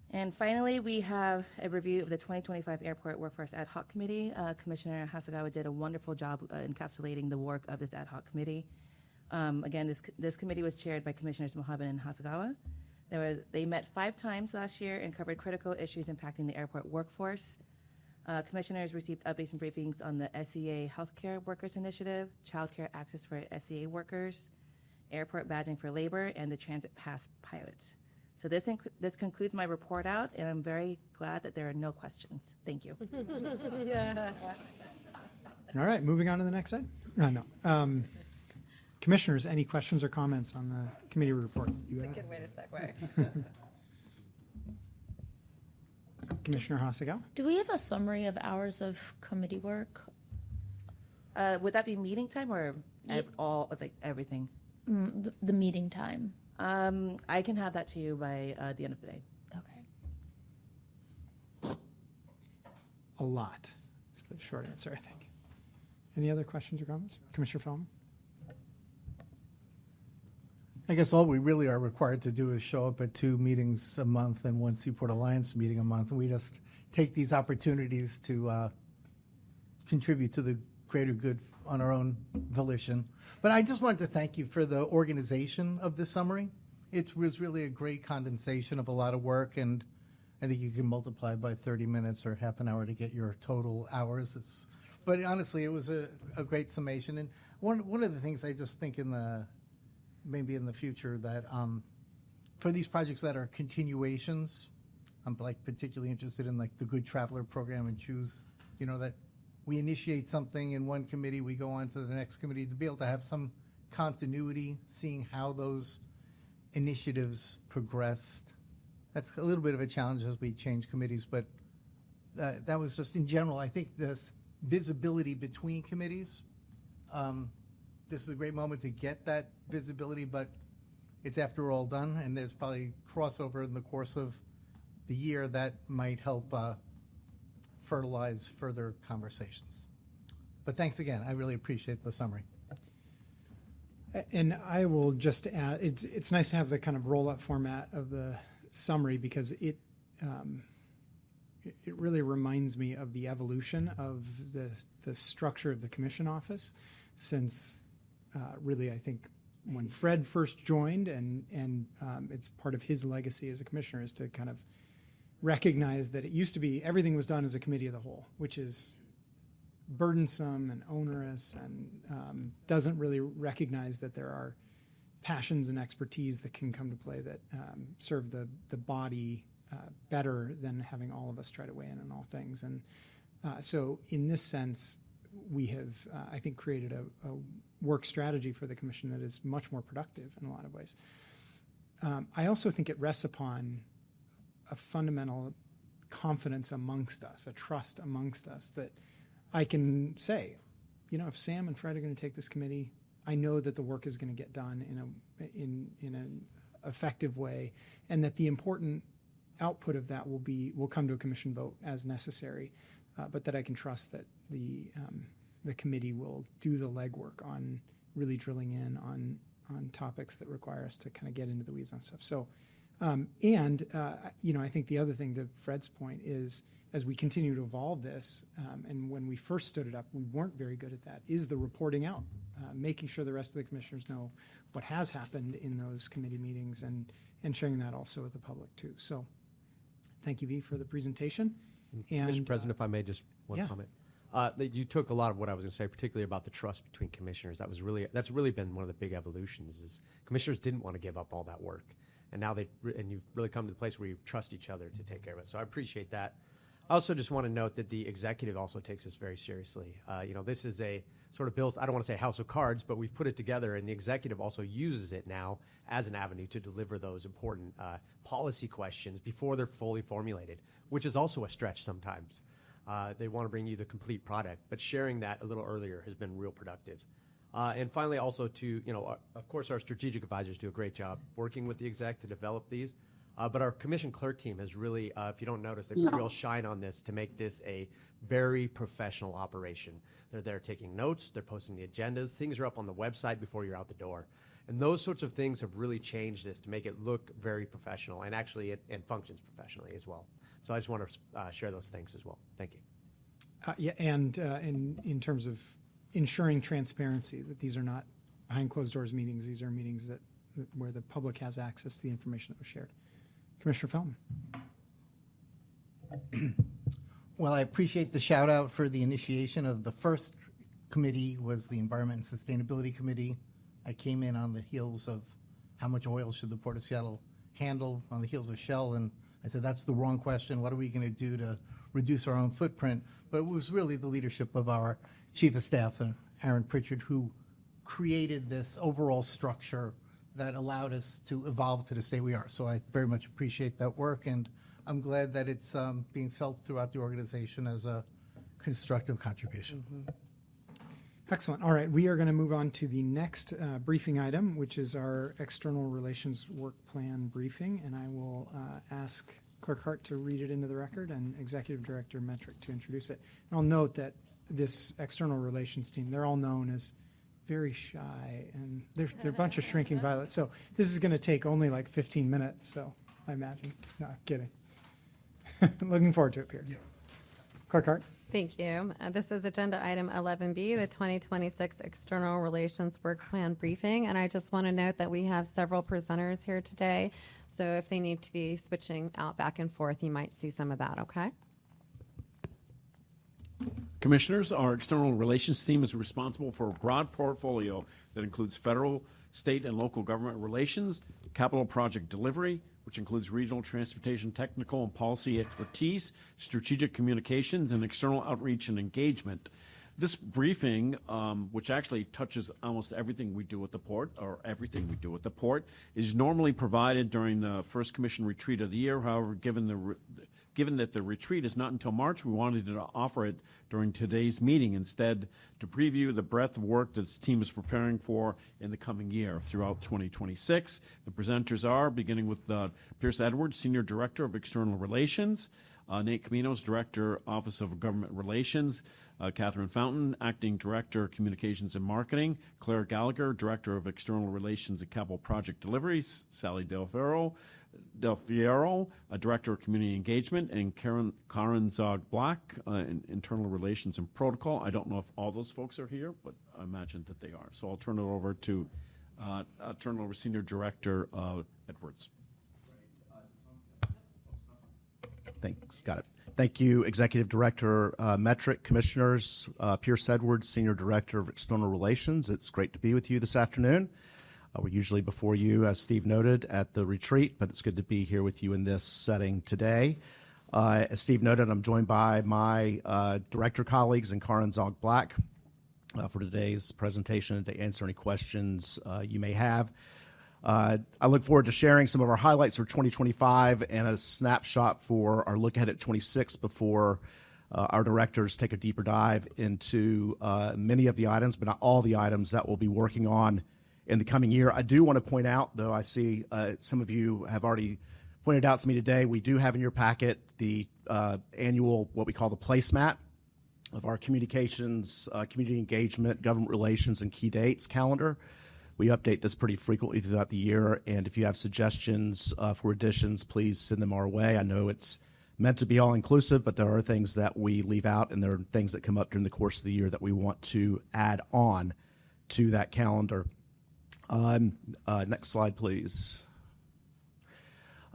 And finally, we have a review of the 2025 Airport Workforce Ad Hoc Committee. Commissioner Hasagawa did a wonderful job encapsulating the work of this ad hoc committee. Again, this committee was chaired by Commissioners Mohammed and Hasagawa. They met 5 times last year and covered critical issues impacting the airport workforce. Commissioners received updates and briefings on the SEA Healthcare Workers Initiative, childcare access for SEA workers, airport badging for labor, and the transit pass pilots. So this concludes my report out, and I'm very glad that there are no questions. Thank you. All right, moving on to the next slide. No. Commissioners, any questions or comments on the committee report? That's a good way to segue. Commissioner Hasagawa? Do we have a summary of hours of committee work? Would that be meeting time or everything? The meeting time. I can have that to you by the end of the day. Okay. A lot is the short answer, I think. Any other questions or comments? Commissioner Fellman? I guess all we really are required to do is show up at 2 meetings a month and 1 Seaport Alliance meeting a month, and we just take these opportunities to contribute to the greater good on our own volition. But I just wanted to thank you for the organization of this summary. It was really a great condensation of a lot of work, and I think you can multiply by 30 minutes or half an hour to get your total hours. But honestly, it was a great summation. And one of the things I just think maybe in the future that for these projects that are continuations, I'm particularly interested in the Good Traveler program and choose, that we initiate something in one committee, we go on to the next committee to be able to have some continuity, seeing how those initiatives progressed. That's a little bit of a challenge as we change committees, but that was just in general. I think this visibility between committees, this is a great moment to get that visibility, but it's after we're all done, and there's probably crossover in the course of the year that might help fertilize further conversations. But thanks again. I really appreciate the summary. And I will just add, it's nice to have the kind of roll-up format of the summary because it really reminds me of the evolution of the structure of the commission office since really I think when Fred first joined and it's part of his legacy as a commissioner is to kind of recognize that it used to be everything was done as a committee of the whole, which is burdensome and onerous and doesn't really recognize that there are passions and expertise that can come to play that serve the body better than having all of us try to weigh in on all things. And so in this sense, we have, I think, created a work strategy for the commission that is much more productive in a lot of ways. I also think it rests upon a fundamental confidence amongst us, a trust amongst us that I can say, if Sam and Fred are going to take this committee, I know that the work is going to get done in an effective way, and that the important output of that will come to a commission vote as necessary, but that I can trust that the committee will do the legwork on really drilling in on topics that require us to kind of get into the weeds on stuff. So, I think the other thing to Fred's point is as we continue to evolve this, and when we first stood it up, we weren't very good at that, is the reporting out, making sure the rest of the commissioners know what has happened in those committee meetings and sharing that also with the public too. So thank you, V, for the presentation. And Mr. President, if I may, just one comment. That you took a lot of what I was going to say, particularly about the trust between commissioners. That's really been one of the big evolutions. Is commissioners didn't want to give up all that work, and now you've really come to the place where you trust each other to take care of it. So I appreciate that. I also just want to note that the executive also takes this very seriously. This is a sort of Bill's, I don't want to say house of cards, but we've put it together, and the executive also uses it now as an avenue to deliver those important policy questions before they're fully formulated, which is also a stretch sometimes. They want to bring you the complete product, but sharing that a little earlier has been real productive. And finally, also of course, our strategic advisors do a great job working with the exec to develop these. But our commission clerk team has really, if you don't notice, they put real shine on this to make this a very professional operation. They're there taking notes, they're posting the agendas, things are up on the website before you're out the door. And those sorts of things have really changed this to make it look very professional, and actually it functions professionally as well. So I just want to share those things as well. Thank you. And in terms of ensuring transparency, that these are not behind closed doors meetings, these are meetings where the public has access to the information that was shared. Commissioner Feldman. Well, I appreciate the shout out for the initiation of the first committee was the Environment and Sustainability Committee. I came in on the heels of how much oil should the Port of Seattle handle on the heels of Shell, and I said, that's the wrong question. What are we going to do to reduce our own footprint? But it was really the leadership of our Chief of Staff, Aaron Pritchard, who created this overall structure that allowed us to evolve to the state we are. So I very much appreciate that work, and I'm glad that it's being felt throughout the organization as a constructive contribution. Mm-hmm. Excellent. All right, we are going to move on to the next briefing item, which is our external relations work plan briefing, and I will ask Clerk Hart to read it into the record and Executive Director Metric to introduce it. And I'll note that this external relations team, they're all known as very shy, and they're a bunch of shrinking violets. So this is going to take only like 15 minutes, so I imagine. No, kidding. Looking forward to it, Pierce. Clerk Hart. Thank you. This is agenda item 11B, the 2026 External Relations Work Plan Briefing. And I just want to note that we have several presenters here today. So if they need to be switching out back and forth, you might see some of that, okay? Commissioners, our external relations team is responsible for a broad portfolio that includes federal, state, and local government relations, capital project delivery, which includes regional transportation, technical and policy expertise, strategic communications, and external outreach and engagement. This briefing, which actually touches almost everything we do at the port, or everything we do at the port, is normally provided during the first commission retreat of the year. However, given that the retreat is not until March, we wanted to offer it during today's meeting instead to preview the breadth of work that this team is preparing for in the coming year throughout 2026. The presenters are, beginning with Pierce Edwards, Senior Director of External Relations, Nate Caminos, Director, Office of Government Relations, Catherine Fountain, Acting Director, Communications and Marketing, Claire Gallagher, Director of External Relations and Capital Project Deliveries, Sally Del Fierro, Director of Community Engagement, and Karen Zog-Black, Internal Relations and Protocol. I don't know if all those folks are here, but I imagine that they are. So I'll turn it over to Senior Director Edwards. Thanks. Got it. Thank you, Executive Director Metric, Commissioners, Pierce Edwards, Senior Director of External Relations. It's great to be with you this afternoon. We're usually before you, as Steve noted, at the retreat, but it's good to be here with you in this setting today. As Steve noted, I'm joined by my director colleagues and Karen Zog-Black for today's presentation and to answer any questions you may have. I look forward to sharing some of our highlights for 2025 and a snapshot for our look ahead at 26 before our directors take a deeper dive into many of the items, but not all the items that we'll be working on in the coming year. I do want to point out, though I see some of you have already pointed out to me today, we do have in your packet the annual, what we call the placemat of our communications, community engagement, government relations, and key dates calendar. We update this pretty frequently throughout the year, and if you have suggestions for additions, please send them our way. I know it's meant to be all-inclusive, but there are things that we leave out, and there are things that come up during the course of the year that we want to add on to that calendar. Next slide, please.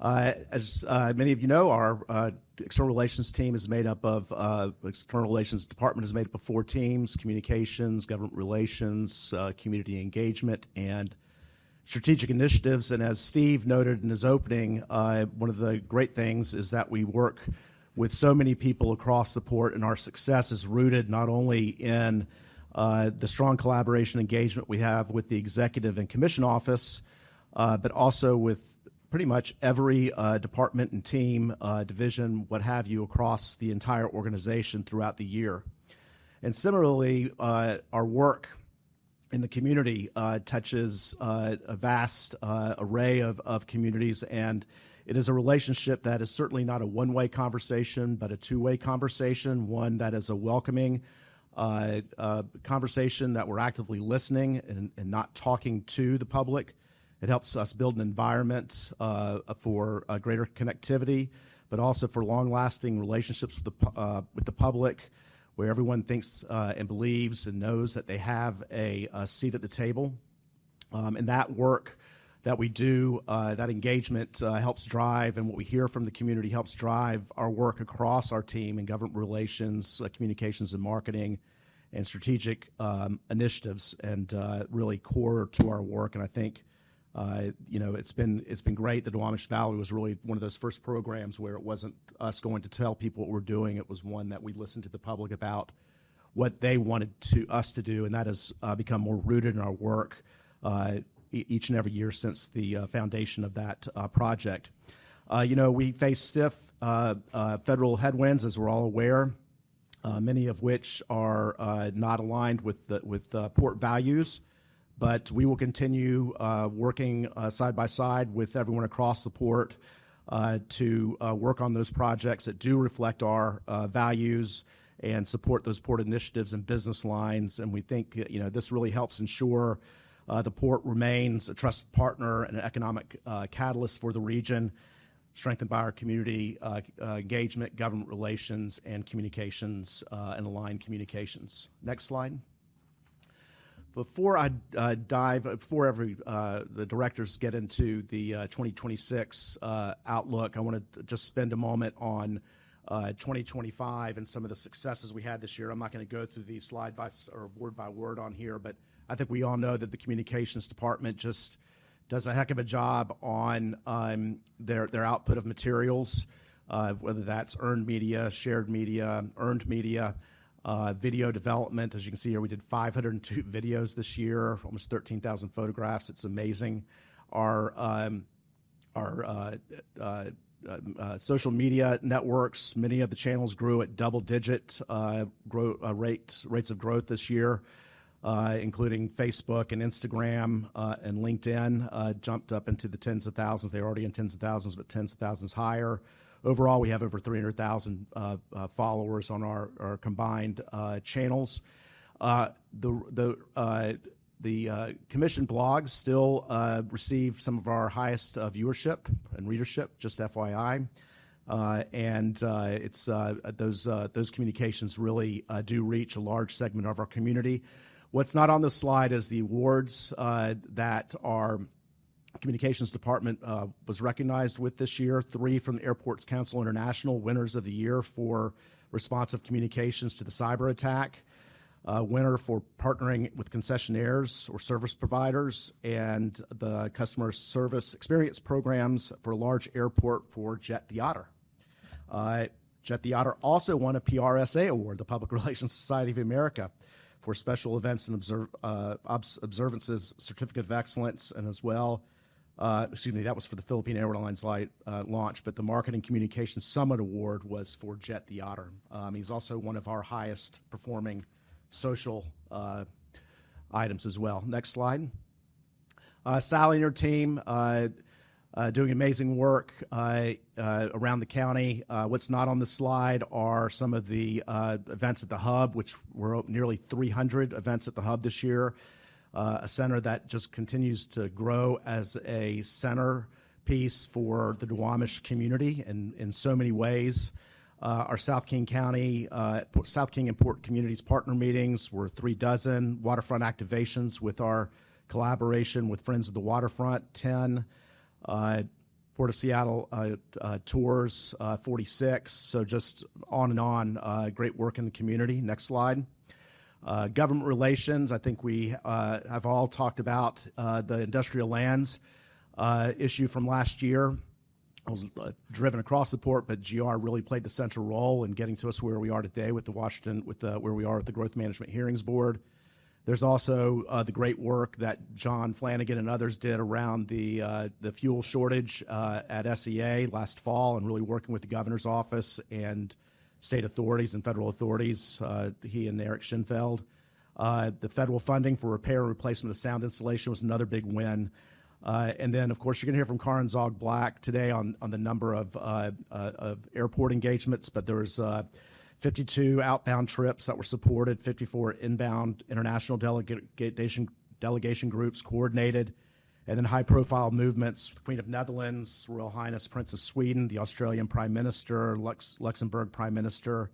As many of you know, our external relations team is made up of, external relations department is made up of 4 teams: communications, government relations, community engagement, and strategic initiatives. And as Steve noted in his opening, one of the great things is that we work with so many people across the port, and our success is rooted not only in the strong collaboration engagement we have with the executive and commission office, but also with pretty much every department and team, division, what have you, across the entire organization throughout the year. And similarly, our work in the community touches a vast array of communities, and it is a relationship that is certainly not a one-way conversation, but a two-way conversation, one that is a welcoming conversation that we're actively listening and not talking to the public. It helps us build an environment for greater connectivity, but also for long-lasting relationships with the public, where everyone thinks and believes and knows that they have a seat at the table. And that work that we do, that engagement helps drive, and what we hear from the community helps drive our work across our team in government relations, communications and marketing, and strategic initiatives, and really core to our work. And I think it's been great. The Duwamish Valley was really one of those first programs where it wasn't us going to tell people what we're doing. It was one that we listened to the public about what they wanted us to do, and that has become more rooted in our work each and every year since the foundation of that project. We face stiff federal headwinds, as we're all aware, many of which are not aligned with port values. But we will continue working side by side with everyone across the port to work on those projects that do reflect our values and support those port initiatives and business lines. And we think this really helps ensure the port remains a trusted partner and an economic catalyst for the region, strengthened by our community engagement, government relations, and communications and aligned communications. Next slide. Before I the directors get into the 2026 outlook, I want to just spend a moment on 2025 and some of the successes we had this year. I'm not going to go through these slide by or word by word on here, but I think we all know that the communications department just does a heck of a job on their output of materials, whether that's earned media, shared media, earned media, video development. As you can see here, we did 502 videos this year, almost 13,000 photographs. It's amazing. Our social media networks, many of the channels grew at double-digit rates of growth this year, including Facebook and Instagram and LinkedIn, jumped up into the tens of thousands. They're already in tens of thousands, but tens of thousands higher. Overall, we have over 300,000 followers on our combined channels. The commission blogs still receive some of our highest viewership and readership, just FYI. It's those communications really do reach a large segment of our community. What's not on this slide is the awards that our communications department was recognized with this year. 3 from the Airports Council International, winners of the year for responsive communications to the cyber attack, winner for partnering with concessionaires or service providers, and the customer service experience programs for a large airport for Jet the Otter. Jet the Otter also won a PRSA award, the Public Relations Society of America, for special events and observances, certificate of excellence, and as well, that was for the Philippine Airlines launch, but the Marketing Communications Summit Award was for Jet the Otter. He's also one of our highest performing social items as well. Next slide. Sally and her team doing amazing work around the county. What's not on the slide are some of the events at the Hub, which were nearly 300 events at the Hub this year. A center that just continues to grow as a centerpiece for the Duwamish community in so many ways. Our South King and Port Communities partner meetings were 36, waterfront activations with our collaboration with Friends of the Waterfront, 10, Port of Seattle tours, 46. So just on and on, great work in the community. Next slide. Government relations, I think we have all talked about the industrial lands issue from last year. I was driven across the port, but GR really played the central role in getting to us where we are today with where we are at the Growth Management Hearings Board. There's also the great work that John Flanagan and others did around the fuel shortage at SEA last fall, and really working with the governor's office and state authorities and federal authorities, he and Eric Schinfeld. The federal funding for repair and replacement of sound installation was another big win. And then, of course, you're going to hear from Karen Zog-Black today on the number of airport engagements, but there was 52 outbound trips that were supported, 54 inbound international delegation groups coordinated, and then high-profile movements, Queen of Netherlands, Royal Highness Prince of Sweden, the Australian Prime Minister, Luxembourg Prime Minister,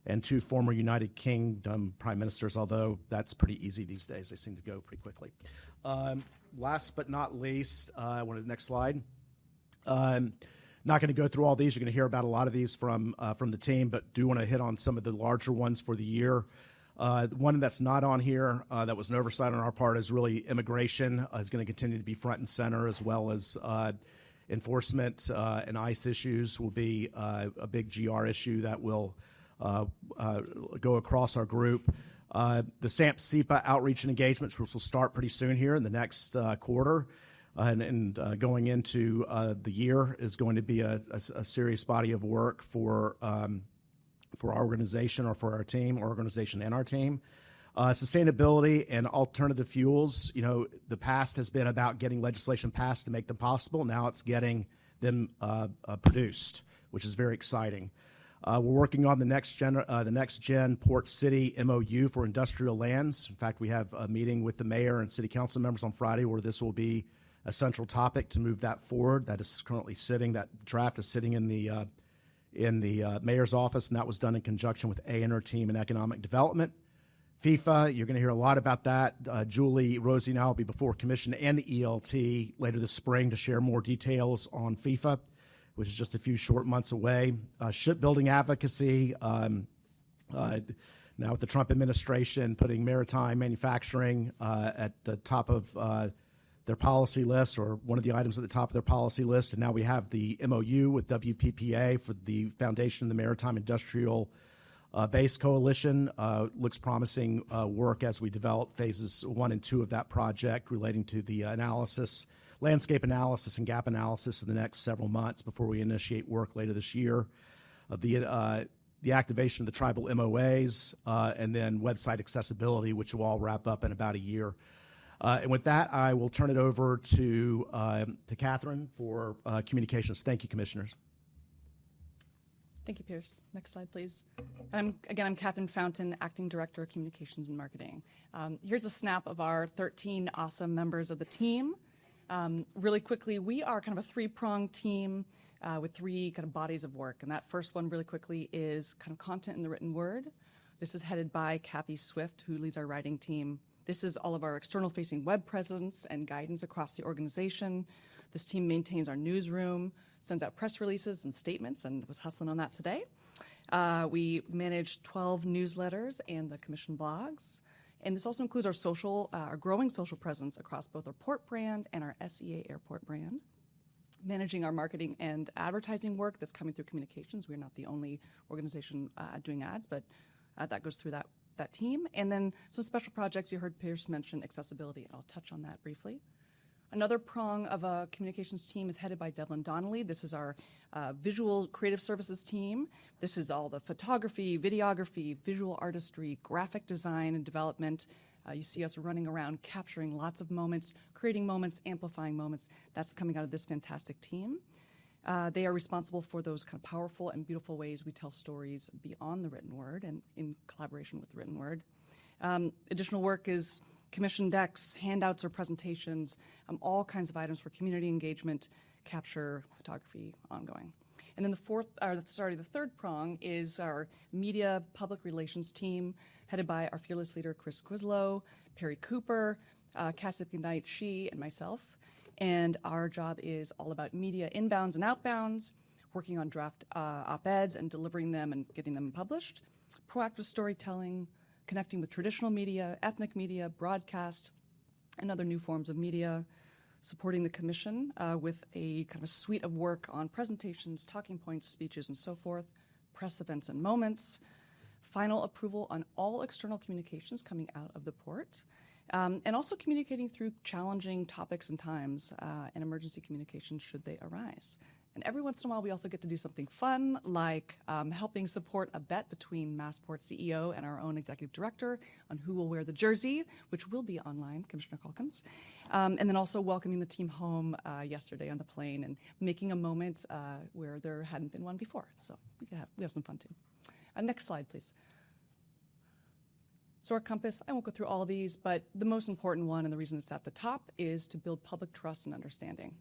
and 2 former United Kingdom Prime Ministers, although that's pretty easy these days. They seem to go pretty quickly. Last but not least, I want to next slide. Not going to go through all these. You're going to hear about a lot of these from the team, but do want to hit on some of the larger ones for the year. One that's not on here that was an oversight on our part is really immigration is going to continue to be front and center, as well as enforcement and ICE issues will be a big GR issue that will go across our group. The SAMP-SEPA outreach and engagements, which will start pretty soon here in the next quarter, and going into the year, is going to be a serious body of work for our organization or for our team, our organization and our team. Sustainability and alternative fuels. The past has been about getting legislation passed to make them possible. Now it's getting them produced, which is very exciting. We're working on the next gen Port City MOU for industrial lands. In fact, we have a meeting with the mayor and city council members on Friday where this will be a central topic to move that forward. That is currently sitting. That draft is sitting in the mayor's office, and that was done in conjunction with A and her team in economic development. FIFA, you're going to hear a lot about that. Julie, Rosie, and I will be before Commission and the ELT later this spring to share more details on FIFA, which is just a few short months away. Shipbuilding advocacy, now with the Trump administration putting maritime manufacturing at the top of their policy list, or one of the items at the top of their policy list. And now we have the MOU with WPPA for the foundation of the Maritime Industrial Base Coalition. Looks promising work as we develop phases 1 and 2 of that project relating to the landscape analysis and gap analysis in the next several months before we initiate work later this year. The activation of the tribal MOAs, and then website accessibility, which will all wrap up in about a year. And with that, I will turn it over to Catherine for communications. Thank you, commissioners. Thank you, Pierce. Next slide, please. I'm Catherine Fountain, Acting Director of Communications and Marketing. Here's a snap of our 13 awesome members of the team. Really quickly, we are kind of a three-pronged team with three kind of bodies of work. And that first one, really quickly, is kind of content in the written word. This is headed by Kathy Swift, who leads our writing team. This is all of our external-facing web presence and guidance across the organization. This team maintains our newsroom, sends out press releases and statements, and was hustling on that today. We manage 12 newsletters and the commission blogs. And this also includes our growing social presence across both our port brand and our SEA airport brand. Managing our marketing and advertising work that's coming through communications. We're not the only organization doing ads, but that goes through that team. And then some special projects. You heard Pierce mention accessibility, and I'll touch on that briefly. Another prong of a communications team is headed by Devlin Donnelly. This is our visual creative services team. This is all the photography, videography, visual artistry, graphic design and development. You see us running around capturing lots of moments, creating moments, amplifying moments. That's coming out of this fantastic team. They are responsible for those kind of powerful and beautiful ways we tell stories beyond the written word and in collaboration with the written word. Additional work is commission decks, handouts or presentations, all kinds of items for community engagement, capture, photography, ongoing. And then the third prong is our media public relations team, headed by our fearless leader, Chris Quislow, Perry Cooper, Cassie Knight, she, and myself. And our job is all about media inbounds and outbounds, working on draft op-eds and delivering them and getting them published, proactive storytelling, connecting with traditional media, ethnic media, broadcast, and other new forms of media, supporting the commission with a kind of a suite of work on presentations, talking points, speeches, and so forth, press events and moments, final approval on all external communications coming out of the port, and also communicating through challenging topics and times and emergency communications should they arise. And every once in a while, we also get to do something fun, like helping support a bet between Massport CEO and our own executive director on who will wear the jersey, which will be online, Commissioner Calkins. And then also welcoming the team home yesterday on the plane and making a moment where there hadn't been one before. So we have some fun, too. Next slide, please. So our compass, I won't go through all these, but the most important one, and the reason it's at the top, is to build public trust and understanding.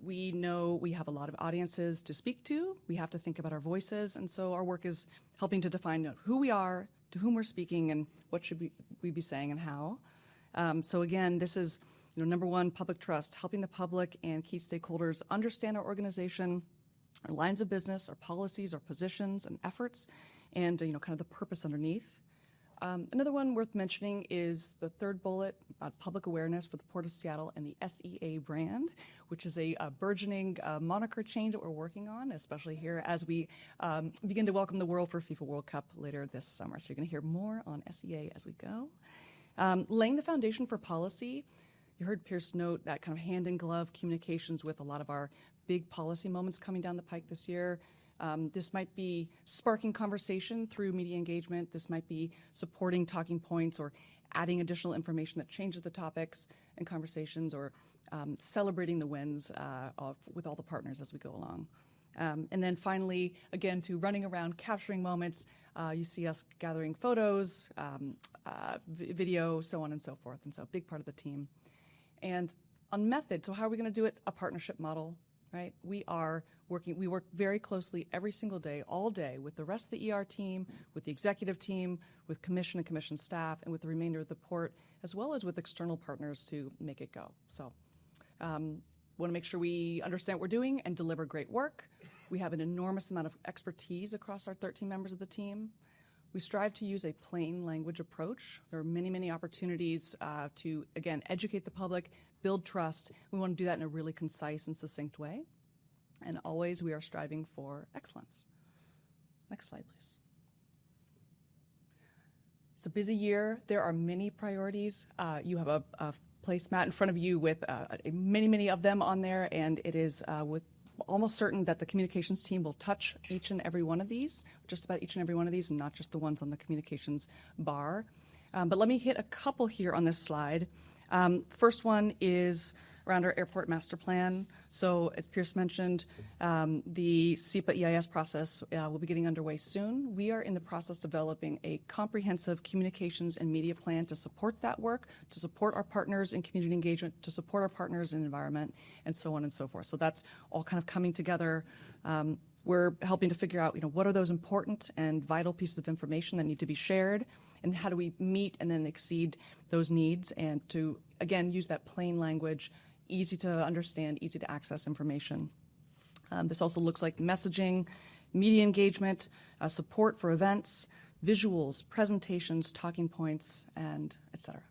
We know we have a lot of audiences to speak to. We have to think about our voices, and so our work is helping to define who we are, to whom we're speaking, and what should we be saying and how. So again, this is number one, public trust, helping the public and key stakeholders understand our organization, our lines of business, our policies, our positions and efforts, and kind of the purpose underneath. Another one worth mentioning is the third bullet about public awareness for the Port of Seattle and the SEA brand, which is a burgeoning moniker change that we're working on, especially here as we begin to welcome the world for FIFA World Cup later this summer. So you're going to hear more on SEA as we go. Laying the foundation for policy. You heard Pierce note that kind of hand-in-glove communications with a lot of our big policy moments coming down the pike this year. This might be sparking conversation through media engagement. This might be supporting talking points or adding additional information that changes the topics and conversations, or celebrating the wins with all the partners as we go along. And then finally, again, to running around, capturing moments. You see us gathering photos, video, so on and so forth. And so a big part of the team. And on method, so how are we going to do it? A partnership model, right? We work very closely every single day, all day, with the rest of the ER team, with the executive team, with commission and commission staff, and with the remainder of the port, as well as with external partners to make it go. So want to make sure we understand what we're doing and deliver great work. We have an enormous amount of expertise across our 13 members of the team. We strive to use a plain language approach. There are many, many opportunities to, again, educate the public, build trust. We want to do that in a really concise and succinct way. And always we are striving for excellence. Next slide, please. It's a busy year. There are many priorities. You have a placemat in front of you with many, many of them on there, and it is with almost certain that the communications team will touch each and every one of these, just about each and every one of these, and not just the ones on the communications bar. But let me hit a couple here on this slide. First one is around our airport master plan. So as Pierce mentioned, the SEPA EIS process will be getting underway soon. We are in the process of developing a comprehensive communications and media plan to support that work, to support our partners in community engagement, to support our partners in environment, and so on and so forth. So that's all kind of coming together. We're helping to figure out, what are those important and vital pieces of information that need to be shared, and how do we meet and then exceed those needs, and to, again, use that plain language, easy to understand, easy to access information. This also looks like messaging, media engagement, support for events, visuals, presentations, talking points, and et cetera.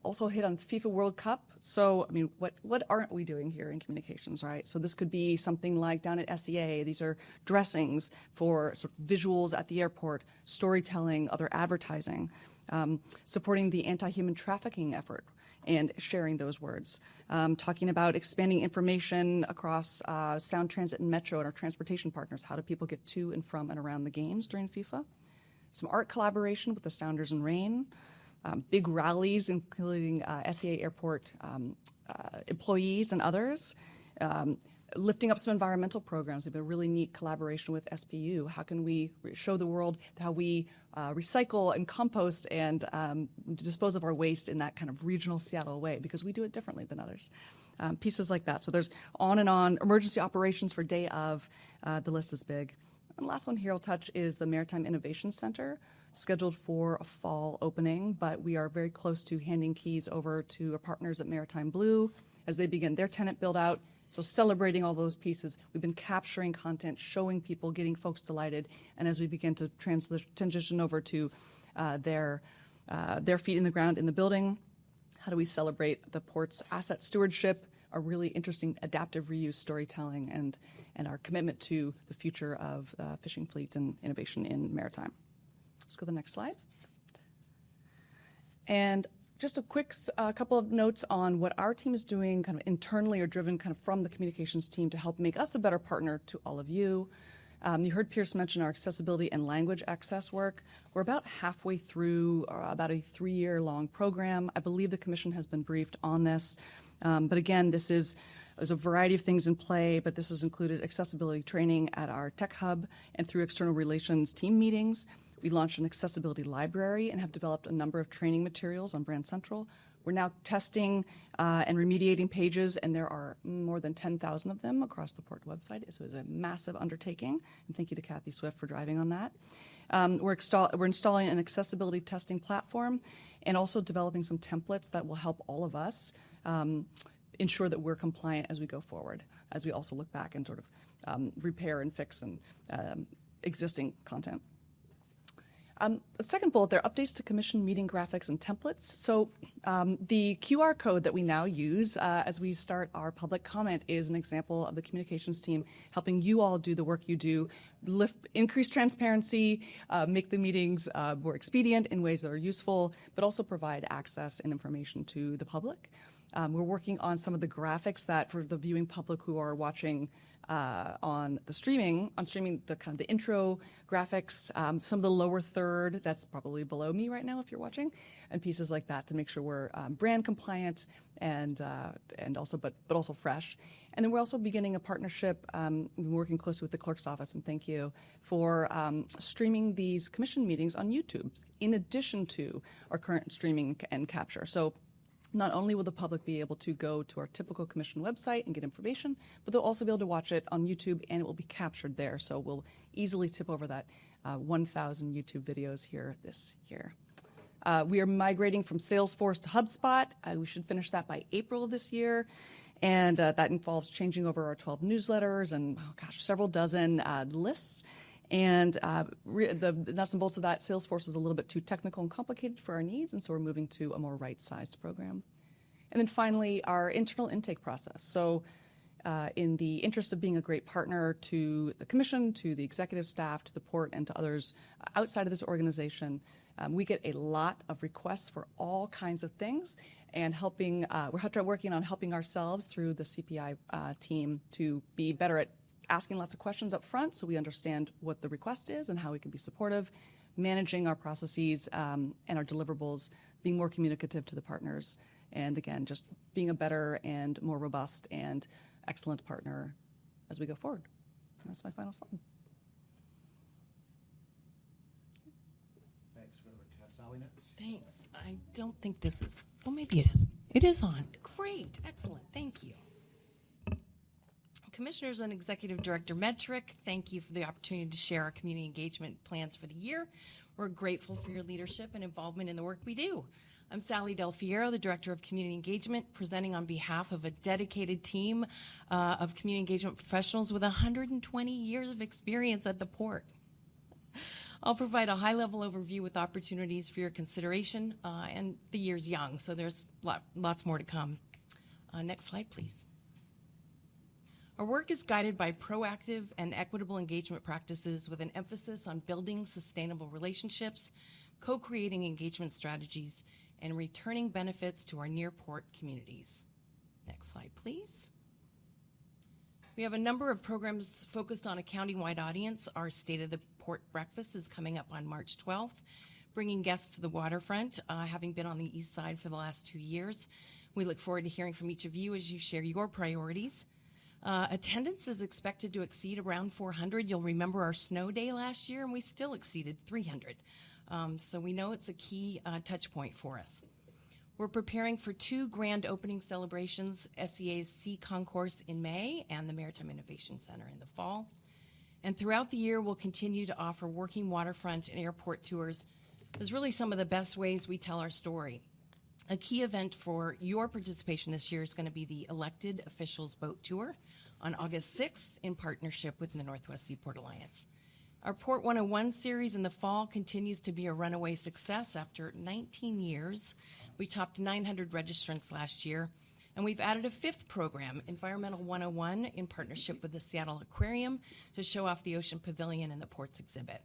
Also hit on FIFA World Cup. So, what aren't we doing here in communications, right? So this could be something like down at SEA. These are dressings for sort of visuals at the airport, storytelling, other advertising, supporting the anti-human trafficking effort and sharing those words, talking about expanding information across Sound Transit and Metro and our transportation partners. How do people get to and from and around the games during FIFA? Some art collaboration with the Sounders and Rain. Big rallies, including SEA Airport employees and others. Lifting up some environmental programs. We have a really neat collaboration with SPU. How can we show the world how we recycle and compost and dispose of our waste in that kind of regional Seattle way, because we do it differently than others. Pieces like that. So there's on and on. Emergency operations for day of. The list is big. And the last one here I'll touch is the Maritime Innovation Center, scheduled for a fall opening, but we are very close to handing keys over to our partners at Maritime Blue as they begin their tenant build-out. So celebrating all those pieces, we've been capturing content, showing people, getting folks delighted, and as we begin to transition over to their feet in the ground in the building, how do we celebrate the port's asset stewardship, our really interesting adaptive reuse storytelling, and our commitment to the future of fishing fleets and innovation in maritime. Let's go to the next slide. And just a quick couple of notes on what our team is doing kind of internally or driven kind of from the communications team to help make us a better partner to all of you. You heard Pierce mention our accessibility and language access work. We're about halfway through about a 3-year-long program. I believe the commission has been briefed on this. But again, there's a variety of things in play, but this has included accessibility training at our tech hub and through external relations team meetings. We launched an accessibility library and have developed a number of training materials on Brand Central. We're now testing and remediating pages, and there are more than 10,000 of them across the port website. So it's a massive undertaking, and thank you to Kathy Swift for driving on that. We're installing an accessibility testing platform and also developing some templates that will help all of us ensure that we're compliant as we go forward, as we also look back and sort of repair and fix and existing content. The second bullet there, updates to commission meeting graphics and templates. So the QR code that we now use as we start our public comment is an example of the communications team helping you all do the work you do, increase transparency, make the meetings more expedient in ways that are useful, but also provide access and information to the public. We're working on some of the graphics that for the viewing public who are watching on streaming the kind of the intro graphics, some of the lower third that's probably below me right now if you're watching, and pieces like that to make sure we're brand compliant and also but also fresh. And then we're also beginning a partnership. We've been working closely with the clerk's office, and thank you for streaming these commission meetings on YouTube in addition to our current streaming and capture. So not only will the public be able to go to our typical commission website and get information, but they'll also be able to watch it on YouTube, and it will be captured there. So we'll easily tip over that 1,000 YouTube videos here this year. We are migrating from Salesforce to HubSpot. We should finish that by April of this year. And that involves changing over our 12 newsletters and, several dozen lists. And the nuts and bolts of that, Salesforce is a little bit too technical and complicated for our needs, and so we're moving to a more right-sized program. And then finally, our internal intake process. So in the interest of being a great partner to the Commission, to the executive staff, to the Port, and to others outside of this organization, we get a lot of requests for all kinds of things, and we're working on helping ourselves through the CPI team to be better at asking lots of questions up front so we understand what the request is and how we can be supportive, managing our processes and our deliverables, being more communicative to the partners, and again, just being a better and more robust and excellent partner as we go forward. That's my final slide. Thanks. We're going to have Sally next. Thanks. I don't think this is. Oh, maybe it is. It is on. Great. Excellent. Thank you. Commissioners and Executive Director Metric, thank you for the opportunity to share our community engagement plans for the year. We're grateful for your leadership and involvement in the work we do. I'm Sally Del Fiero, the Director of Community Engagement, presenting on behalf of a dedicated team of community engagement professionals with 120 years of experience at the Port. I'll provide a high-level overview with opportunities for your consideration, and the year's young, so there's lots more to come. Next slide, please. Our work is guided by proactive and equitable engagement practices with an emphasis on building sustainable relationships, co-creating engagement strategies, and returning benefits to our near-port communities. Next slide, please. We have a number of programs focused on a county-wide audience. Our State of the Port Breakfast is coming up on March 12th, bringing guests to the waterfront, having been on the east side for the last 2 years. We look forward to hearing from each of you as you share your priorities. Attendance is expected to exceed around 400. You'll remember our snow day last year, and we still exceeded 300. So we know it's a key touch point for us. We're preparing for 2 grand opening celebrations, SEA's Sea Concourse in May and the Maritime Innovation Center in the fall. And throughout the year, we'll continue to offer working waterfront and airport tours as really some of the best ways we tell our story. A key event for your participation this year is going to be the Elected Officials Boat Tour on August 6th in partnership with the Northwest Seaport Alliance. Our Port 101 series in the fall continues to be a runaway success. After 19 years, we topped 900 registrants last year, and we've added a 5th program, Environmental 101, in partnership with the Seattle Aquarium to show off the Ocean Pavilion and the Port's exhibit.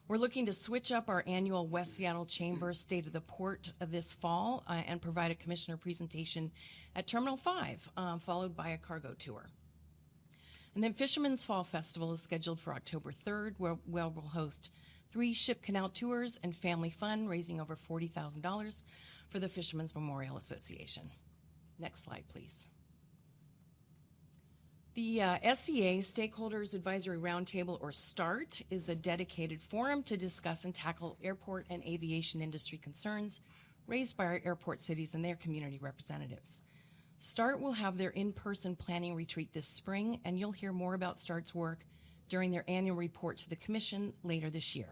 We're looking to switch up our annual West Seattle Chamber State of the Port this fall and provide a commissioner presentation at Terminal 5, followed by a cargo tour. And then Fisherman's Fall Festival is scheduled for October 3rd, where we'll host 3 ship canal tours and family fun, raising over $40,000 for the Fishermen's Memorial Association. Next slide, please. The SEA, Stakeholders Advisory Roundtable, or START, is a dedicated forum to discuss and tackle airport and aviation industry concerns raised by our airport cities and their community representatives. START will have their in-person planning retreat this spring, and you'll hear more about START's work during their annual report to the Commission later this year.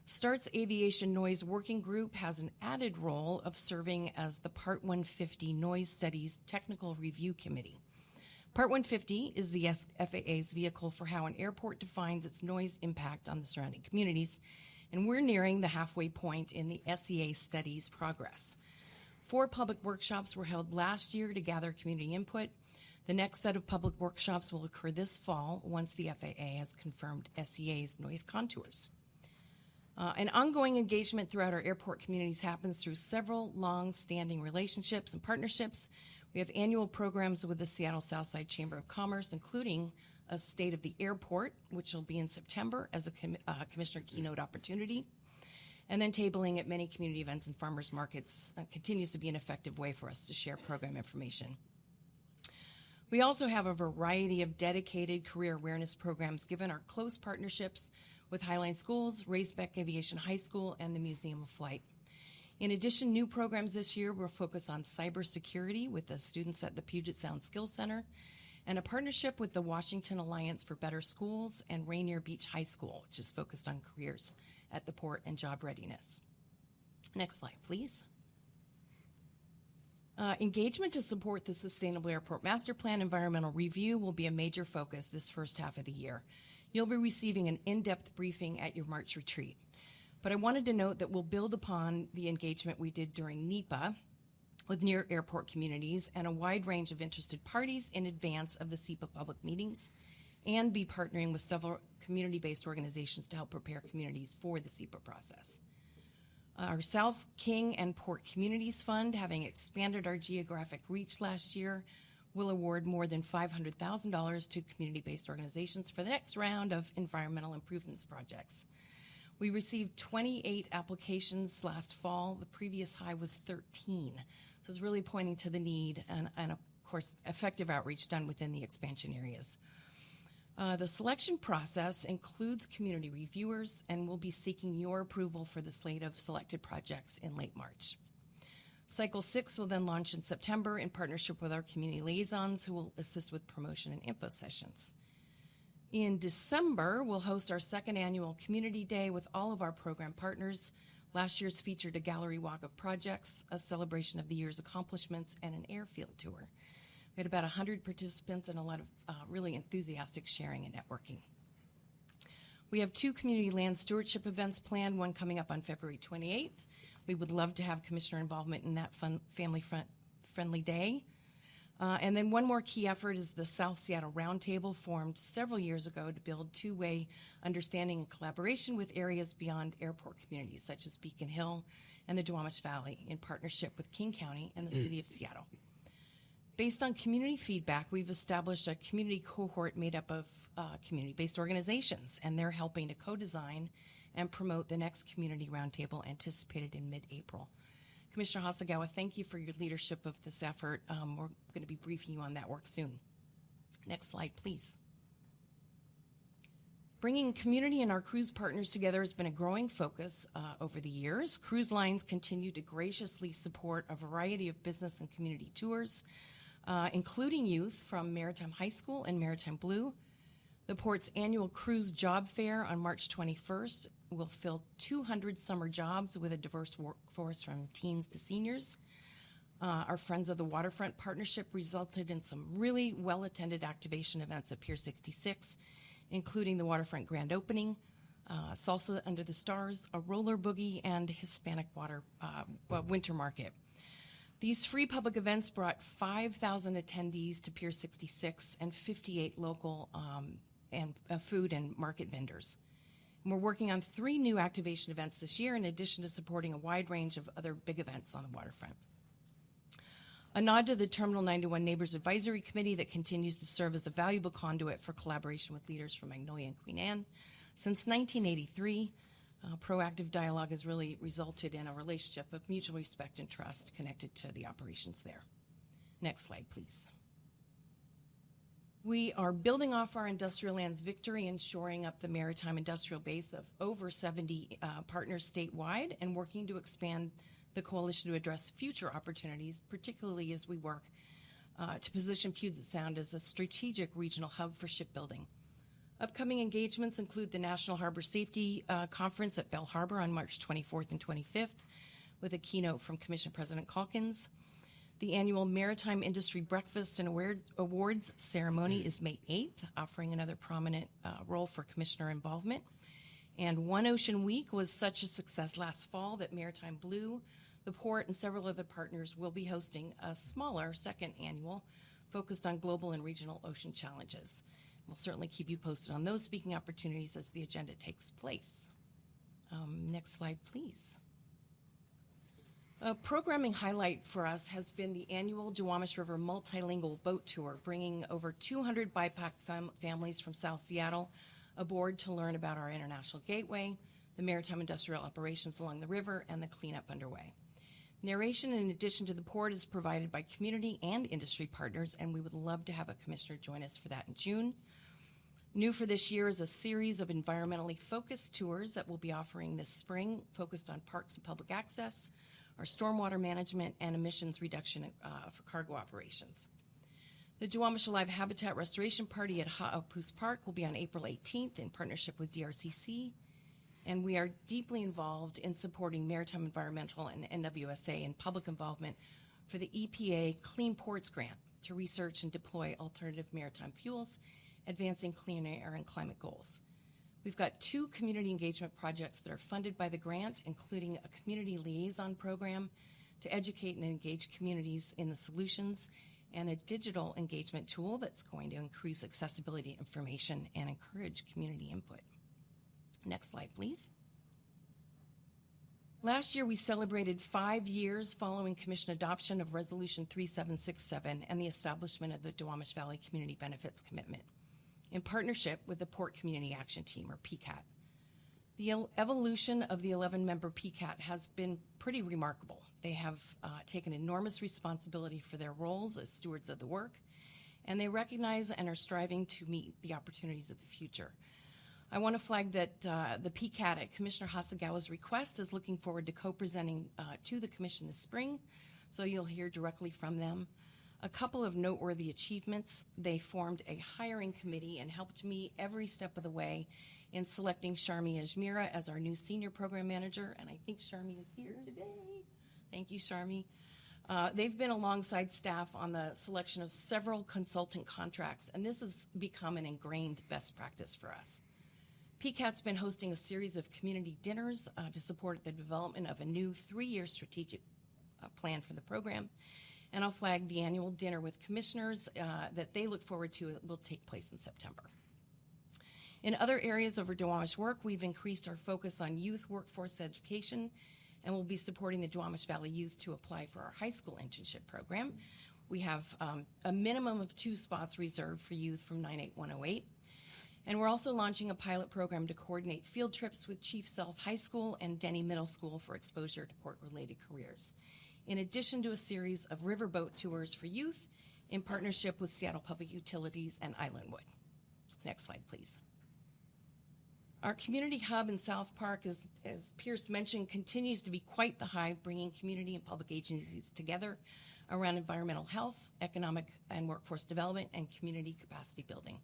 START's Aviation Noise Working Group has an added role of serving as the Part 150 Noise Studies Technical Review Committee. Part 150 is the FAA's vehicle for how an airport defines its noise impact on the surrounding communities, and we're nearing the halfway point in the SEA study's progress. 4 public workshops were held last year to gather community input. The next set of public workshops will occur this fall once the FAA has confirmed SEA's noise contours. And ongoing engagement throughout our airport communities happens through several long-standing relationships and partnerships. We have annual programs with the Seattle Southside Chamber of Commerce, including a State of the Airport, which will be in September as a commissioner keynote opportunity. And then tabling at many community events and farmers markets continues to be an effective way for us to share program information. We also have a variety of dedicated career awareness programs given our close partnerships with Highline Schools, Racebeck Aviation High School, and the Museum of Flight. In addition, new programs this year will focus on cybersecurity with the students at the Puget Sound Skills Center, and a partnership with the Washington Alliance for Better Schools and Rainier Beach High School, which is focused on careers at the port and job readiness. Next slide, please. Engagement to support the Sustainable Airport Master Plan environmental review will be a major focus this first half of the year. You'll be receiving an in-depth briefing at your March retreat. But I wanted to note that we'll build upon the engagement we did during NEPA with near airport communities and a wide range of interested parties in advance of the SEPA public meetings, and be partnering with several community-based organizations to help prepare communities for the SEPA process. Our South King and Port Communities Fund, having expanded our geographic reach last year, will award more than $500,000 to community-based organizations for the next round of environmental improvements projects. We received 28 applications last fall. The previous high was 13. So it's really pointing to the need and of course, effective outreach done within the expansion areas. The selection process includes community reviewers, and we'll be seeking your approval for the slate of selected projects in late March. Cycle 6 will then launch in September in partnership with our community liaisons who will assist with promotion and info sessions. In December, we'll host our second annual Community Day with all of our program partners. Last year's featured a gallery walk of projects, a celebration of the year's accomplishments, and an airfield tour. We had about 100 participants and a lot of really enthusiastic sharing and networking. We have 2 community land stewardship events planned, one coming up on February 28th. We would love to have commissioner involvement in that fun, family-friendly day. And then one more key effort is the South Seattle Roundtable, formed several years ago to build two-way understanding and collaboration with areas beyond airport communities, such as Beacon Hill and the Duwamish Valley, in partnership with King County and the City of Seattle. Based on community feedback, we've established a community cohort made up of community-based organizations, and they're helping to co-design and promote the next community roundtable anticipated in mid-April. Commissioner Hasagawa, thank you for your leadership of this effort. We're going to be briefing you on that work soon. Next slide, please. Bringing community and our cruise partners together has been a growing focus over the years. Cruise lines continue to graciously support a variety of business and community tours, including youth from Maritime High School and Maritime Blue. The port's annual cruise job fair on March 21st will fill 200 summer jobs with a diverse workforce from teens to seniors. Our Friends of the Waterfront partnership resulted in some really well-attended activation events at Pier 66, including the Waterfront Grand Opening, Salsa Under the Stars, a roller boogie, and Hispanic winter market. These free public events brought 5,000 attendees to Pier 66 and 58 local and food and market vendors. And we're working on 3 new activation events this year, in addition to supporting a wide range of other big events on the waterfront. A nod to the Terminal 91 Neighbors Advisory Committee that continues to serve as a valuable conduit for collaboration with leaders from Magnolia and Queen Anne. Since 1983, proactive dialogue has really resulted in a relationship of mutual respect and trust connected to the operations there. Next slide, please. We are building off our industrial lands victory and shoring up the maritime industrial base of over 70 partners statewide, and working to expand the coalition to address future opportunities, particularly as we work to position Puget Sound as a strategic regional hub for shipbuilding. Upcoming engagements include the National Harbor Safety Conference at Bell Harbor on March 24th and 25th, with a keynote from Commission President Calkins. The annual Maritime Industry Breakfast and Awards ceremony is May 8th, offering another prominent role for commissioner involvement. And One Ocean Week was such a success last fall that Maritime Blue, the port, and several other partners will be hosting a smaller second annual focused on global and regional ocean challenges. We'll certainly keep you posted on those speaking opportunities as the agenda takes place. Next slide, please. A programming highlight for us has been the annual Duwamish River Multilingual Boat Tour, bringing over 200 BIPOC families from South Seattle aboard to learn about our international gateway, the maritime industrial operations along the river, and the cleanup underway. Narration in addition to the port is provided by community and industry partners, and we would love to have a commissioner join us for that in June. New for this year is a series of environmentally focused tours that we'll be offering this spring, focused on parks and public access, our stormwater management, and emissions reduction for cargo operations. The Duwamish Alive Habitat Restoration Party at Ha'apoose Park will be on April 18th in partnership with DRCC, and we are deeply involved in supporting maritime environmental and NWSA and public involvement for the EPA Clean Ports Grant to research and deploy alternative maritime fuels, advancing clean air and climate goals. We've got 2 community engagement projects that are funded by the grant, including a community liaison program to educate and engage communities in the solutions, and a digital engagement tool that's going to increase accessibility to information and encourage community input. Next slide, please. Last year, we celebrated 5 years following Commission adoption of Resolution 3767 and the establishment of the Duwamish Valley Community Benefits Commitment in partnership with the Port Community Action Team, or PCAT. The evolution of the 11-member PCAT has been pretty remarkable. They have taken enormous responsibility for their roles as stewards of the work, and they recognize and are striving to meet the opportunities of the future. I want to flag that the PCAT at Commissioner Hasagawa's request is looking forward to co-presenting to the Commission this spring, so you'll hear directly from them. A couple of noteworthy achievements: they formed a hiring committee and helped me every step of the way in selecting Sharmi Ajmira as our new senior program manager, and I think Sharmi is here today. Thank you, Sharmi. They've been alongside staff on the selection of several consultant contracts, and this has become an ingrained best practice for us. PCAT's been hosting a series of community dinners to support the development of a new 3-year strategic plan for the program, and I'll flag the annual dinner with commissioners that they look forward to. It will take place in September. In other areas of our Duwamish work, we've increased our focus on youth workforce education, and we'll be supporting the Duwamish Valley Youth to apply for our high school internship program. We have a minimum of 2 spots reserved for youth from 98108. And we're also launching a pilot program to coordinate field trips with Chief Sealth High School and Denny Middle School for exposure to port-related careers, in addition to a series of riverboat tours for youth in partnership with Seattle Public Utilities and Islandwood. Next slide, please. Our community hub in South Park, as Pierce mentioned, continues to be quite the hive, bringing community and public agencies together around environmental health, economic and workforce development, and community capacity building.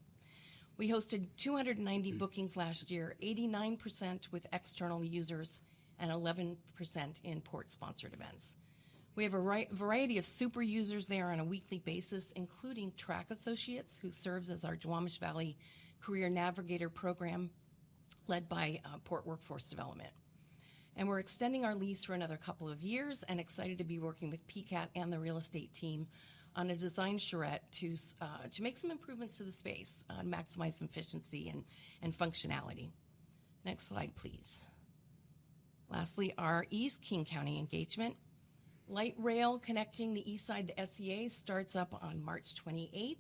We hosted 290 bookings last year, 89% with external users and 11% in port-sponsored events. We have a variety of super users there on a weekly basis, including Track Associates, who serves as our Duwamish Valley Career Navigator program led by Port Workforce Development. And we're extending our lease for another couple of years and excited to be working with PCAT and the real estate team on a design charrette to make some improvements to the space, maximize efficiency and functionality. Next slide, please. Lastly, our East King County engagement. Light rail connecting the east side to SEA starts up on March 28th.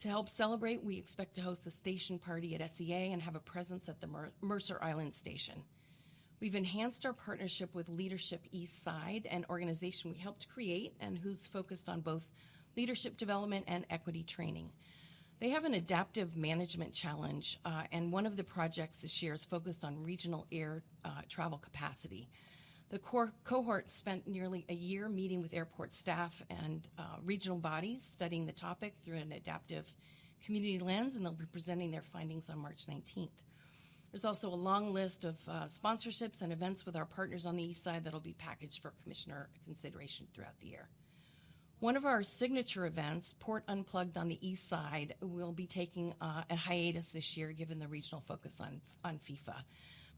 To help celebrate, we expect to host a station party at SEA and have a presence at the Mercer Island Station. We've enhanced our partnership with Leadership East Side, an organization we helped create and who's focused on both leadership development and equity training. They have an adaptive management challenge, and one of the projects this year is focused on regional air travel capacity. The cohort spent nearly a year meeting with airport staff and regional bodies, studying the topic through an adaptive community lens, and they'll be presenting their findings on March 19th. There's also a long list of sponsorships and events with our partners on the east side that'll be packaged for commissioner consideration throughout the year. One of our signature events, Port Unplugged on the east side, will be taking a hiatus this year given the regional focus on FIFA.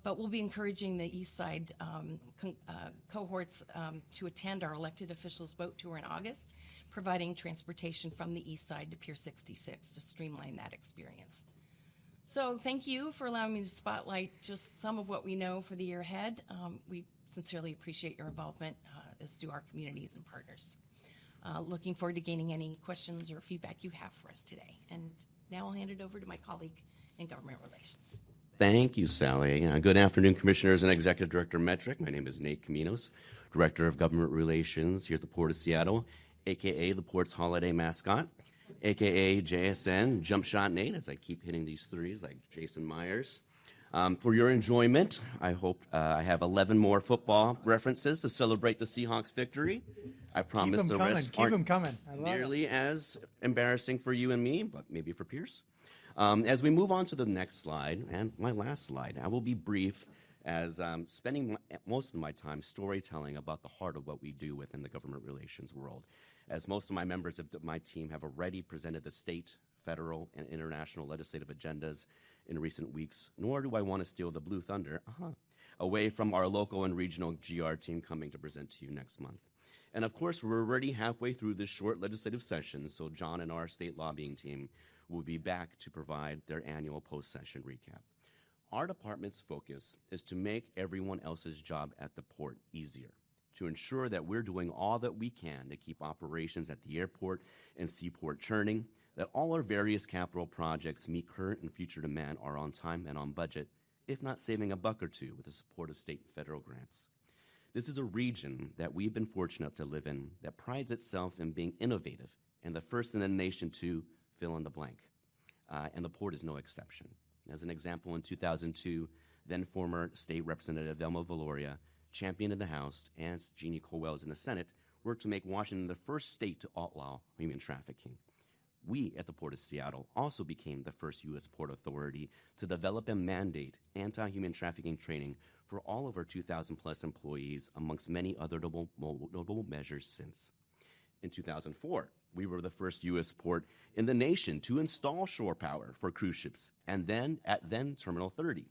But we'll be encouraging the east side cohorts to attend our elected officials boat tour in August, providing transportation from the east side to Pier 66 to streamline that experience. So thank you for allowing me to spotlight just some of what we know for the year ahead. We sincerely appreciate your involvement, as do our communities and partners. Looking forward to gaining any questions or feedback you have for us today. And now I'll hand it over to my colleague in Government Relations. Thank you, Sally. Good afternoon, Commissioners and Executive Director Metric. My name is Nate Caminos, Director of Government Relations here at the Port of Seattle, a.k.a. the Port's holiday mascot, a.k.a. JSN, Jump Shot Nate, as I keep hitting these threes like Jason Myers. For your enjoyment, I hope I have 11 more football references to celebrate the Seahawks' victory. I promise the rest Keep them coming. I love nearly as embarrassing for you and me, but maybe for Pierce. As we move on to the next slide, and my last slide, I will be brief as spending most of my time storytelling about the heart of what we do within the government relations world. As most of my members of my team have already presented the state, federal, and international legislative agendas in recent weeks, nor do I want to steal the blue thunder away from our local and regional GR team coming to present to you next month. And of course, we're already halfway through this short legislative session, so John and our state lobbying team will be back to provide their annual post-session recap. Our department's focus is to make everyone else's job at the port easier, to ensure that we're doing all that we can to keep operations at the airport and seaport churning, that all our various capital projects meet current and future demand, are on time and on budget, if not saving a buck or two with the support of state and federal grants. This is a region that we've been fortunate to live in that prides itself in being innovative and the first in the nation to fill in the blank. And the port is no exception. As an example, in 2002, then former State Representative Velma Valoria, champion in the House, and Jeannie Colwells in the Senate, worked to make Washington the first state to outlaw human trafficking. We at the Port of Seattle also became the first U.S. Port Authority to develop and mandate anti-human trafficking training for all of our 2,000-plus employees, amongst many other notable measures since. In 2004, we were the first U.S. port in the nation to install shore power for cruise ships, and then at Terminal 30.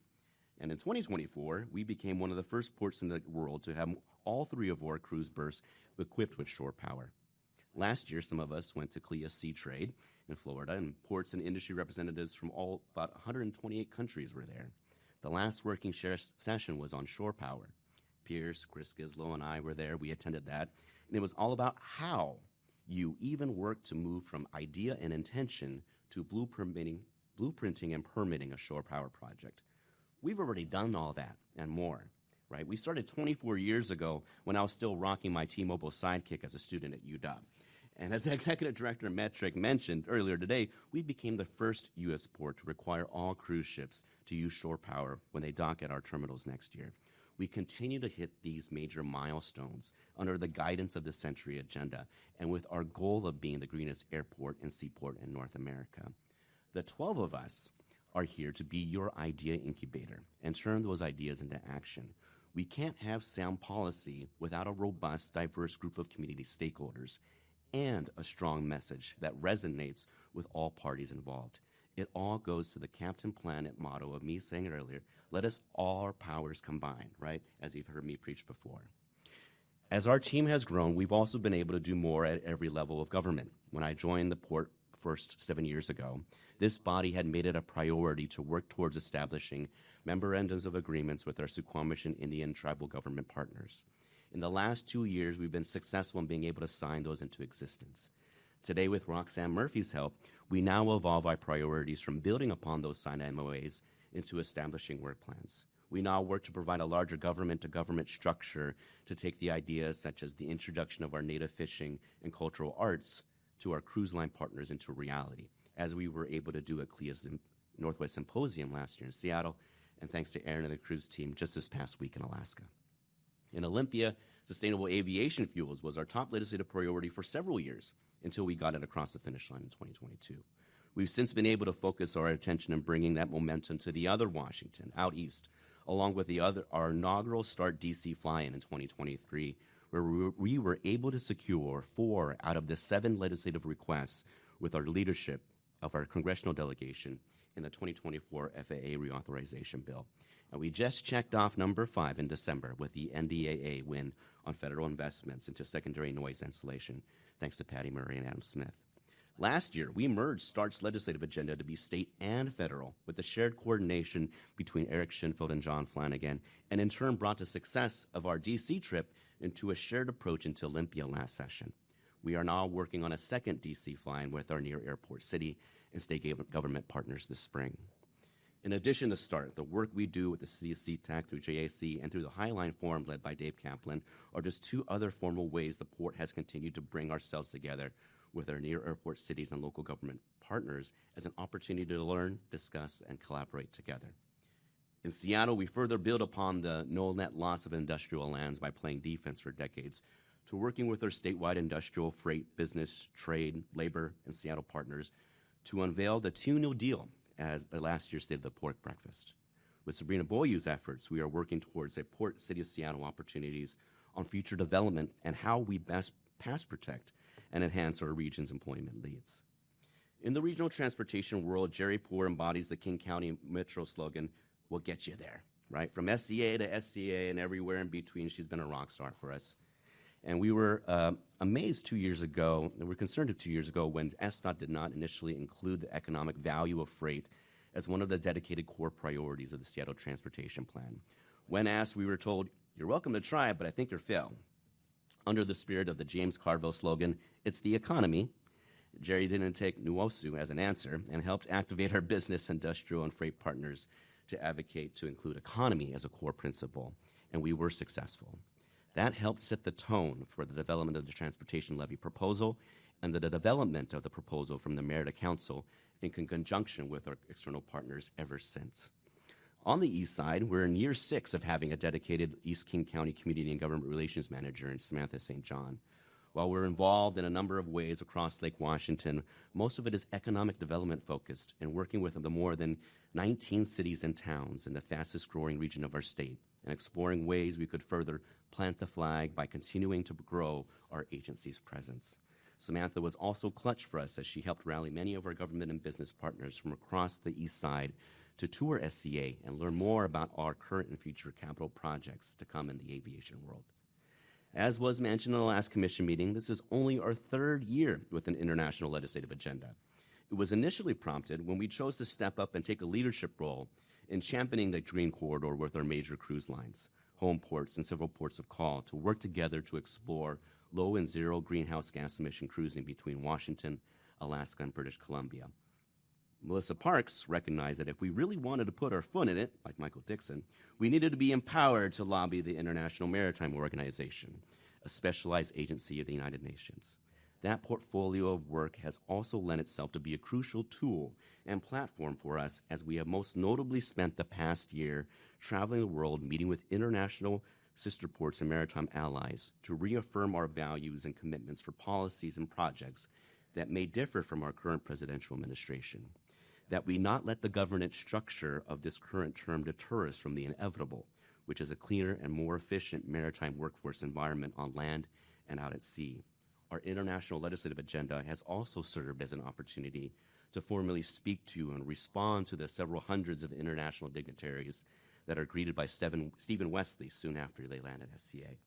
And in 2024, we became one of the first ports in the world to have all three of our cruise berths equipped with shore power. Last year, some of us went to CLIA Sea Trade in Florida, and ports and industry representatives from about 128 countries were there. The last working session was on shore power. Pierce, Chris Gislow, and I were there. We attended that. And it was all about how you even work to move from idea and intention to blueprinting and permitting a shore power project. We've already done all that and more, right? We started 24 years ago when I was still rocking my T-Mobile Sidekick as a student at UW. And as Executive Director Metric mentioned earlier today, we became the first U.S. port to require all cruise ships to use shore power when they dock at our terminals next year. We continue to hit these major milestones under the guidance of the Century Agenda and with our goal of being the greenest airport and seaport in North America. The 12 of us are here to be your idea incubator and turn those ideas into action. We can't have sound policy without a robust, diverse group of community stakeholders and a strong message that resonates with all parties involved. It all goes to the Captain Planet motto of me saying it earlier, let us all our powers combine, right? As you've heard me preach before. As our team has grown, we've also been able to do more at every level of government. When I joined the port first 7 years ago, this body had made it a priority to work towards establishing memorandums of agreements with our Suquamish and Indian tribal government partners. In the last 2 years, we've been successful in being able to sign those into existence. Today, with Roxanne Murphy's help, we now evolve our priorities from building upon those signed MOAs into establishing work plans. We now work to provide a larger government-to-government structure to take the ideas such as the introduction of our native fishing and cultural arts to our cruise line partners into reality, as we were able to do at CLIA's Northwest Symposium last year in Seattle, and thanks to Aaron and the cruise team just this past week in Alaska. In Olympia, sustainable aviation fuels was our top legislative priority for several years until we got it across the finish line in 2022. We've since been able to focus our attention in bringing that momentum to the other Washington, out east, along with our inaugural Start DC fly-in in 2023, where we were able to secure 4 out of the 7 legislative requests with our leadership of our congressional delegation in the 2024 FAA reauthorization bill. And we just checked off number 5 in December with the NDAA win on federal investments into secondary noise insulation, thanks to Patty Murray and Adam Smith. Last year, we merged START's legislative agenda to be state and federal with the shared coordination between Eric Shinfield and John Flanagan, and in turn brought the success of our D.C. trip into a shared approach into Olympia last session. We are now working on a second D.C. flying with our near airport city and state government partners this spring. In addition to START, the work we do with the city of Sea-Tac through JAC and through the Highline Forum led by Dave Kaplan are just two other formal ways the Port has continued to bring ourselves together with our near airport cities and local government partners as an opportunity to learn, discuss, and collaborate together. In Seattle, we further build upon the no net loss of industrial lands by playing defense for decades to working with our statewide industrial, freight, business, trade, labor, and Seattle partners to unveil the 2 New Deal as the last year's State of the Port breakfast. With Sabrina Boyu's efforts, we are working towards a Port City of Seattle opportunities on future development and how we best past protect and enhance our region's employment leads. In the regional transportation world, Jerry Poor embodies the King County Metro slogan, "We'll get you there," right? From SCA to SCA and everywhere in between, she's been a rock star for us. And we were amazed 2 years ago, and we were concerned 2 years ago when SDOT did not initially include the economic value of freight as one of the dedicated core priorities of the Seattle Transportation Plan. When asked, we were told, "You're welcome to try it, but I think you'll fail." Under the spirit of the James Carville slogan, "It's the economy," Jerry didn't take nuosu as an answer and helped activate our business, industrial, and freight partners to advocate to include economy as a core principle, and we were successful. That helped set the tone for the development of the transportation levy proposal and the development of the proposal from the mayor to council in conjunction with our external partners ever since. On the east side, we're in year 6 of having a dedicated East King County Community and Government Relations Manager in Samantha St. John. While we're involved in a number of ways across Lake Washington, most of it is economic development focused and working with the more than 19 cities and towns in the fastest growing region of our state and exploring ways we could further plant the flag by continuing to grow our agency's presence. Samantha was also clutch for us as she helped rally many of our government and business partners from across the east side to tour SCA and learn more about our current and future capital projects to come in the aviation world. As was mentioned in the last commission meeting, this is only our 3rd year with an international legislative agenda. It was initially prompted when we chose to step up and take a leadership role in championing the Green Corridor with our major cruise lines, home ports, and several ports of call to work together to explore low and zero greenhouse gas emission cruising between Washington, Alaska, and British Columbia. Melissa Parks recognized that if we really wanted to put our foot in it, like Michael Dixon, we needed to be empowered to lobby the International Maritime Organization, a specialized agency of the United Nations. That portfolio of work has also lent itself to be a crucial tool and platform for us as we have most notably spent the past year traveling the world meeting with international sister ports and maritime allies to reaffirm our values and commitments for policies and projects that may differ from our current presidential administration, that we not let the governance structure of this current term deter us from the inevitable, which is a cleaner and more efficient maritime workforce environment on land and out at sea. Our international legislative agenda has also served as an opportunity to formally speak to and respond to the several hundreds of international dignitaries that are greeted by Stephen Wesley soon after they land at SCA.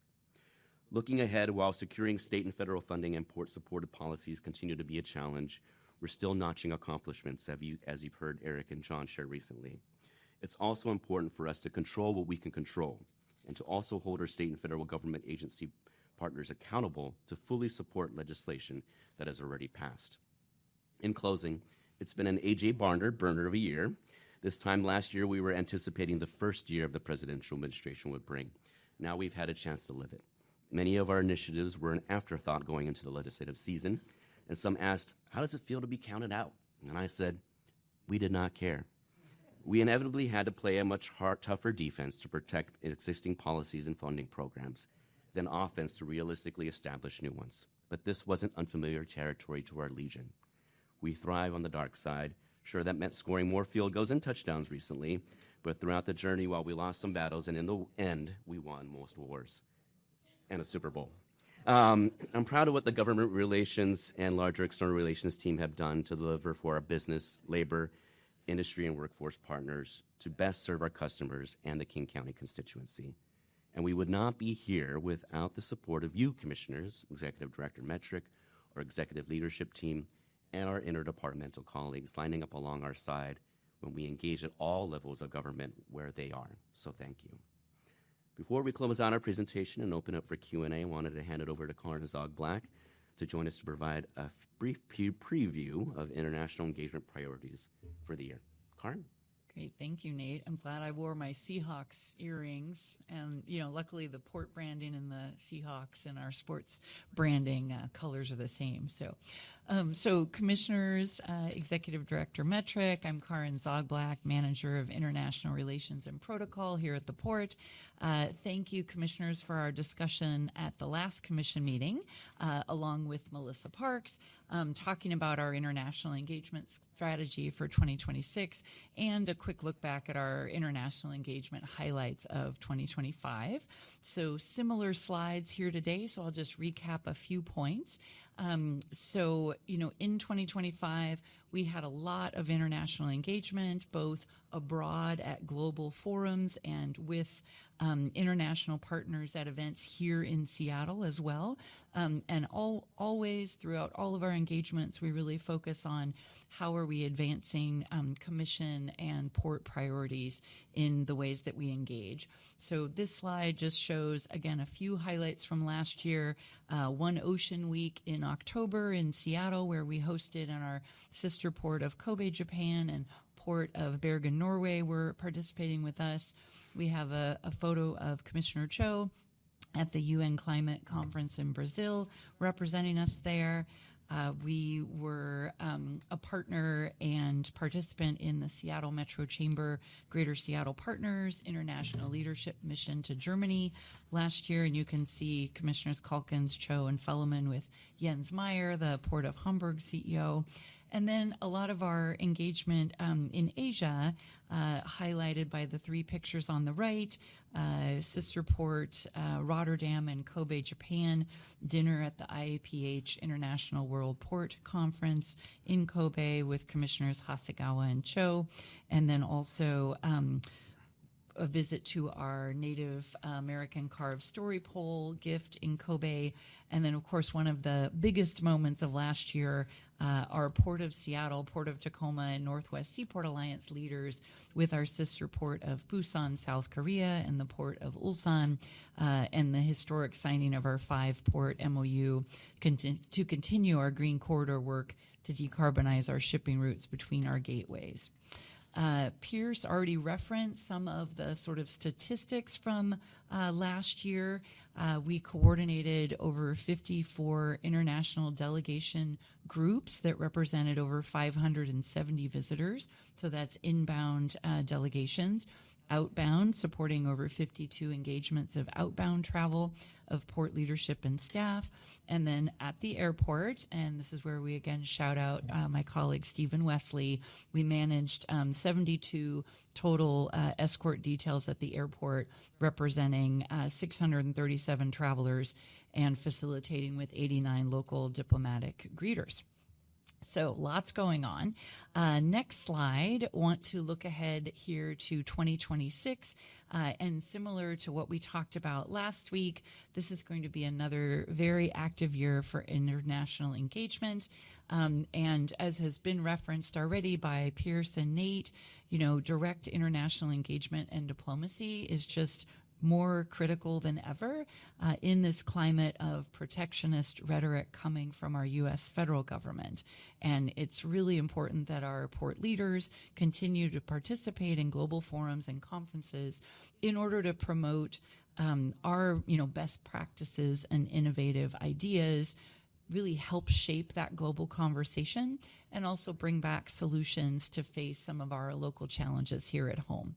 Looking ahead, while securing state and federal funding and port-supported policies continue to be a challenge, we're still notching accomplishments, as you've heard Eric and John share recently. It's also important for us to control what we can control and to also hold our state and federal government agency partners accountable to fully support legislation that has already passed. In closing, it's been an A.J. Barnard burner of a year. This time last year, we were anticipating the first year of the presidential administration would bring. Now we've had a chance to live it. Many of our initiatives were an afterthought going into the legislative season, and some asked, "How does it feel to be counted out?" And I said, we did not care. We inevitably had to play a much tougher defense to protect existing policies and funding programs than offense to realistically establish new ones. But this wasn't unfamiliar territory to our Legion. We thrive on the dark side. Sure, that meant scoring more field goals and touchdowns recently, but throughout the journey, while we lost some battles, and in the end, we won most wars and a Super Bowl. I'm proud of what the government relations and larger external relations team have done to deliver for our business, labor, industry, and workforce partners to best serve our customers and the King County constituency. And we would not be here without the support of you, commissioners, Executive Director Metrick, our executive leadership team, and our interdepartmental colleagues lining up along our side when we engage at all levels of government where they are. So thank you. Before we close out our presentation and open up for Q&A, I wanted to hand it over to Karen Zog-Black to join us to provide a brief preview of international engagement priorities for the year. Karen? Great, thank you, Nate. I'm glad I wore my Seahawks earrings, and luckily the port branding and the Seahawks and our sports branding colors are the same. So Commissioners, Executive Director Metric, I'm Karen Zog-Black, Manager of International Relations and Protocol here at the Port. Thank you, Commissioners, for our discussion at the last Commission meeting, along with Melissa Parks, talking about our international engagement strategy for 2026 and a quick look back at our international engagement highlights of 2025. So similar slides here today, so I'll just recap a few points. In 2025, we had a lot of international engagement, both abroad at global forums and with international partners at events here in Seattle as well. And always throughout all of our engagements, we really focus on how are we advancing Commission and Port priorities in the ways that we engage. So this slide just shows, again, a few highlights from last year. One Ocean Week in October in Seattle, where we hosted in our sister port of Kobe, Japan, and port of Bergen, Norway were participating with us. We have a photo of Commissioner Cho at the UN Climate Conference in Brazil, representing us there. We were a partner and participant in the Seattle Metro Chamber Greater Seattle Partners International Leadership Mission to Germany last year. And you can see Commissioners Calkins, Cho, and Felleman with Jens Meyer, the Port of Hamburg CEO. And then a lot of our engagement in Asia, highlighted by the three pictures on the right, Sister Port, Rotterdam, and Kobe, Japan, dinner at the IAPH International World Port Conference in Kobe with Commissioners Hasegawa and Cho, and then also a visit to our Native American carved story pole gift in Kobe. And then, of course, one of the biggest moments of last year, our Port of Seattle, Port of Tacoma, and Northwest Seaport Alliance leaders with our sister port of Busan, South Korea, and the Port of Ulsan, and the historic signing of our 5-port MOU to continue our Green Corridor work to decarbonize our shipping routes between our gateways. Pierce already referenced some of the sort of statistics from last year. We coordinated over 54 international delegation groups that represented over 570 visitors. So that's inbound delegations. Outbound, supporting over 52 engagements of outbound travel of port leadership and staff. And then at the airport, and this is where we again shout out my colleague Stephen Wesley, we managed 72 total escort details at the airport, representing 637 travelers and facilitating with 89 local diplomatic greeters. So lots going on. Next slide, want to look ahead here to 2026. And similar to what we talked about last week, this is going to be another very active year for international engagement. And as has been referenced already by Pierce and Nate, direct international engagement and diplomacy is just more critical than ever in this climate of protectionist rhetoric coming from our U.S. federal government. And it's really important that our port leaders continue to participate in global forums and conferences in order to promote our best practices and innovative ideas, really help shape that global conversation, and also bring back solutions to face some of our local challenges here at home.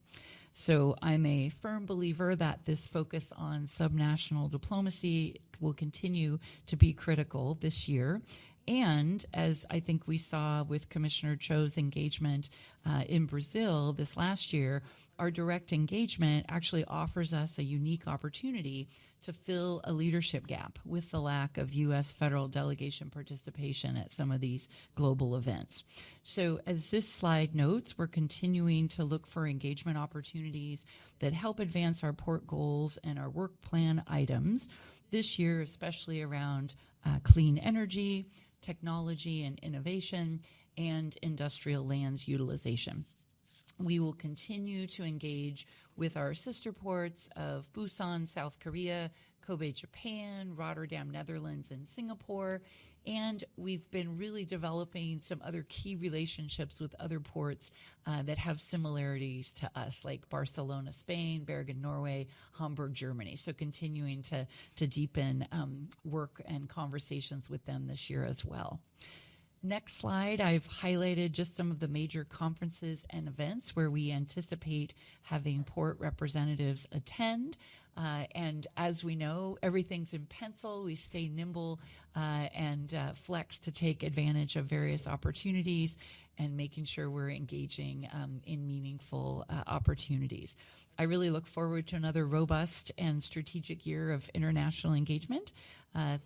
So I'm a firm believer that this focus on subnational diplomacy will continue to be critical this year. And as I think we saw with Commissioner Cho's engagement in Brazil this last year, our direct engagement actually offers us a unique opportunity to fill a leadership gap with the lack of U.S. federal delegation participation at some of these global events. So as this slide notes, we're continuing to look for engagement opportunities that help advance our port goals and our work plan items this year, especially around clean energy, technology and innovation, and industrial lands utilization. We will continue to engage with our sister ports of Busan, South Korea, Kobe, Japan, Rotterdam, Netherlands, and Singapore. And we've been really developing some other key relationships with other ports that have similarities to us, like Barcelona, Spain, Bergen, Norway, Hamburg, Germany. So continuing to deepen work and conversations with them this year as well. Next slide, I've highlighted just some of the major conferences and events where we anticipate having port representatives attend. And as we know, everything's in pencil. We stay nimble and flex to take advantage of various opportunities and making sure we're engaging in meaningful opportunities. I really look forward to another robust and strategic year of international engagement.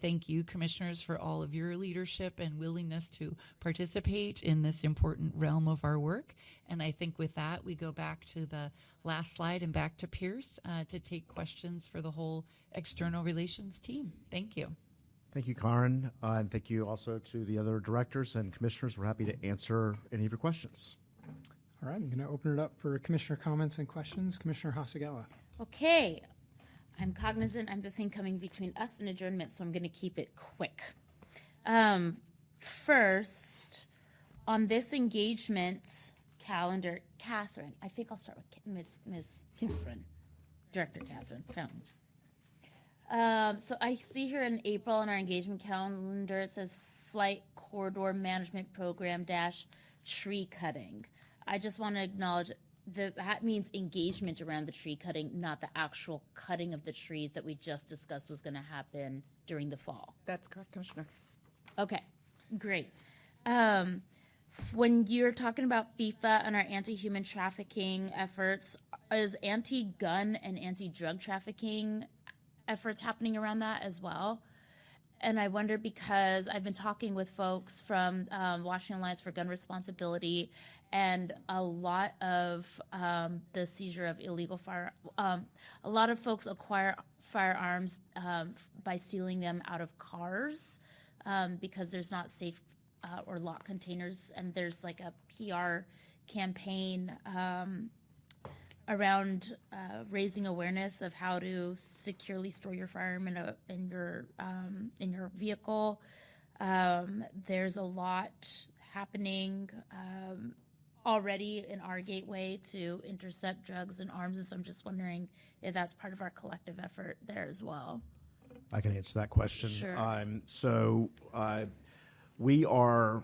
Thank you, commissioners, for all of your leadership and willingness to participate in this important realm of our work. And I think with that, we go back to the last slide and back to Pierce to take questions for the whole external relations team. Thank you. Thank you, Karen. And thank you also to the other directors and commissioners. We're happy to answer any of your questions. All right, I'm going to open it up for commissioner comments and questions. Commissioner Hasegawa. Okay. I'm cognizant I'm the thing coming between us and adjournment, so I'm going to keep it quick. First, on this engagement calendar, Catherine, I think I'll start with Ms. Catherine, Director Catherine Fountain. So I see here in April on our engagement calendar, it says Flight Corridor Management Program - tree cutting. I just want to acknowledge that means engagement around the tree cutting, not the actual cutting of the trees that we just discussed was going to happen during the fall. That's correct, Commissioner. Okay, great. When you're talking about FIFA and our anti-human trafficking efforts, is anti-gun and anti-drug trafficking efforts happening around that as well? And I wonder because I've been talking with folks from Washington Alliance for Gun Responsibility, and a lot of the seizure of illegal a lot of folks acquire firearms by stealing them out of cars because there's not safe or locked containers, and there's like a PR campaign around raising awareness of how to securely store your firearm in your vehicle. There's a lot happening already in our gateway to intercept drugs and arms, and so I'm just wondering if that's part of our collective effort there as well. I can answer that question. Sure. We are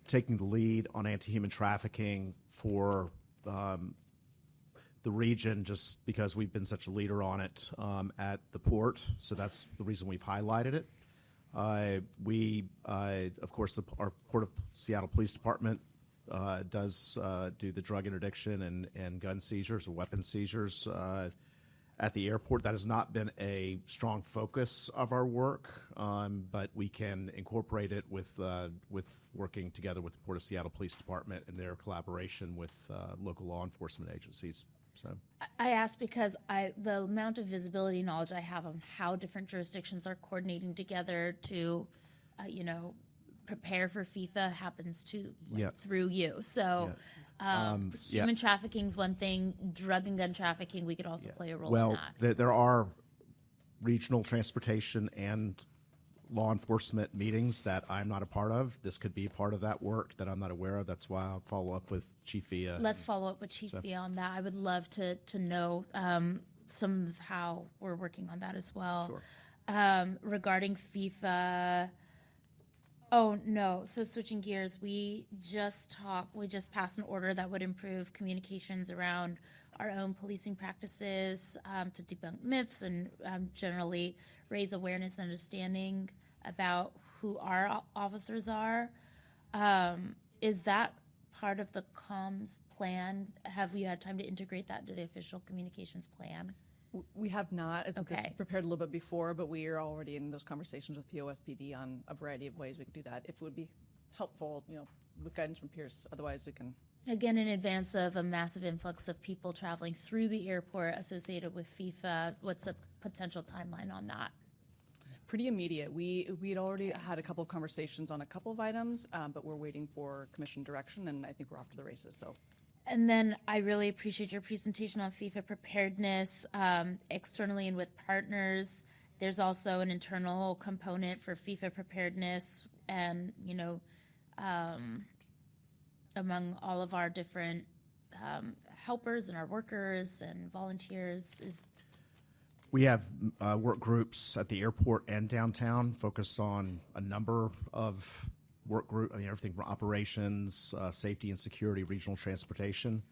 taking the lead on anti-human trafficking for the region just because we've been such a leader on it at the port. So that's the reason we've highlighted it. Of course, our Port of Seattle Police Department does do the drug interdiction and gun seizures or weapon seizures at the airport. That has not been a strong focus of our work, but we can incorporate it with working together with the Port of Seattle Police Department and their collaboration with local law enforcement agencies. So I ask because the amount of visibility knowledge I have on how different jurisdictions are coordinating together to, prepare for FIFA happens through you. So human trafficking is one thing. Drug and gun trafficking, we could also play a role in that. There are regional transportation and law enforcement meetings that I'm not a part of. This could be part of that work that I'm not aware of. That's why I'll follow up with Chief Villa. Let's follow up with Chief Villa on that. I would love to know some of how we're working on that as well. Sure. Regarding FIFA, so switching gears, we just passed an order that would improve communications around our own policing practices to debunk myths and generally raise awareness and understanding about who our officers are. Is that part of the comms plan? Have we had time to integrate that into the official communications plan? We have not. It's Okay. prepared a little bit before, but we are already in those conversations with POSPD on a variety of ways we could do that. If it would be helpful, with guidance from Pierce. Otherwise, we can. Again, in advance of a massive influx of people traveling through the airport associated with FIFA, what's the potential timeline on that? Pretty immediate. We'd already had a couple of conversations on a couple of items, but we're waiting for commission direction, and I think we're off to the races. So. And then I really appreciate your presentation on FIFA preparedness externally and with partners. There's also an internal component for FIFA preparedness, and among all of our different helpers and our workers and volunteers is. We have work groups at the airport and downtown focused on a number of work group. I mean, everything from operations, safety and security, regional transportation.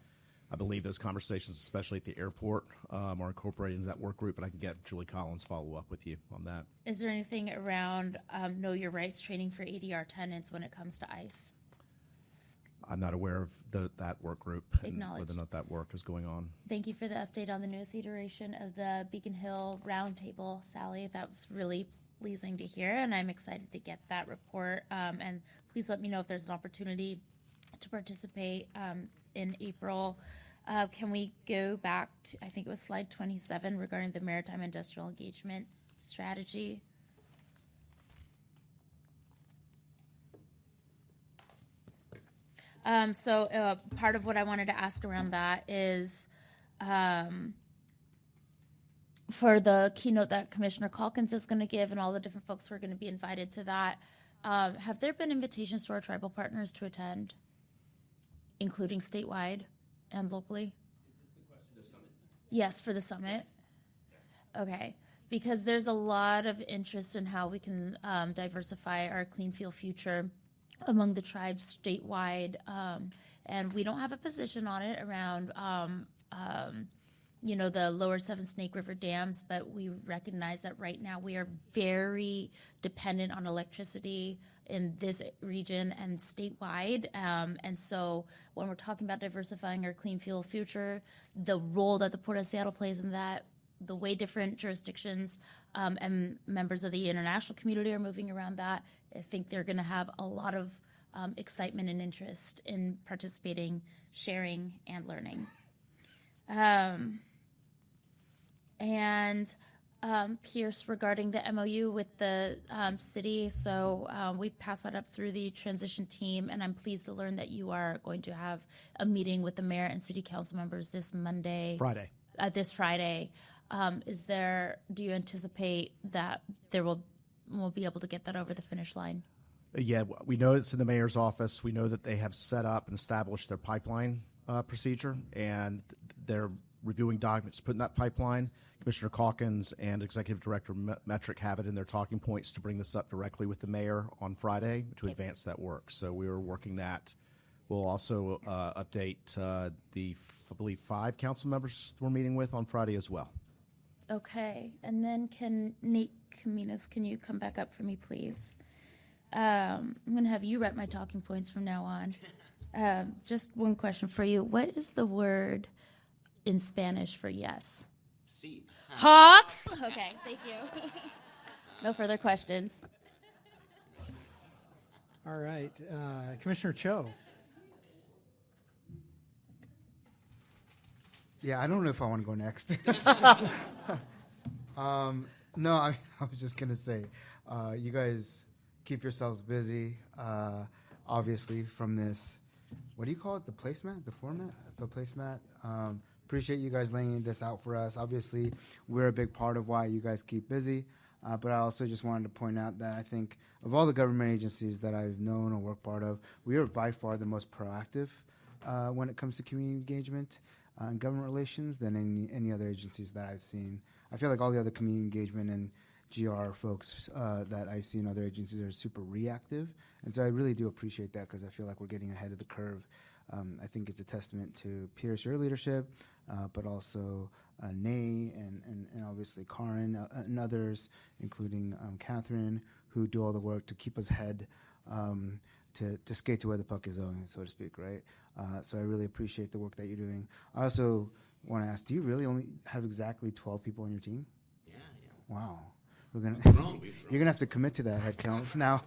I believe those conversations, especially at the airport, are incorporated into that work group, and I can get Julie Collins follow up with you on that. Is there anything around Know Your Rights training for ADR tenants when it comes to ICE? I'm not aware of that work group and whether or not that work is going on. Thank you for the update on the newest iteration of the Beacon Hill Roundtable, Sally. That was really pleasing to hear, and I'm excited to get that report. And please let me know if there's an opportunity to participate in April. Can we go back to, I think it was slide 27, regarding the Maritime Industrial Engagement Strategy? So part of what I wanted to ask around that is for the keynote that Commissioner Calkins is going to give and all the different folks who are going to be invited to that, have there been invitations to our tribal partners to attend, including statewide and locally? The summit? Yes, for the summit. Okay, because there's a lot of interest in how we can diversify our clean fuel future among the tribes statewide, and we don't have a position on it around the lower Seven Snake River dams, but we recognize that right now we are very dependent on electricity in this region and statewide. And so when we're talking about diversifying our clean fuel future, the role that the Port of Seattle plays in that, the way different jurisdictions and members of the international community are moving around that, I think they're going to have a lot of excitement and interest in participating, sharing, and learning. Pierce, regarding the MOU with the city, so we passed that up through the transition team, and I'm pleased to learn that you are going to have a meeting with the mayor and city council members this This Friday. Do you anticipate that we'll be able to get that over the finish line? Yeah, we know it's in the mayor's office. We know that they have set up and established their pipeline procedure, and they're reviewing documents, putting that pipeline. Commissioner Calkins and Executive Director Metric have it in their talking points to bring this up directly with the mayor on Friday to advance that work. So we are working that. We'll also update I believe 5 council members we're meeting with on Friday as well. Okay, and then Nate Caminos, can you come back up for me, please? I'm going to have you write my talking points from now on. Just one question for you. What is the word in Spanish for yes? Sí. Hawks? Okay, thank you. No further questions. All right. Commissioner Cho. Yeah, I don't know if I want to go next. No, I was just going to say, you guys keep yourselves busy, obviously, from this, what do you call it, the placemat, the format, the placemat? Appreciate you guys laying this out for us. Obviously, we're a big part of why you guys keep busy, but I also just wanted to point out that I think of all the government agencies that I've known or worked part of, we are by far the most proactive when it comes to community engagement and government relations than any other agencies that I've seen. I feel like all the other community engagement and GR folks that I see in other agencies are super reactive, and so I really do appreciate that because I feel like we're getting ahead of the curve. I think it's a testament to Pierce, your leadership, but also Nay and obviously Karin and others, including Catherine, who do all the work to keep us ahead, to skate to where the puck is going, so to speak, right? So I really appreciate the work that you're doing. I also want to ask, do you really only have exactly 12 people on your team? Yeah. Wow. We've grown. You're gonna have to commit to that headcount now.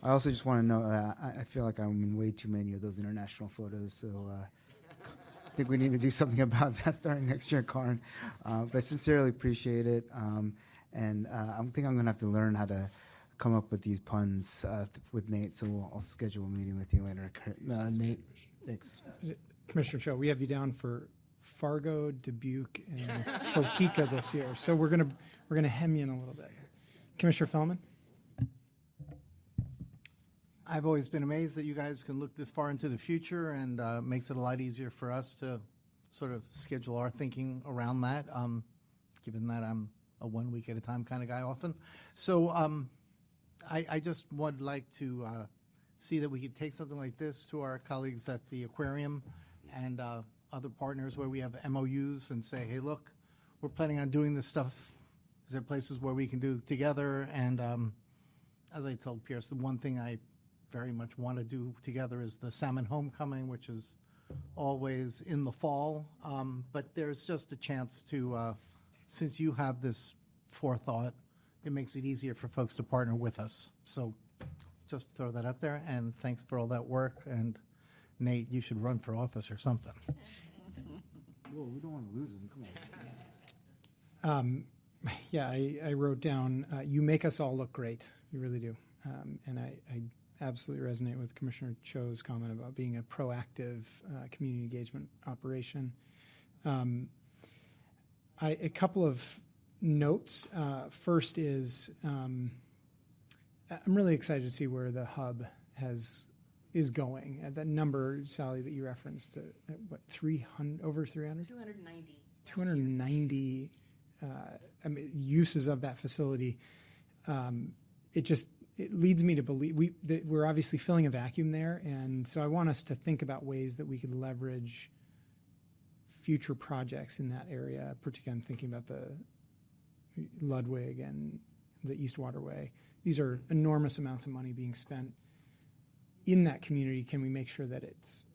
I also just want to know that I feel like I'm in way too many of those international photos, so I think we need to do something about that starting next year, Karin. But I sincerely appreciate it. and I think I'm going to have to learn how to come up with these puns with Nate, so I'll schedule a meeting with you later. Nate, thanks. Commissioner Cho, we have you down for Fargo, Dubuque, and Topeka this year, so we're gonna hem you in a little bit. Commissioner Fellman? I've always been amazed that you guys can look this far into the future, and makes it a lot easier for us to sort of schedule our thinking around that, given that I'm a 1 week at a time kind of guy often. So I just would like to see that we could take something like this to our colleagues at the aquarium and other partners where we have MOUs and say, hey, look, we're planning on doing this stuff. Is there places where we can do together? And as I told Pierce, the one thing I very much want to do together is the salmon homecoming, which is always in the fall. But there's just a chance to, since you have this forethought, it makes it easier for folks to partner with us. So just throw that out there, and thanks for all that work. And Nate, you should run for office or something. Whoa, we don't want to lose him. Come on. Yeah, I wrote down, you make us all look great. You really do. And I absolutely resonate with Commissioner Cho's comment about being a proactive community engagement operation. A couple of notes. First is I'm really excited to see where the hub is going. That number, Sally, that you referenced, what, 300, over 300? 290. 290 uses of that facility. It leads me to believe that we're obviously filling a vacuum there, and so I want us to think about ways that we could leverage future projects in that area. Particularly, I'm thinking about the Ludwig and the East Waterway. These are enormous amounts of money being spent in that community. Can we make sure that it's,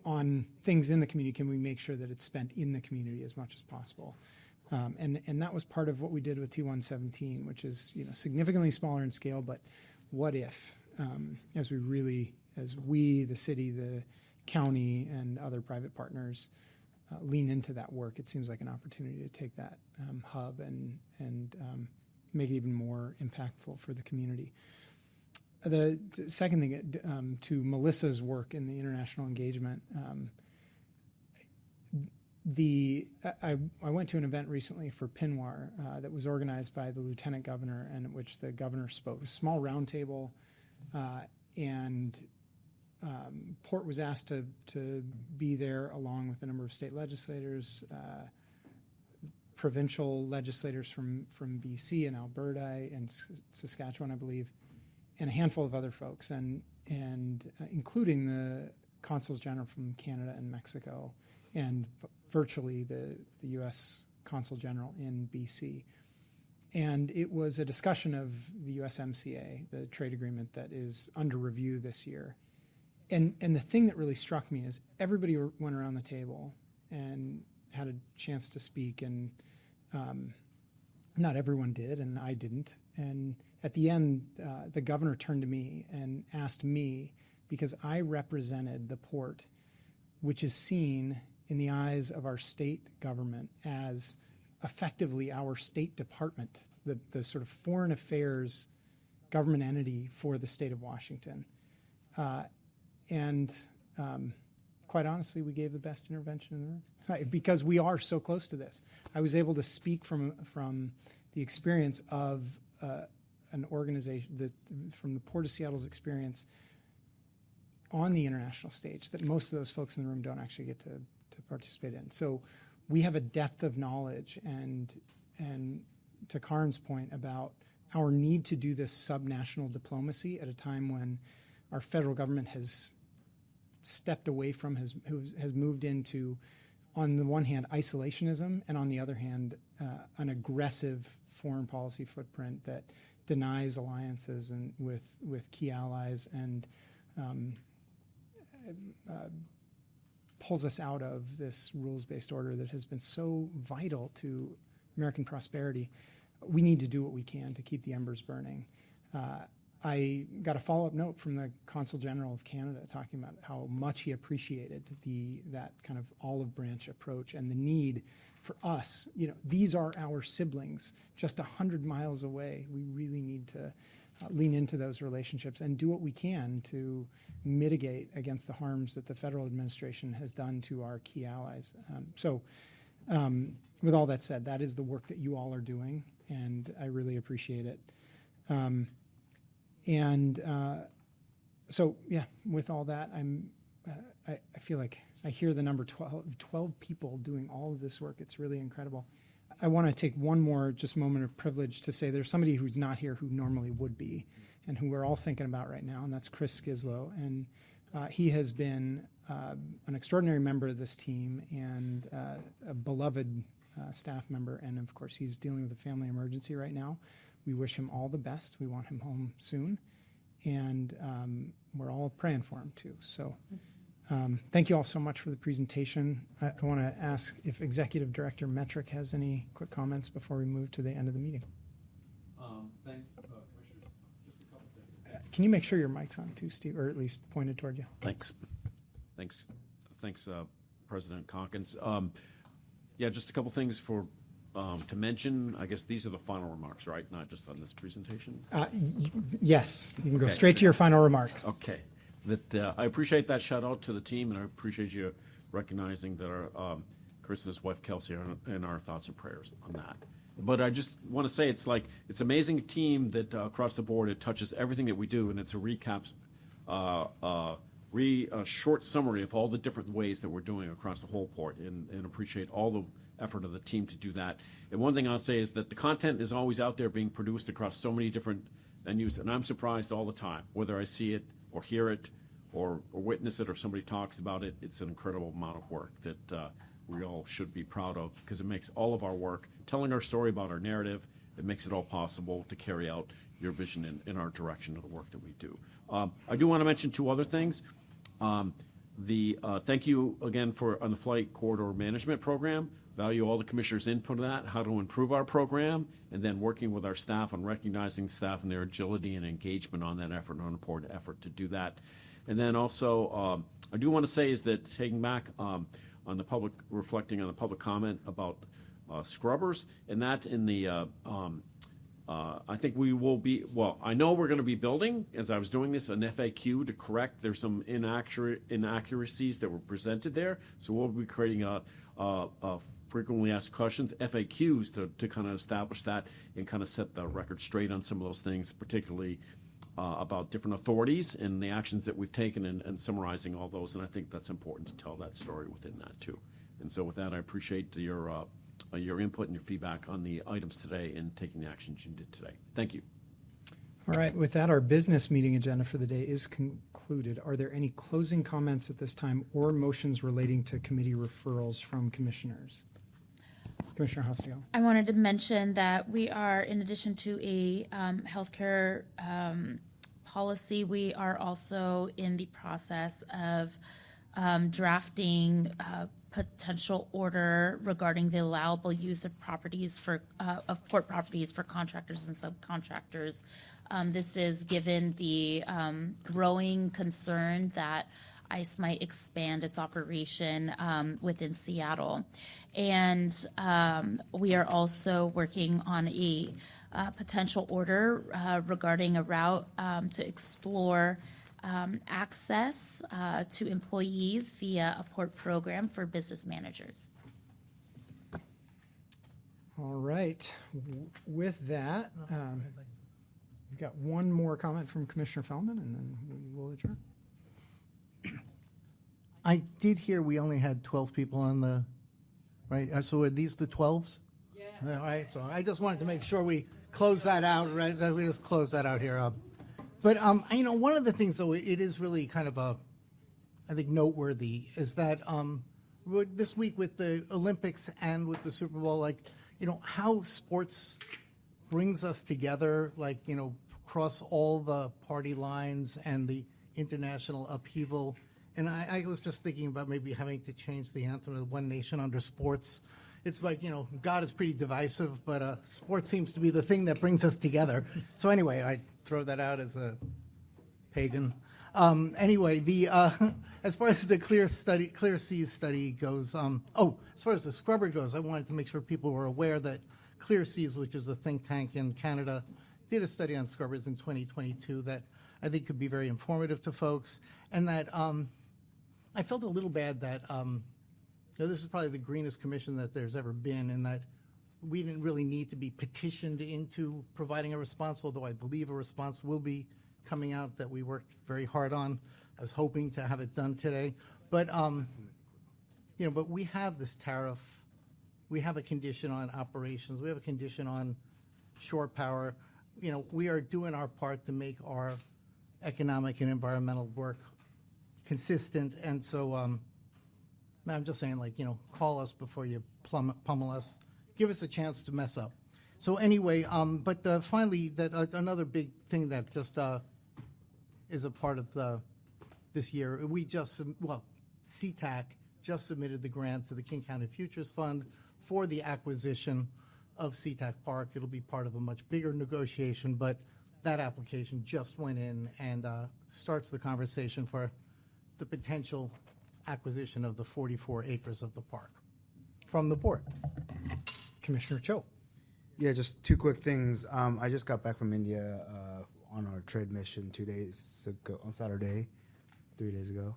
on things in the community, can we make sure that it's spent in the community as much as possible? And that was part of what we did with T117, which is significantly smaller in scale, but what if, as we, the city, the county, and other private partners lean into that work, it seems like an opportunity to take that hub and make it even more impactful for the community. The second thing, to Melissa's work in the international engagement, I went to an event recently for PNWAR that was organized by the Lieutenant Governor, and at which the governor spoke. A small roundtable, and Port was asked to be there along with a number of state legislators, provincial legislators from BC and Alberta and Saskatchewan, I believe, and a handful of other folks, and including the consuls general from Canada and Mexico, and virtually the U.S. Consul General in BC. And it was a discussion of the USMCA, the trade agreement that is under review this year. And the thing that really struck me is everybody went around the table and had a chance to speak, and not everyone did, and I didn't. And at the end, the governor turned to me and asked me, because I represented the port, which is seen in the eyes of our state government as effectively our State Department, the sort of foreign affairs government entity for the state of Washington. And quite honestly, we gave the best intervention in the room because we are so close to this. I was able to speak from the experience of an organization, from the Port of Seattle's experience on the international stage that most of those folks in the room don't actually get to participate in. So we have a depth of knowledge, and to Karin's point about our need to do this subnational diplomacy at a time when our federal government has stepped away from, has moved into, on the one hand, isolationism, and on the other hand, an aggressive foreign policy footprint that denies alliances and with key allies and pulls us out of this rules-based order that has been so vital to American prosperity. We need to do what we can to keep the embers burning. I got a follow-up note from the Consul General of Canada talking about how much he appreciated that kind of olive branch approach and the need for us. These are our siblings just 100 miles away. We really need to lean into those relationships and do what we can to mitigate against the harms that the federal administration has done to our key allies. With all that said, that is the work that you all are doing, and I really appreciate it. With all that, I feel like I hear the number 12 people doing all of this work. It's really incredible. I want to take one more just moment of privilege to say there's somebody who's not here who normally would be and who we're all thinking about right now, and that's Chris Skislow. And he has been an extraordinary member of this team and a beloved staff member. And, of course, he's dealing with a family emergency right now. We wish him all the best. We want him home soon. And we're all praying for him, too. So thank you all so much for the presentation. I want to ask if Executive Director Metric has any quick comments before we move to the end of the meeting. Thanks, Commissioners. Just a couple things. Can you make sure your mic's on, too, Steve, or at least pointed toward you? Thanks, President Calkins. Just a couple things to mention. I guess these are the final remarks, right? Not just on this presentation? Yes. You can go Okay. straight to your final remarks. Okay. I appreciate that shout out to the team, and I appreciate you recognizing that our Chris's wife Kelsey are in our thoughts and prayers on that. But I just want to say it's amazing team that across the board it touches everything that we do, and it's a recap, short summary of all the different ways that we're doing across the whole port, and appreciate all the effort of the team to do that. And one thing I'll say is that the content is always out there being produced across so many different venues, and I'm surprised all the time, whether I see it or hear it or witness it or somebody talks about it. It's an incredible amount of work that we all should be proud of, because it makes all of our work, telling our story about our narrative, it makes it all possible to carry out your vision in our direction of the work that we do. I do want to mention two other things. Thank you again on the Flight Corridor Management Program. Value all the commissioners' input on that, how to improve our program, and then working with our staff on recognizing staff and their agility and engagement on that effort, an important effort to do that. And then also, I do want to say is that taking back on the public, reflecting on the public comment about scrubbers, and that in the, I think we will be, I know we're going to be building, as I was doing this, an FAQ to correct, there's some inaccuracies that were presented there, so we'll be creating a frequently asked questions, FAQs, to kind of establish that and kind of set the record straight on some of those things, particularly about different authorities and the actions that we've taken and summarizing all those. And I think that's important to tell that story within that too. And so with that, I appreciate your input and your feedback on the items today and taking the actions you did today. Thank you. All right. With that, our business meeting agenda for the day is concluded. Are there any closing comments at this time or motions relating to committee referrals from commissioners? Commissioner Hostiel. I wanted to mention that we are, in addition to a healthcare policy, we are also in the process of drafting a potential order regarding the allowable use of properties of port properties for contractors and subcontractors. This is given the growing concern that ICE might expand its operation within Seattle. And we are also working on a potential order regarding a route to explore access to employees via a port program for business managers. All right. With that, we've got one more comment from Commissioner Feldman, and then we will adjourn. I did hear we only had 12 people on the, right? So are these the 12s? Yeah. All right. So I just wanted to make sure we close that out, right? That we just close that out here. But one of the things, though, it is really kind of I think, noteworthy is that this week with the Olympics and with the Super Bowl, how sports brings us together, across all the party lines and the international upheaval. And I was just thinking about maybe having to change the anthem of One Nation Under Sports, it's like, God is pretty divisive, but sports seems to be the thing that brings us together. So anyway, I throw that out as a pagan. Anyway, as far as the Clear Seas study goes, as far as the scrubber goes, I wanted to make sure people were aware that Clear Seas, which is a think tank in Canada, did a study on scrubbers in 2022 that I think could be very informative to folks, and that I felt a little bad that this is probably the greenest commission that there's ever been, and that we didn't really need to be petitioned into providing a response, although I believe a response will be coming out that we worked very hard on. I was hoping to have it done today, but but we have this tariff, we have a condition on operations, we have a condition on shore power. We are doing our part to make our economic and environmental work consistent, and so I'm just saying, call us before you pummel us. Give us a chance to mess up. So anyway, but finally, another big thing that just is a part of this year, Sea-Tac just submitted the grant to the King County Futures Fund for the acquisition of Sea-Tac Park. It'll be part of a much bigger negotiation, but that application just went in and starts the conversation for the potential acquisition of the 44 acres of the park from the board. Commissioner Cho. Yeah, just two quick things. I just got back from India on our trade mission 2 days ago, on Saturday, 3 days ago.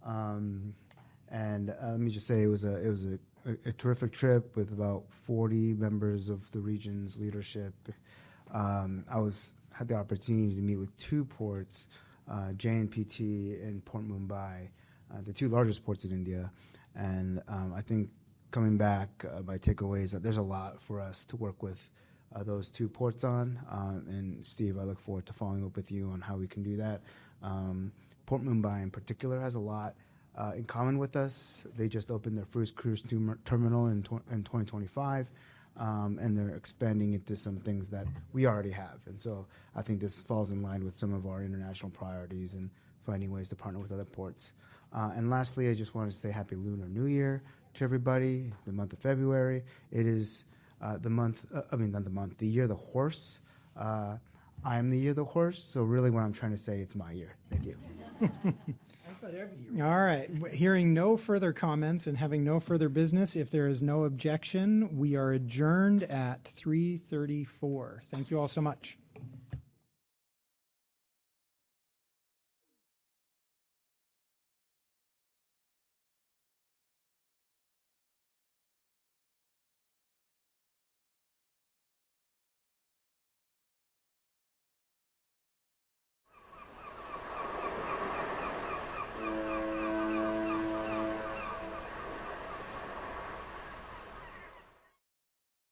And let me just say it was a terrific trip with about 40 members of the region's leadership. Had the opportunity to meet with two ports, JNPT and Port Mumbai, the two largest ports in India. And I think coming back, my takeaway is that there's a lot for us to work with those two ports on. And Steve, I look forward to following up with you on how we can do that. Port Mumbai in particular has a lot in common with us. They just opened their first cruise terminal in 2025. And they're expanding into some things that we already have. And so I think this falls in line with some of our international priorities and finding ways to partner with other ports. And lastly, I just wanted to say Happy Lunar New Year to everybody, the month of February. It is the year of the horse. I am the year of the horse, so really what I'm trying to say, it's my year. Thank you. All right. Hearing no further comments and having no further business, if there is no objection, we are adjourned at 3:34. Thank you all so much.